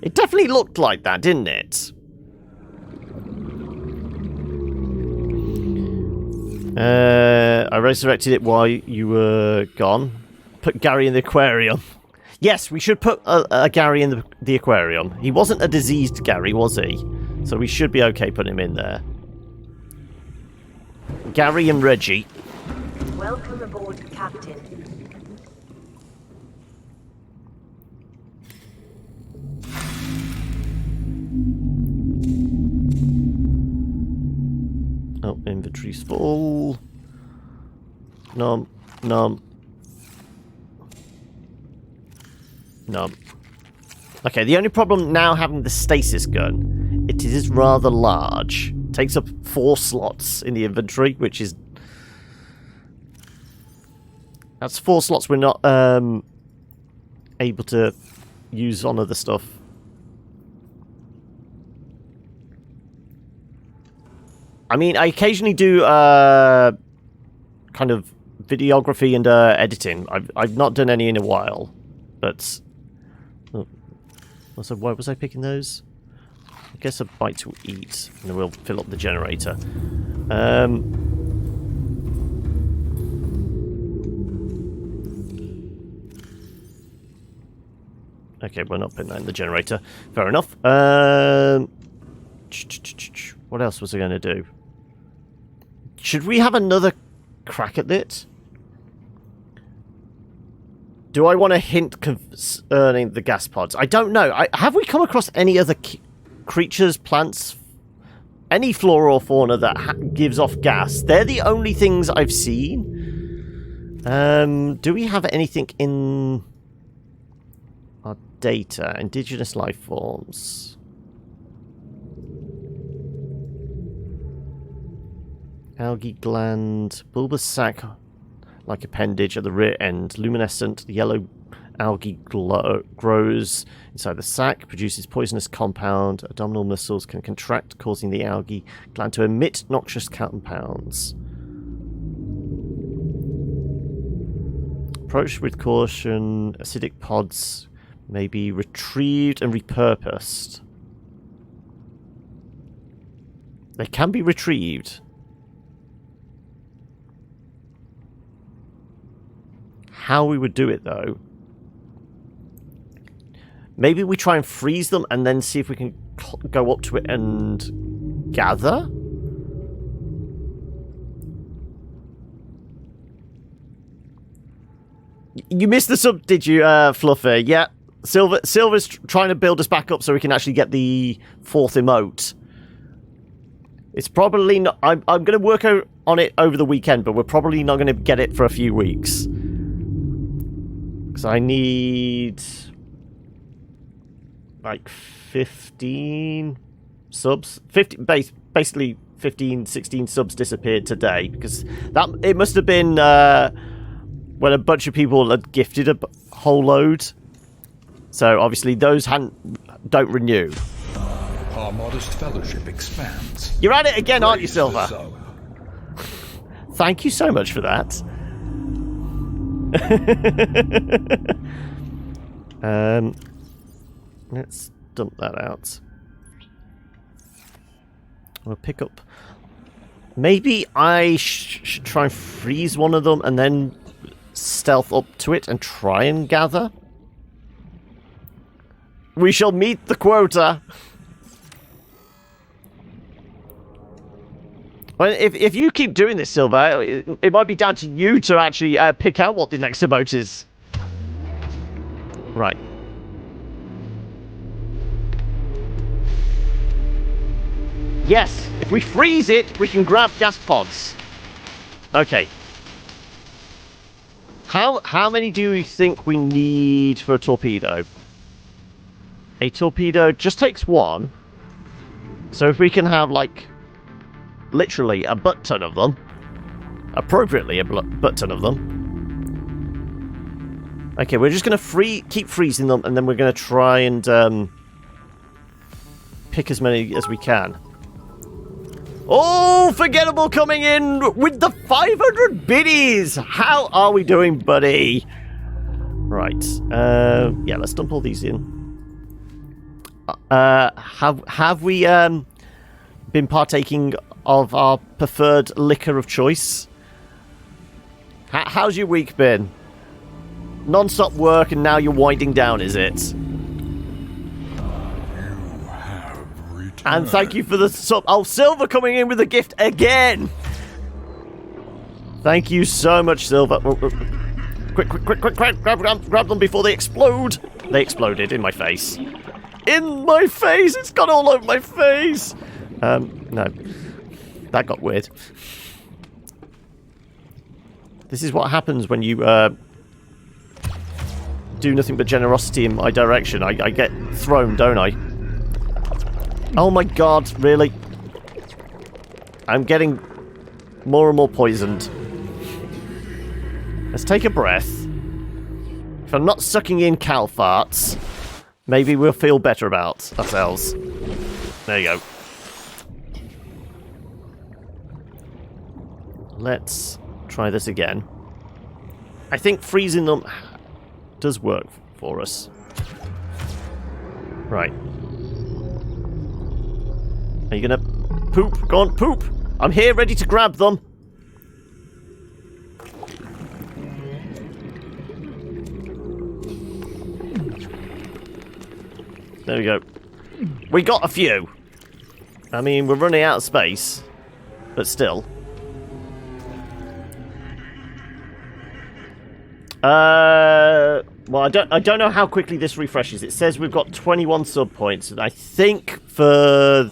It definitely looked like that, didn't it? I resurrected it while you were gone. Put Gary in the aquarium. Yes, we should put a Gary in the aquarium. He wasn't a diseased Gary, was he? So we should be okay putting him in there. Gary and Reggie. Welcome aboard, Captain. Oh, inventory's full. Nom, nom. Nom. Okay, the only problem now having the stasis gun, it is rather large. Takes up 4 slots in the inventory, which is... That's 4 slots we're not able to use on other stuff. I mean, I occasionally do kind of videography and editing. I've not done any in a while, but also, why was I picking those? I guess a bite to eat, and then we'll fill up the generator. Okay, we're not putting that in the generator. Fair enough. What else was I going to do? Should we have another crack at it? Do I want to hint concerning the gas pods? I don't know. Have we come across any other creatures, plants, any flora or fauna that gives off gas? They're the only things I've seen. Do we have anything in our data? Indigenous life forms. Algae gland, bulbous sac like appendage at the rear end, luminescent, the yellow algae grows inside the sac, produces poisonous compound, abdominal muscles can contract, causing the algae gland to emit noxious compounds. Approach with caution, acidic pods may be retrieved and repurposed. They can be retrieved. How we would do it, though. Maybe we try and freeze them and then see if we can go up to it and gather? You missed the sub, did you, Fluffy? Yeah. Silver's trying to build us back up so we can actually get the 4th emote. It's probably not... I'm going to work on it over the weekend, but we're probably not going to get it for a few weeks. Because I need... like 15 subs. 50, basically 15, 16 subs disappeared today. Because it must have been when a bunch of people had gifted a whole load. So obviously those don't renew. Our modest fellowship expands. You're at it again, aren't you, Praise Silver? the zone. Thank you so much for that. Let's dump that out. We'll pick up... Maybe I should try and freeze one of them and then stealth up to it and try and gather. We shall meet the quota. Well, if you keep doing this, Silver, it might be down to you to actually pick out what the next emote is. Right. Yes, if we freeze it, we can grab gas pods. Okay. How many do you think we need for a torpedo? A torpedo just takes 1. So if we can have, like, literally a butt ton of them. Appropriately a butt ton of them. Okay, we're just going to keep freezing them, and then we're going to try and pick as many as we can. Oh, Forgettable coming in with the 500 biddies! How are we doing, buddy? Right. Yeah, let's dump all these in. Have we been partaking of our preferred liquor of choice? How's your week been? Non-stop work and now you're winding down, is it? And thank you for the sub. Oh, Silver coming in with a gift again! Thank you so much, Silver. Quick, grab them before they explode. They exploded in my face. In my face! It's got all over my face! No. That got weird. This is what happens when you, do nothing but generosity in my direction. I get thrown, don't I? Oh my god, really? I'm getting more and more poisoned. Let's take a breath. If I'm not sucking in cow farts, maybe we'll feel better about ourselves. There you go. Let's try this again. I think freezing them does work for us. Right. Are you gonna poop? Go on, poop! I'm here ready to grab them. There we go. We got a few. I mean, we're running out of space, but still. Well, I don't know how quickly this refreshes. It says we've got 21 sub points, and I think for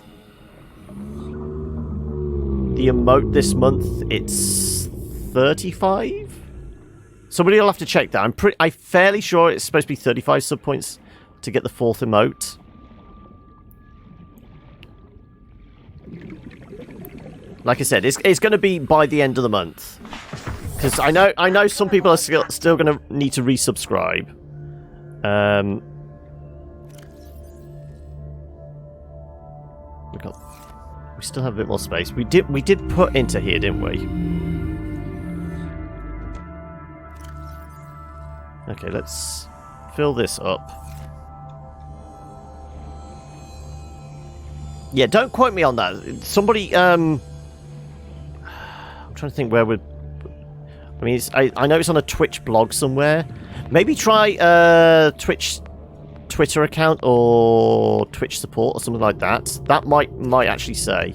the emote this month it's 35. Somebody will have to check that. I'm fairly sure it's supposed to be 35 sub points to get the 4th emote. Like I said, it's going to be by the end of the month. Because I know some people are still going to need to resubscribe. We still have a bit more space. We did put into here, didn't we? Okay, let's fill this up. Yeah, don't quote me on that. Somebody, I'm trying to think where we're... I mean, I know it's on a Twitch blog somewhere. Maybe try Twitch Twitter account or Twitch support or something like that. That might actually say.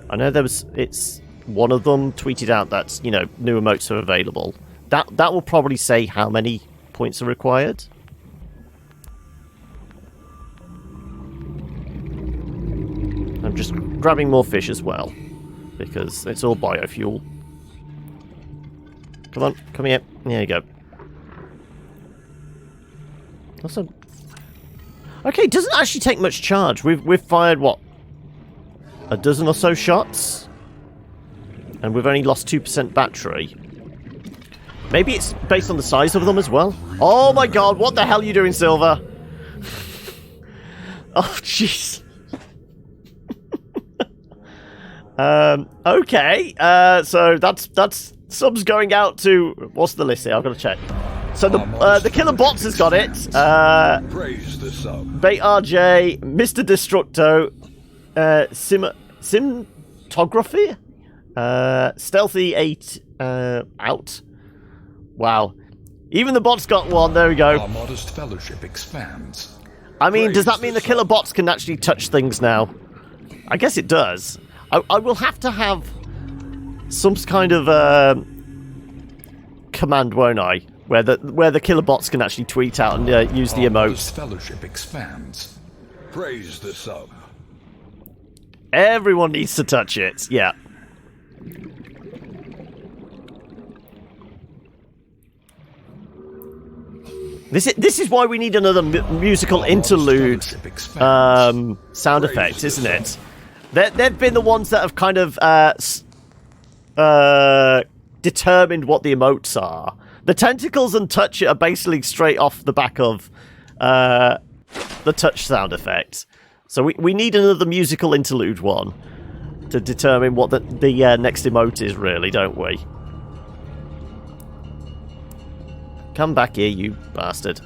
I know it's one of them tweeted out that, you know, new emotes are available. That will probably say how many points are required. I'm just grabbing more fish as well because it's all biofuel. Come on, come here. There you go. Awesome. Okay, it doesn't actually take much charge. We've fired, what, a dozen or so shots? And we've only lost 2% battery. Maybe it's based on the size of them as well. Oh my god, what the hell are you doing, Silver? Oh, jeez. Okay, so that's subs going out to... What's the list here? I've got to check. So the Killer Bots has got it. Praise the sub. Bait RJ, Mr. Destructo, Simtography, Stealthy 8 out. Wow. Even the bots got one. There we go. Our modest fellowship expands. I mean, does that mean the Killer Bots can actually touch things now? I guess it does. I will have to have some kind of command, won't I? Where the Killer Bots can actually tweet out and use the emote. Fellowship expands. Praise the sub. Everyone needs to touch it. Yeah. This is why we need another musical interlude sound effect, isn't it? They've been the ones that have kind of determined what the emotes are. The tentacles and touch it are basically straight off the back of the touch sound effect. So we need another musical interlude one to determine what the next emote is, really, don't we? Come back here, you bastard.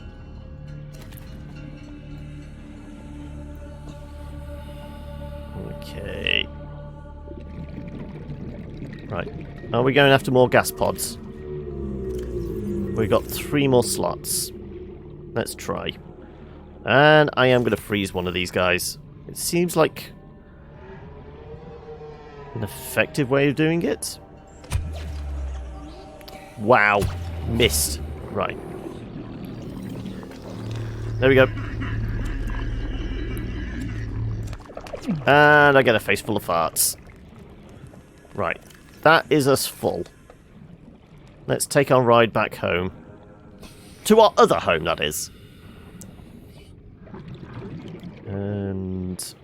Okay. Right. Are we going after more gas pods? We've got 3 more slots. Let's try. And I am going to freeze one of these guys. It seems like an effective way of doing it. Wow. Missed. Right. There we go. And I get a face full of farts. Right. That is us full. Let's take our ride back home. To our other home, that is. And...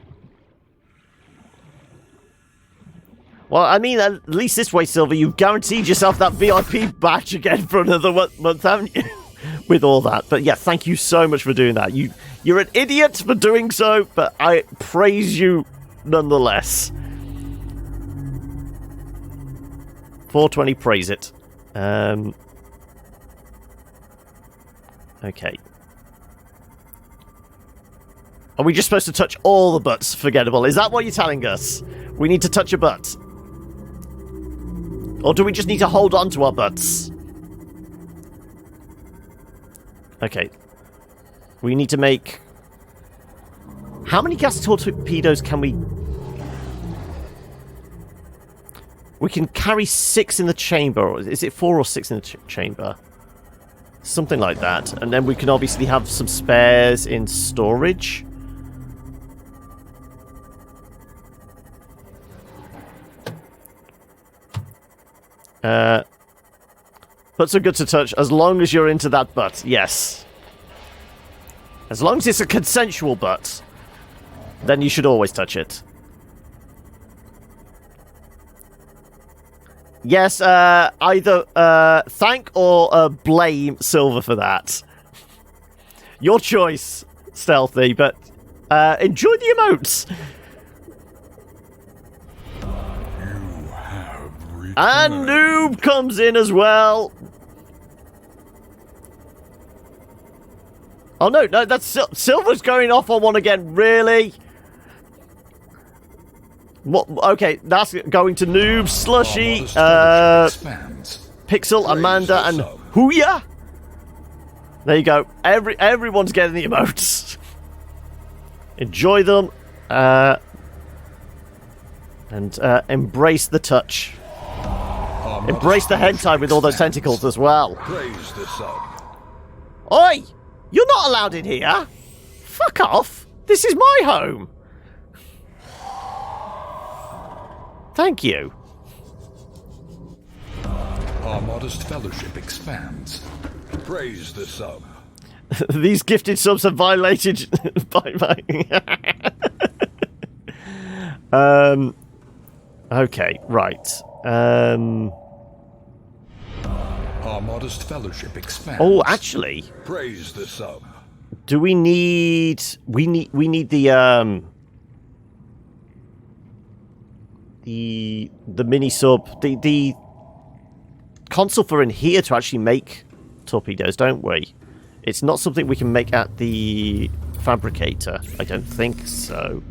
well, I mean, at least this way, Silver, you've guaranteed yourself that VIP badge again for another month, haven't you? With all that. But yeah, thank you so much for doing that. You're an idiot for doing so, but I praise you nonetheless. 420, praise it. Okay. Are we just supposed to touch all the butts, Forgettable? Is that what you're telling us? We need to touch a butt? Or do we just need to hold on to our butts? Okay. We need to make... how many gas torpedoes can we... we can carry 6 in the chamber. Or is it 4 or 6 in the chamber? Something like that. And then we can obviously have some spares in storage. Butts are good to touch as long as you're into that butt. Yes. As long as it's a consensual butt, then you should always touch it. Yes, either thank or blame Silver for that. Your choice, Stealthy, but enjoy the emotes. And Noob comes in as well. Oh no, that's Silver's going off on one again. Really? What? Okay, that's going to Noob, Slushy, Pixel, Amanda, and Hooya. There you go. Everyone's getting the emotes. Enjoy them, and embrace the touch. Embrace the hentai with all those tentacles as well. Praise the sub. Oi! You're not allowed in here! Fuck off! This is my home! Thank you. Our modest fellowship expands. Praise the sub. These gifted subs have violated by okay, right. Our modest fellowship expands. Oh, actually, Praise the sub. do we need we need the mini sub, the console for in here to actually make torpedoes, don't we? It's not something we can make at the fabricator. I don't think so.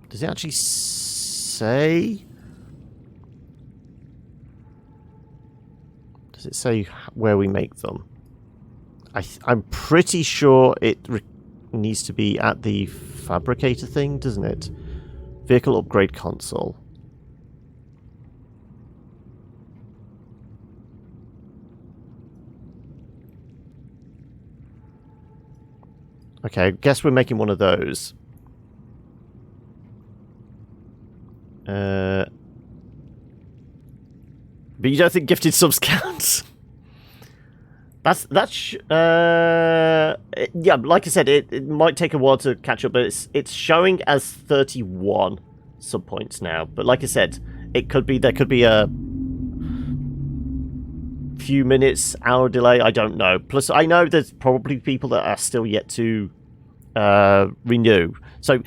Does it actually say? Does it say where we make them? I'm pretty sure it needs to be at the fabricator thing, doesn't it? Vehicle upgrade console. Okay, I guess we're making one of those. But you don't think gifted subs counts? Yeah, like I said, it might take a while to catch up, but it's showing as 31 sub points now. But like I said, there could be a few minutes, hour delay. I don't know. Plus, I know there's probably people that are still yet to renew. So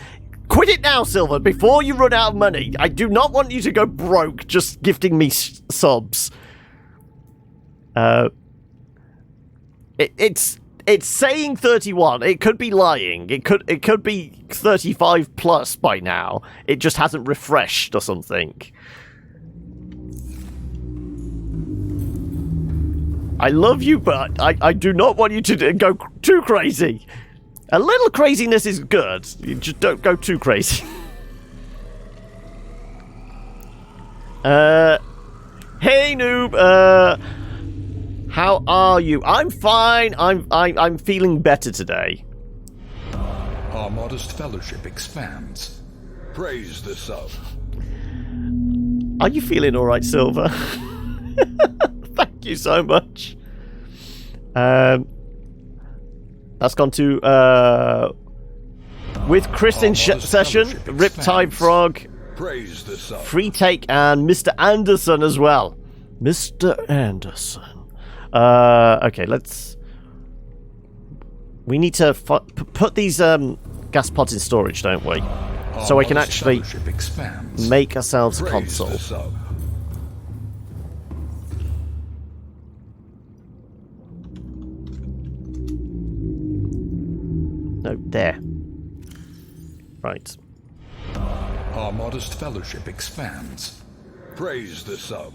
quit it now, Silver, before you run out of money. I do not want you to go broke just gifting me subs. It's saying 31. It could be lying. It could be 35 plus by now. It just hasn't refreshed or something. I love you, but I do not want you to go too crazy. A little craziness is good. You just don't go too crazy. Hey noob. How are you? I'm fine. I'm feeling better today. Our modest fellowship expands. Praise the sub. Are you feeling all right, Silver? Thank you so much. That's gone to with Chris in session, Riptide Frog, Praise the sub. Free Take, and Mr. Anderson as well. Mr. Anderson. Okay, we need to put these gas pods in storage, don't we? So we can actually make ourselves a console. No, there. Right. Our modest fellowship expands. Praise the sub.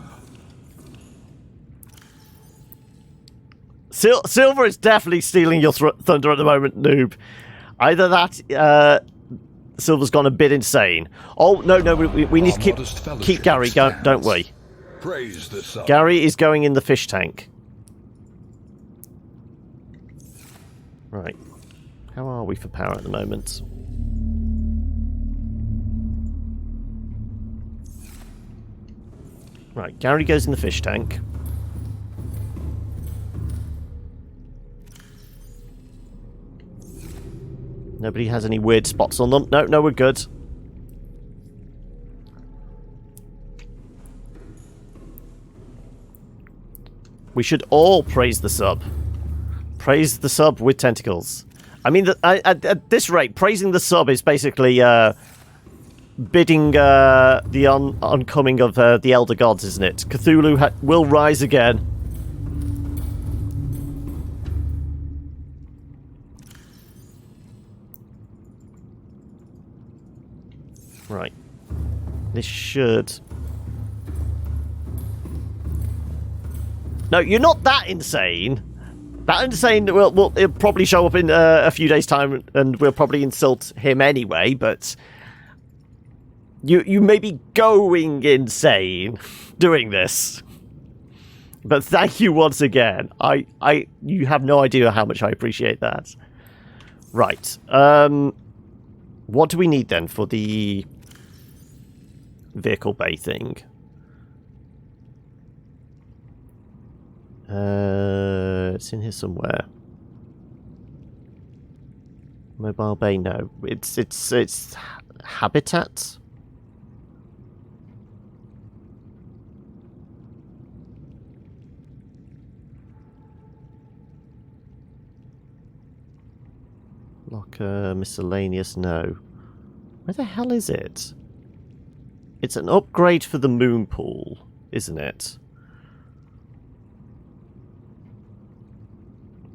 Silver is definitely stealing your thunder at the moment, noob. Either that, Silver's gone a bit insane. Oh, no, we need to keep Gary going, don't we? Praise the sub. Gary is going in the fish tank. Right. How are we for power at the moment? Right, Gary goes in the fish tank. Nobody has any weird spots on them. No, we're good. We should all praise the sub. Praise the sub with tentacles. I mean, at this rate, praising the sub is basically bidding the oncoming of the Elder Gods, isn't it? Cthulhu will rise again. Right. This should... No, you're not that insane. That insane, well, it'll probably show up in a few days' time, and we'll probably insult him anyway, but... You may be going insane doing this. But thank you once again. You have no idea how much I appreciate that. Right. What do we need then for the vehicle bay thing? It's in here somewhere. Mobile bay, no. It's habitat. Locker, miscellaneous, no. Where the hell is it? It's an upgrade for the moon pool, isn't it?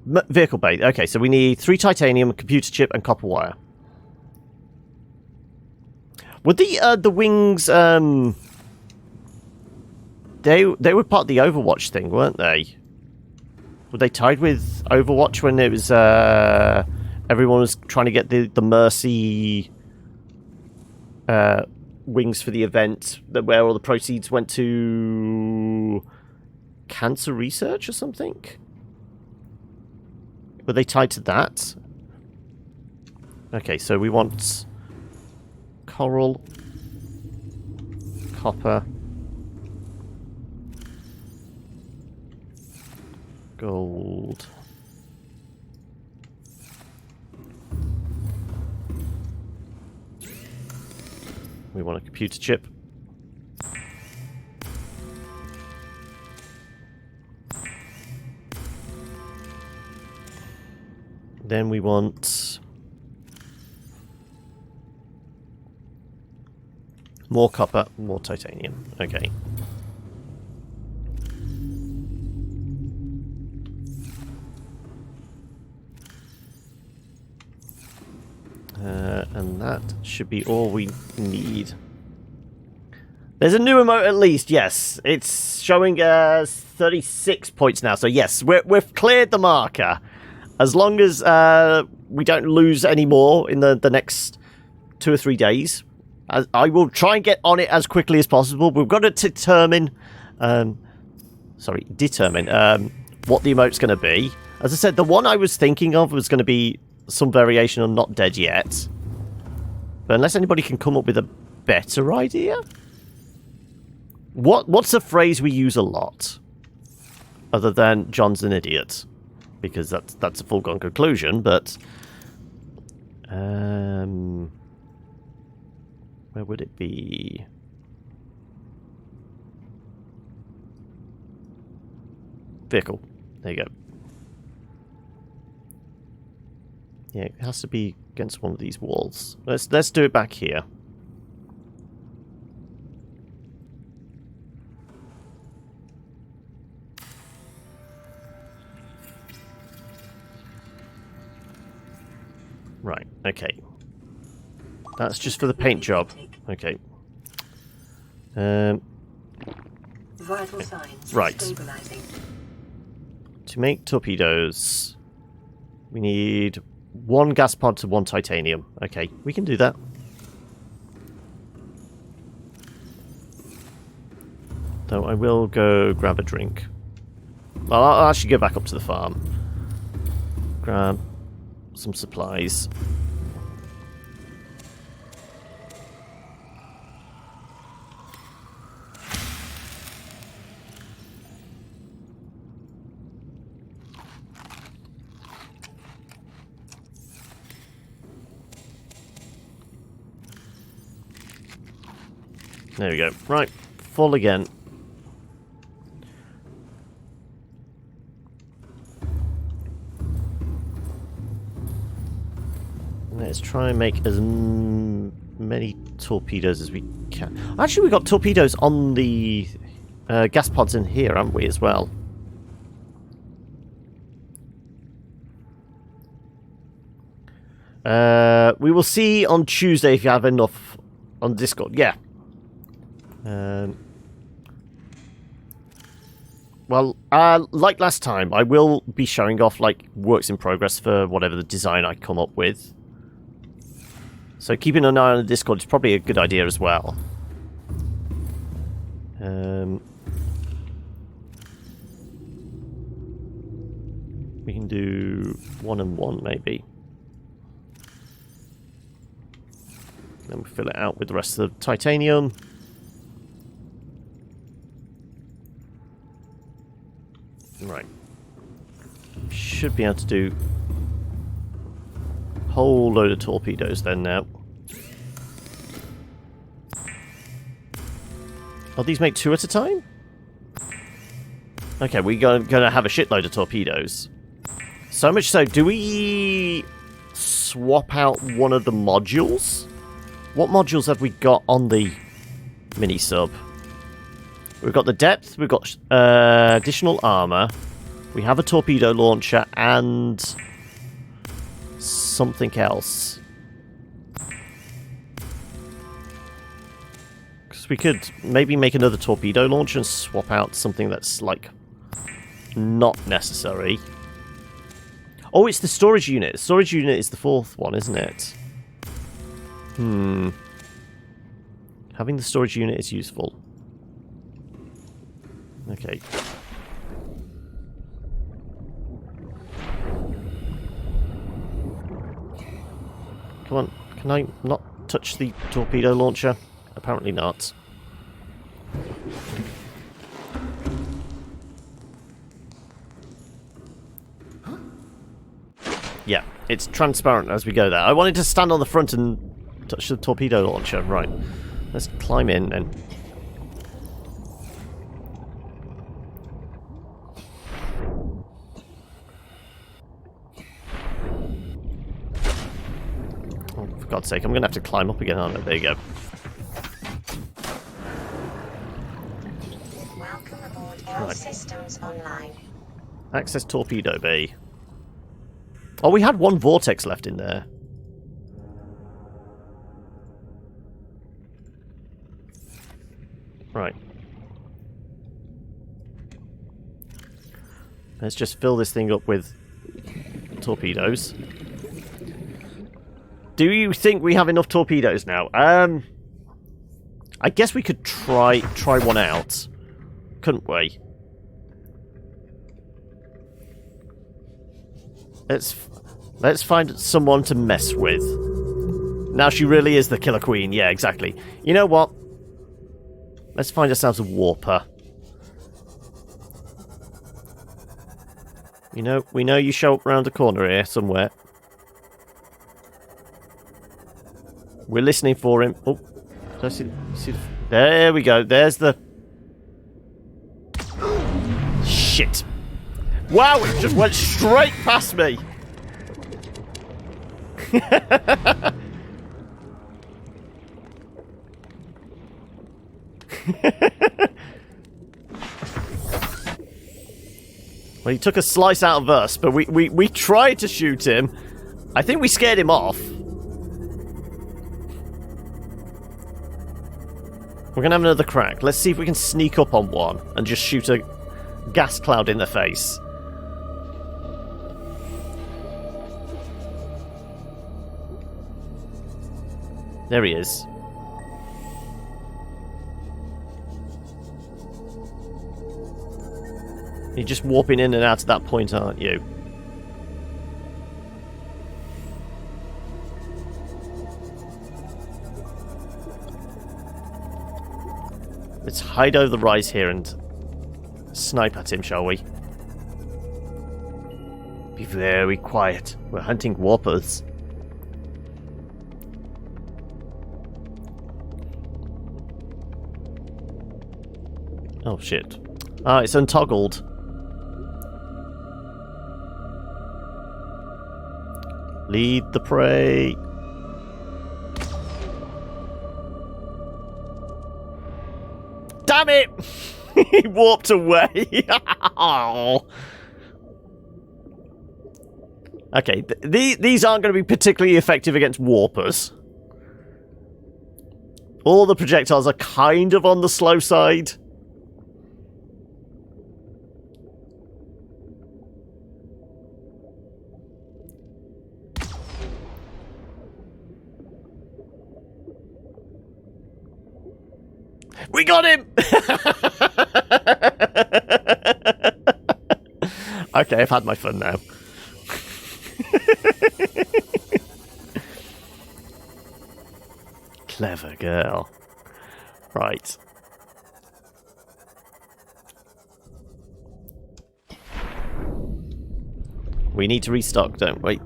Vehicle bay. Okay, so we need 3 titanium, computer chip, and copper wire. Would the wings, they were part of the Overwatch thing, weren't they? Were they tied with Overwatch when it was, everyone was trying to get the Mercy wings for the event, where all the proceeds went to cancer research or something? Were they tied to that? Okay, so we want coral, copper, gold. We want a computer chip. Then we want more copper, more titanium. Okay. And that should be all we need. There's a new emote at least, yes. It's showing us 36 points now, so yes, we've cleared the marker. As long as we don't lose any more in the next 2 or 3 days, I will try and get on it as quickly as possible. We've got to determine what the emote's going to be. As I said, the one I was thinking of was going to be some variation on Not Dead Yet. But unless anybody can come up with a better idea? What's a phrase we use a lot? Other than John's an idiot. Because that's a foregone conclusion, but... where would it be? Vehicle. There you go. Yeah, it has to be against one of these walls. Let's do it back here. Right, okay. That's just for the paint job. Okay. Vital signs right. stabilizing. To make torpedoes, we need 1 gas pod to 1 titanium. Okay, we can do that. Though I will go grab a drink. Well, I'll actually go back up to the farm. Grab some supplies. There we go. Right, full again. Let's try and make as many torpedoes as we can. Actually, we got torpedoes on the gas pods in here, haven't we, as well? We will see on Tuesday if you have enough on Discord. Yeah. Well, like last time, I will be showing off like works in progress for whatever the design I come up with. So keeping an eye on the Discord is probably a good idea as well. We can do 1 and 1 maybe. Then we fill it out with the rest of the titanium. Right. Should be able to do a whole load of torpedoes then now. Oh, these make 2 at a time? Okay, we're gonna have a shitload of torpedoes. So much so, do we swap out one of the modules? What modules have we got on the mini-sub? We've got the depth, we've got additional armor, we have a torpedo launcher, and something else. Because we could maybe make another torpedo launcher and swap out something that's, like, not necessary. Oh, it's the storage unit. The storage unit is the 4th one, isn't it? Having the storage unit is useful. Okay. Come on, can I not touch the torpedo launcher? Apparently not. Yeah, it's transparent as we go there. I wanted to stand on the front and touch the torpedo launcher. Right, let's climb in and... Oh, for God's sake, I'm going to have to climb up again, aren't I? There you go. Welcome aboard. All systems online. Access torpedo bay. Oh, we had 1 vortex left in there. Right. Let's just fill this thing up with torpedoes. Do you think we have enough torpedoes now? I guess we could try one out, couldn't we? Let's find someone to mess with. Now she really is the killer queen. Yeah, exactly. You know what? Let's find ourselves a warper. You know, we know you show up around the corner here somewhere. We're listening for him. Oh, did I see there we go. There's the... Shit. Wow, it just went straight past me. Well, he took a slice out of us, but we tried to shoot him. I think we scared him off. We're going to have another crack. Let's see if we can sneak up on one and just shoot a gas cloud in the face. There he is. You're just warping in and out at that point, aren't you? Let's hide over the rise here and snipe at him, shall we? Be very quiet. We're hunting warpers. Oh shit. Ah, it's untoggled. Lead the prey. Damn it! He warped away. Oh. Okay, these aren't going to be particularly effective against warpers. All the projectiles are kind of on the slow side. We got him! Okay, I've had my fun now. Clever girl. Right. We need to restock, don't we?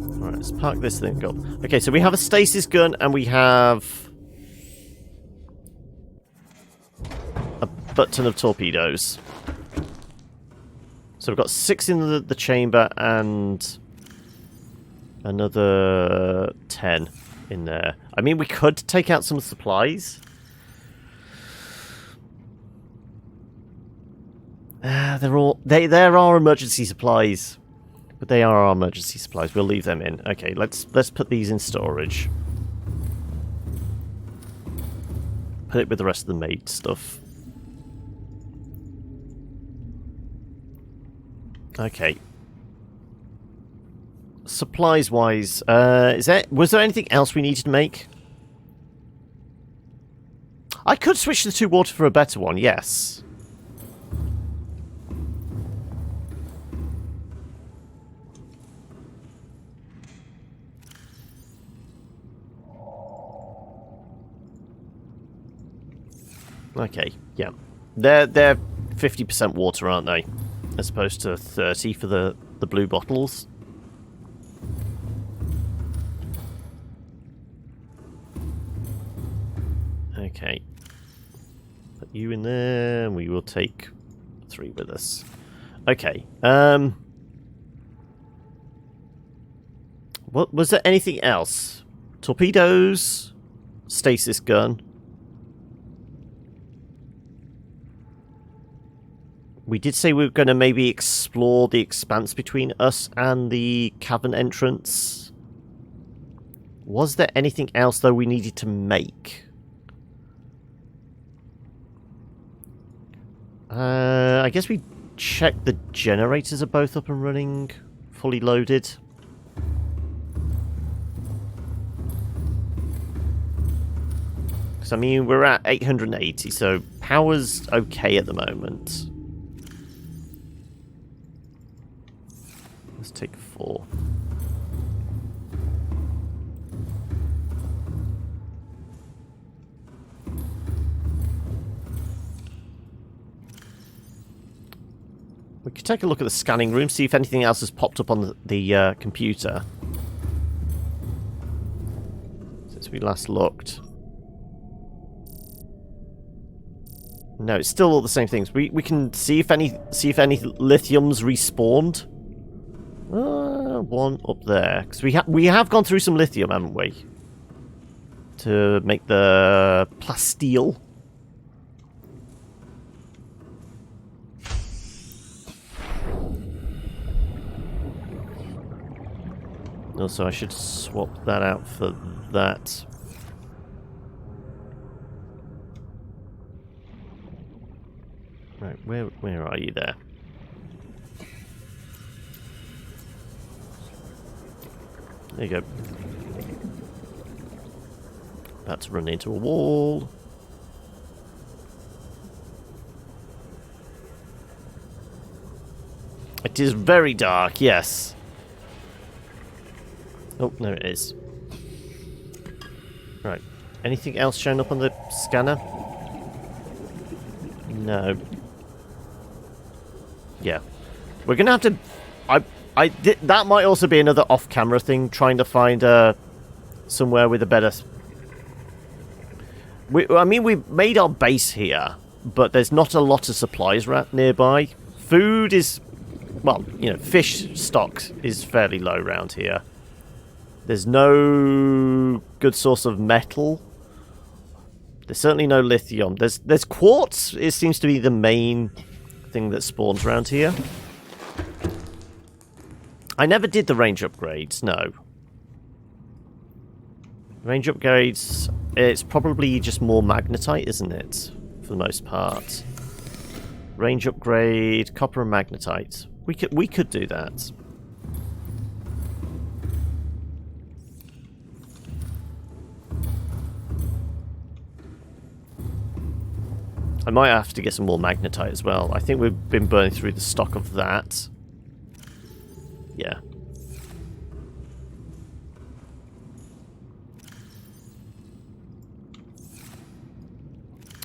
Alright, let's park this thing up. Okay, so we have a stasis gun and we have a butt ton of torpedoes. So we've got 6 in the chamber and another 10 in there. I mean, we could take out some supplies. There are emergency supplies, but they are our emergency supplies. We'll leave them in. Okay, let's put these in storage. Put it with the rest of the made stuff. Okay. Supplies wise, was there anything else we needed to make? I could switch the 2 water for a better one, yes. Okay, yeah. They're 50% water, aren't they? As opposed to 30 for the blue bottles. Okay. Put you in there, and we will take 3 with us. Okay. What was there anything else? Torpedoes, stasis gun. We did say we were going to maybe explore the expanse between us and the cavern entrance. Was there anything else, though, we needed to make? I guess we checked the generators are both up and running, fully loaded. Because, I mean, we're at 880, so power's okay at the moment. Let's take 4. We could take a look at the scanning room, see if anything else has popped up on the computer since we last looked. No, it's still all the same things. We can see if any lithiums respawned. One up there, because we have gone through some lithium, haven't we? To make the plasteel. Also, I should swap that out for that. Right, where are you there? There you go. About to run into a wall. It is very dark, yes. Oh, there it is. Right. Anything else showing up on the scanner? No. Yeah. We're gonna have to... that might also be another off-camera thing, trying to find somewhere with a better... I mean, we've made our base here, but there's not a lot of supplies nearby. Food is... Well, you know, fish stock is fairly low around here. There's no good source of metal. There's certainly no lithium. There's quartz. It seems to be the main thing that spawns around here. I never did the range upgrades, no. Range upgrades, it's probably just more magnetite, isn't it? For the most part. Range upgrade, copper and magnetite. We could do that. I might have to get some more magnetite as well. I think we've been burning through the stock of that. Yeah.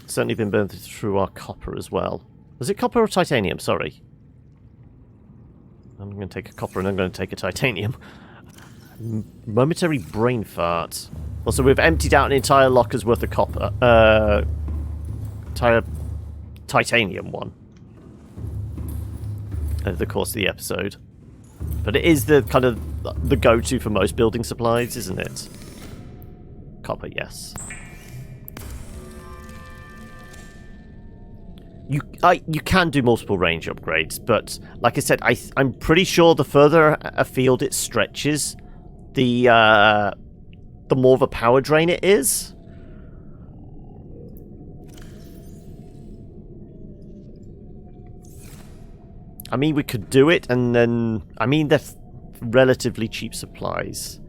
Certainly been burning through our copper as well. Was it copper or titanium? Sorry. I'm going to take a copper and I'm going to take a titanium. Momentary brain fart. Also, we've emptied out an entire locker's worth of copper. Entire titanium one. Over the course of the episode. But it is the kind of the go-to for most building supplies, isn't it? Copper, yes. You can do multiple range upgrades, but like I said, I'm pretty sure the further afield it stretches, the more of a power drain it is. I mean, we could do it, and then... I mean, they're relatively cheap supplies.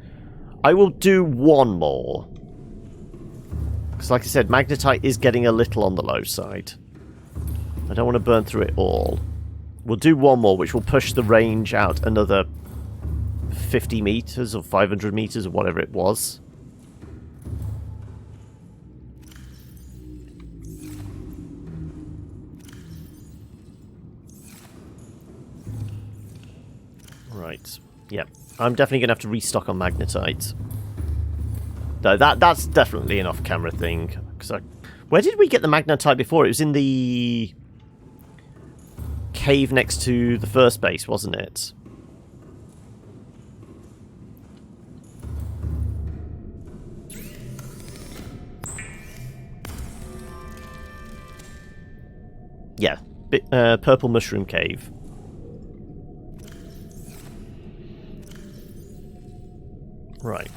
I will do one more. Because, like I said, magnetite is getting a little on the low side. I don't want to burn through it all. We'll do one more, which will push the range out another 50 meters or 500 meters or whatever it was. Right. Yeah. I'm definitely going to have to restock on magnetite. No, that's definitely an off-camera thing. Where did we get the magnetite before? It was in the cave next to the first base, wasn't it? Yeah. purple mushroom cave. Right.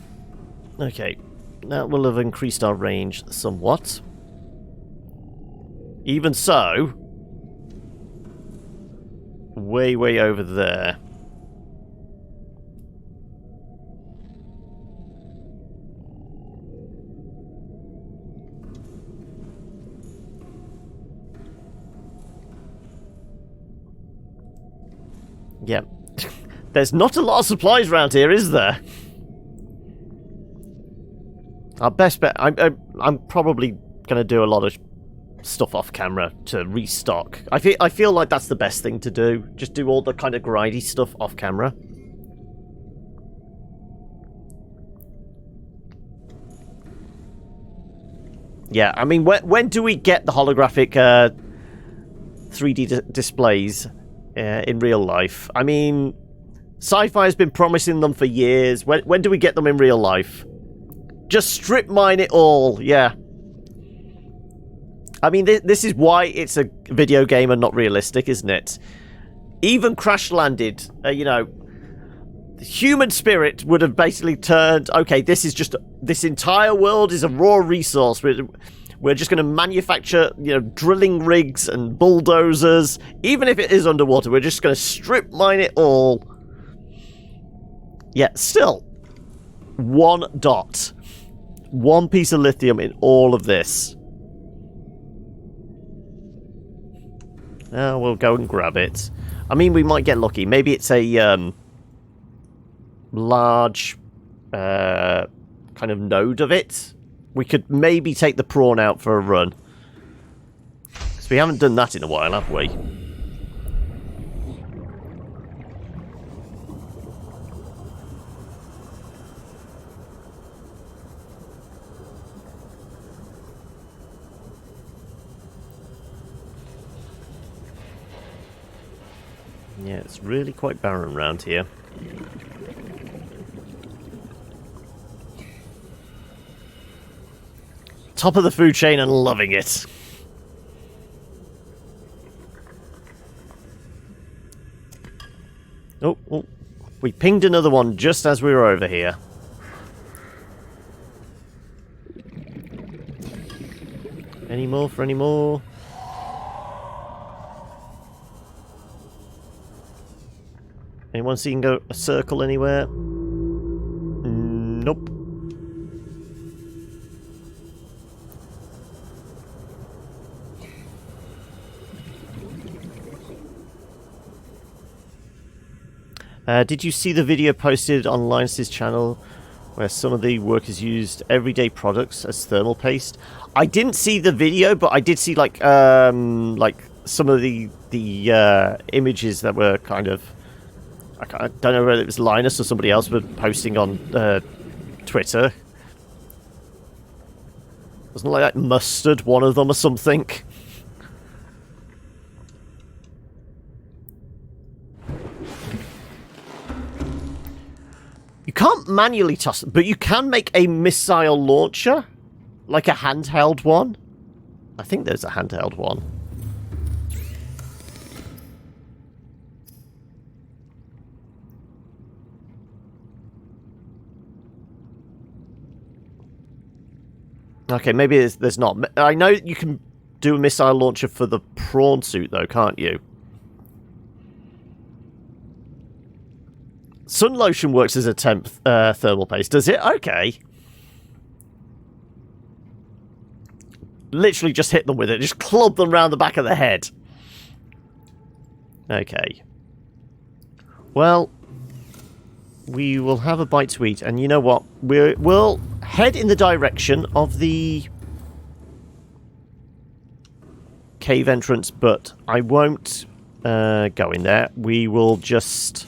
Okay. That will have increased our range somewhat. Even so, way over there. Yeah. There's not a lot of supplies around here, is there? Our best bet... I'm probably going to do a lot of stuff off camera to restock. I feel like that's the best thing to do. Just do all the kind of grindy stuff off camera. Yeah, I mean, when do we get the holographic 3D displays in real life? I mean, Sci-Fi has been promising them for years. When do we get them in real life? Just strip mine it all, yeah. I mean, this is why it's a video game and not realistic, isn't it? Even Crash Landed, you know, the human spirit would have basically turned, okay, this entire world is a raw resource. We're just going to manufacture, you know, drilling rigs and bulldozers. Even if it is underwater, we're just going to strip mine it all. Yeah, still, 1 dot. 1 piece of lithium in all of this. We'll go and grab it. I mean, we might get lucky. Maybe it's a large kind of node of it. We could maybe take the prawn out for a run. Because we haven't done that in a while, have we? Yeah, it's really quite barren around here. Top of the food chain and loving it. Oh, we pinged another one just as we were over here. Any more for any more? Anyone seeing a circle anywhere? Nope. Did you see the video posted on Linus's channel where some of the workers used everyday products as thermal paste? I didn't see the video, but I did see like some of the images that were kind of, I don't know whether it was Linus or somebody else, but posting on Twitter. Wasn't like that mustard one of them or something? You can't manually toss it, but you can make a missile launcher, like a handheld one. I think there's a handheld one. Okay, maybe there's not. I know you can do a missile launcher for the prawn suit, though, can't you? Sun lotion works as a temp thermal paste, does it? Okay. Literally just hit them with it. Just club them round the back of the head. Okay. Well, we will have a bite to eat, and you know what? We'll head in the direction of the cave entrance, but I won't go in there. We will just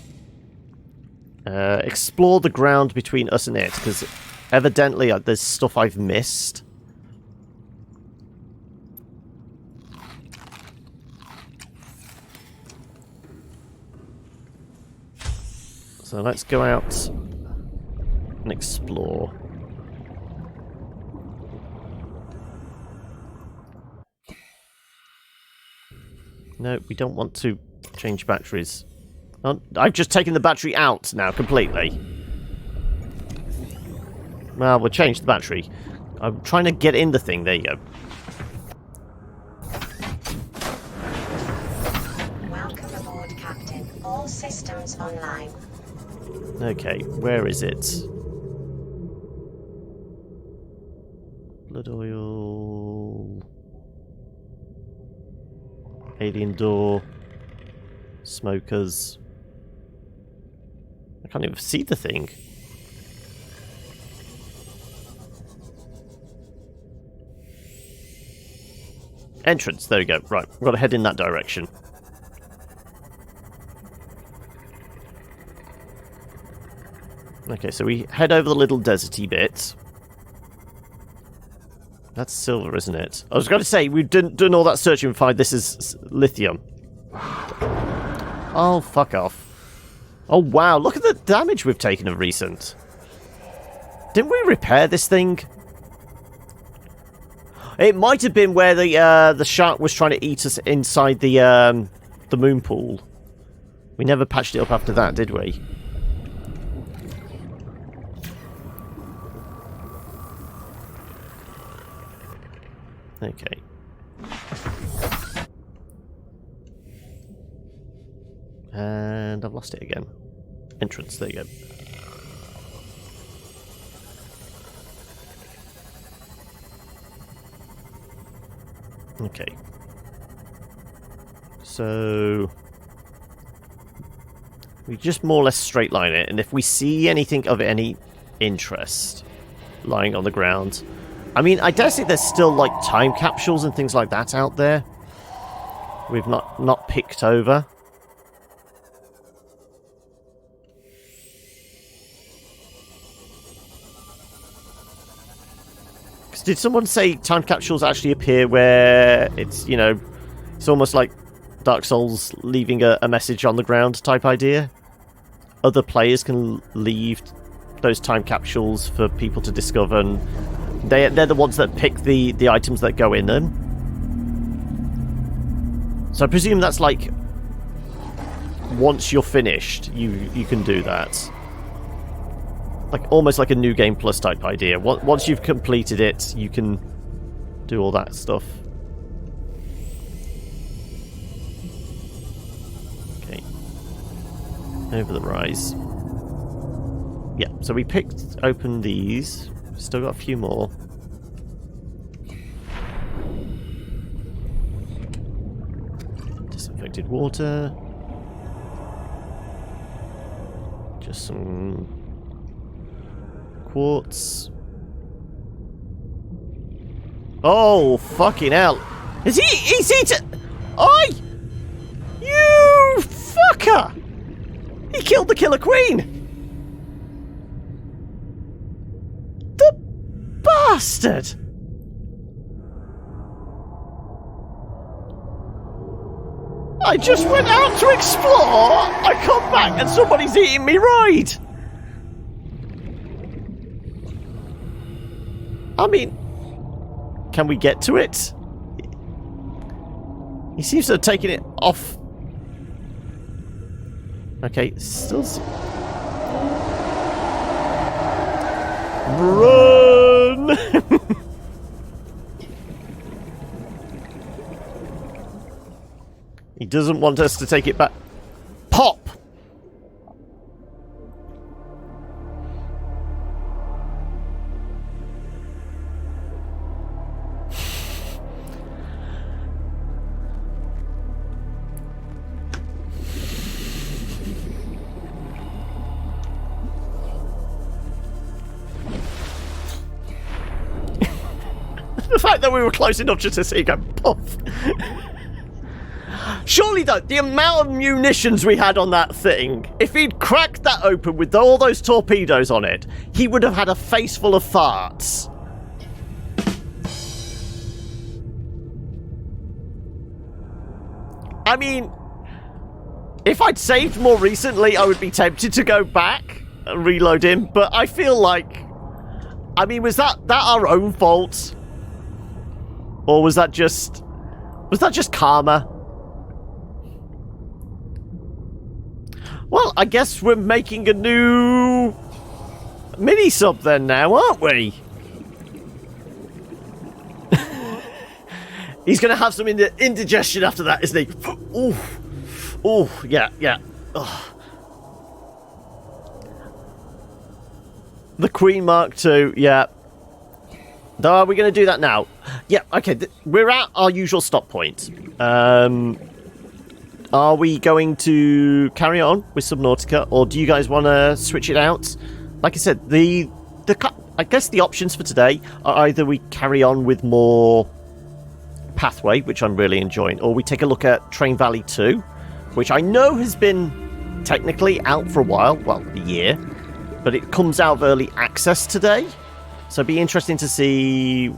explore the ground between us and it, because evidently there's stuff I've missed. So let's go out and explore. No, we don't want to change batteries. Oh, I've just taken the battery out now, completely. Well, we'll change the battery. I'm trying to get in the thing. There you go. Welcome aboard, Captain. All systems online. Okay, where is it? Blood oil... Alien door... Smokers... I can't even see the thing. Entrance, there we go. Right, we've got to head in that direction. Okay, so we head over the little deserty bit. That's silver, isn't it? I was going to say, we've done all that searching and find this is lithium. Oh, fuck off. Oh, wow, look at the damage we've taken of recent. Didn't we repair this thing? It might have been where the shark was trying to eat us inside the moon pool. We never patched it up after that, did we? Okay. And I've lost it again. Entrance, there you go. Okay. So... we just more or less straight line it, and if we see anything of any interest lying on the ground... I mean, I dare say there's still, like, time capsules and things like that out there. We've not picked over. Did someone say time capsules actually appear where it's, you know, it's almost like Dark Souls leaving a message on the ground type idea? Other players can leave those time capsules for people to discover, and they're the ones that pick the items that go in them. So I presume that's like, once you're finished, you can do that. Like almost like a New Game Plus type idea. Once you've completed it, you can do all that stuff. Okay. Over the rise. Yeah, so we picked open these. Still got a few more. Disinfected water. Just some quartz. Oh, fucking hell. He's eaten... Oi! You fucker! He killed the Killer Queen! The bastard! I just went out to explore, I come back and somebody's eating me ride! I mean, can we get to it? He seems to have taken it off. Okay, still... Run! He doesn't want us to take it back. Pop! The fact that we were close enough just to see it go puff. Surely, though, the amount of munitions we had on that thing, if he'd cracked that open with all those torpedoes on it, he would have had a face full of farts. I mean, if I'd saved more recently, I would be tempted to go back and reload him, but I feel like... I mean, was that our own fault? Or was that just karma? Well, I guess we're making a new mini-sub then now, aren't we? He's going to have some indigestion after that, isn't he? Ooh. Ooh, yeah. Ugh. The Queen Mark II, yeah. Are we going to do that now? Yeah, okay. We're at our usual stop point. Are we going to carry on with Subnautica, or do you guys want to switch it out? Like I said, I guess the options for today are either we carry on with more Pathway, which I'm really enjoying, or we take a look at Train Valley 2, which I know has been technically out for a while, well, a year, but it comes out of early access today, so it'd be interesting to see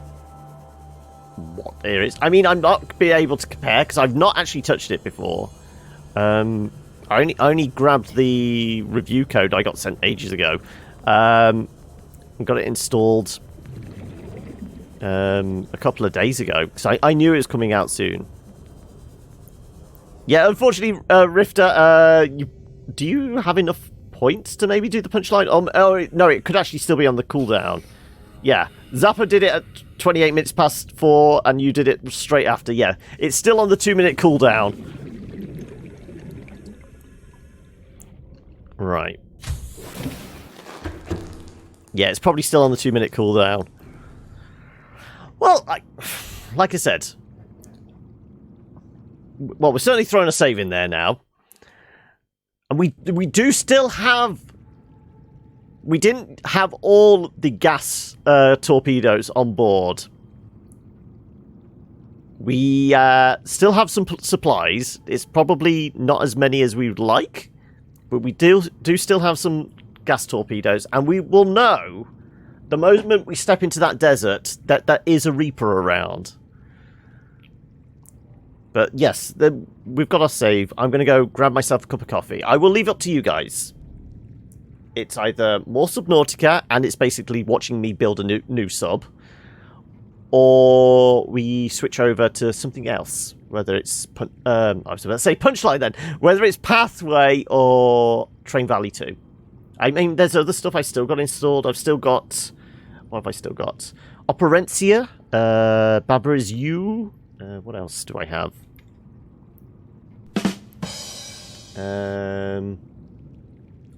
what there is. I mean, I'm not be able to compare because I've not actually touched it before. I only grabbed the review code I got sent ages ago. And got it installed a couple of days ago because I knew it was coming out soon. Yeah, unfortunately, Rifter, do you have enough points to maybe do the punchline? Oh, no, it could actually still be on the cooldown. Yeah, Zappa did it at 28 minutes past 4, and you did it straight after. Yeah, it's still on the 2-minute cooldown. Right. Yeah, it's probably still on the 2-minute cooldown. Well, like I said, well, we're certainly throwing a save in there now, and we do still have. We didn't have all the gas torpedoes on board. We still have some supplies. It's probably not as many as we would like, but we do still have some gas torpedoes, and we will know the moment we step into that desert that there is a Reaper around. But yes, we've got our save. I'm going to go grab myself a cup of coffee. I will leave it up to you guys. It's either more Subnautica, and it's basically watching me build a new sub, or we switch over to something else. Whether it's I was about to say Punchline then. Whether it's Pathway or Train Valley 2. I mean, there's other stuff I still got installed. I've still got... What have I still got? Operencia, Baba Is You. What else do I have?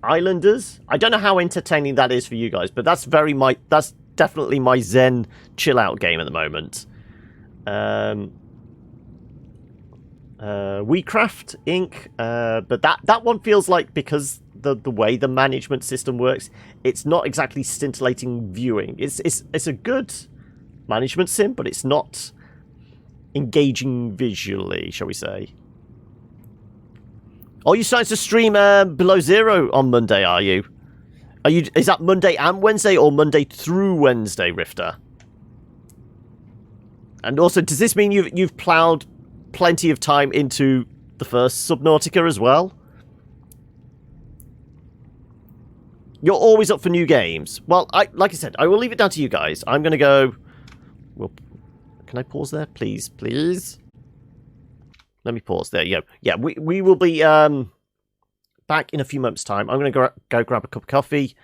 Islanders. I don't know how entertaining that is for you guys, but that's that's definitely my Zen chill out game at the moment. WeCraft Inc. But that one feels like, because the way the management system works, it's not exactly scintillating viewing. It's a good management sim, but it's not engaging visually, shall we say. Oh, you starting to stream Below Zero on Monday, are you? Is that Monday and Wednesday, or Monday through Wednesday, Rifter? And also, does this mean you've ploughed plenty of time into the first Subnautica as well? You're always up for new games. Well, like I said, I will leave it down to you guys. I'm going to go... Well, can I pause there? Please, please. Let me pause there. Yeah, we will be back in a few moments' time. I'm going to go grab a cup of coffee.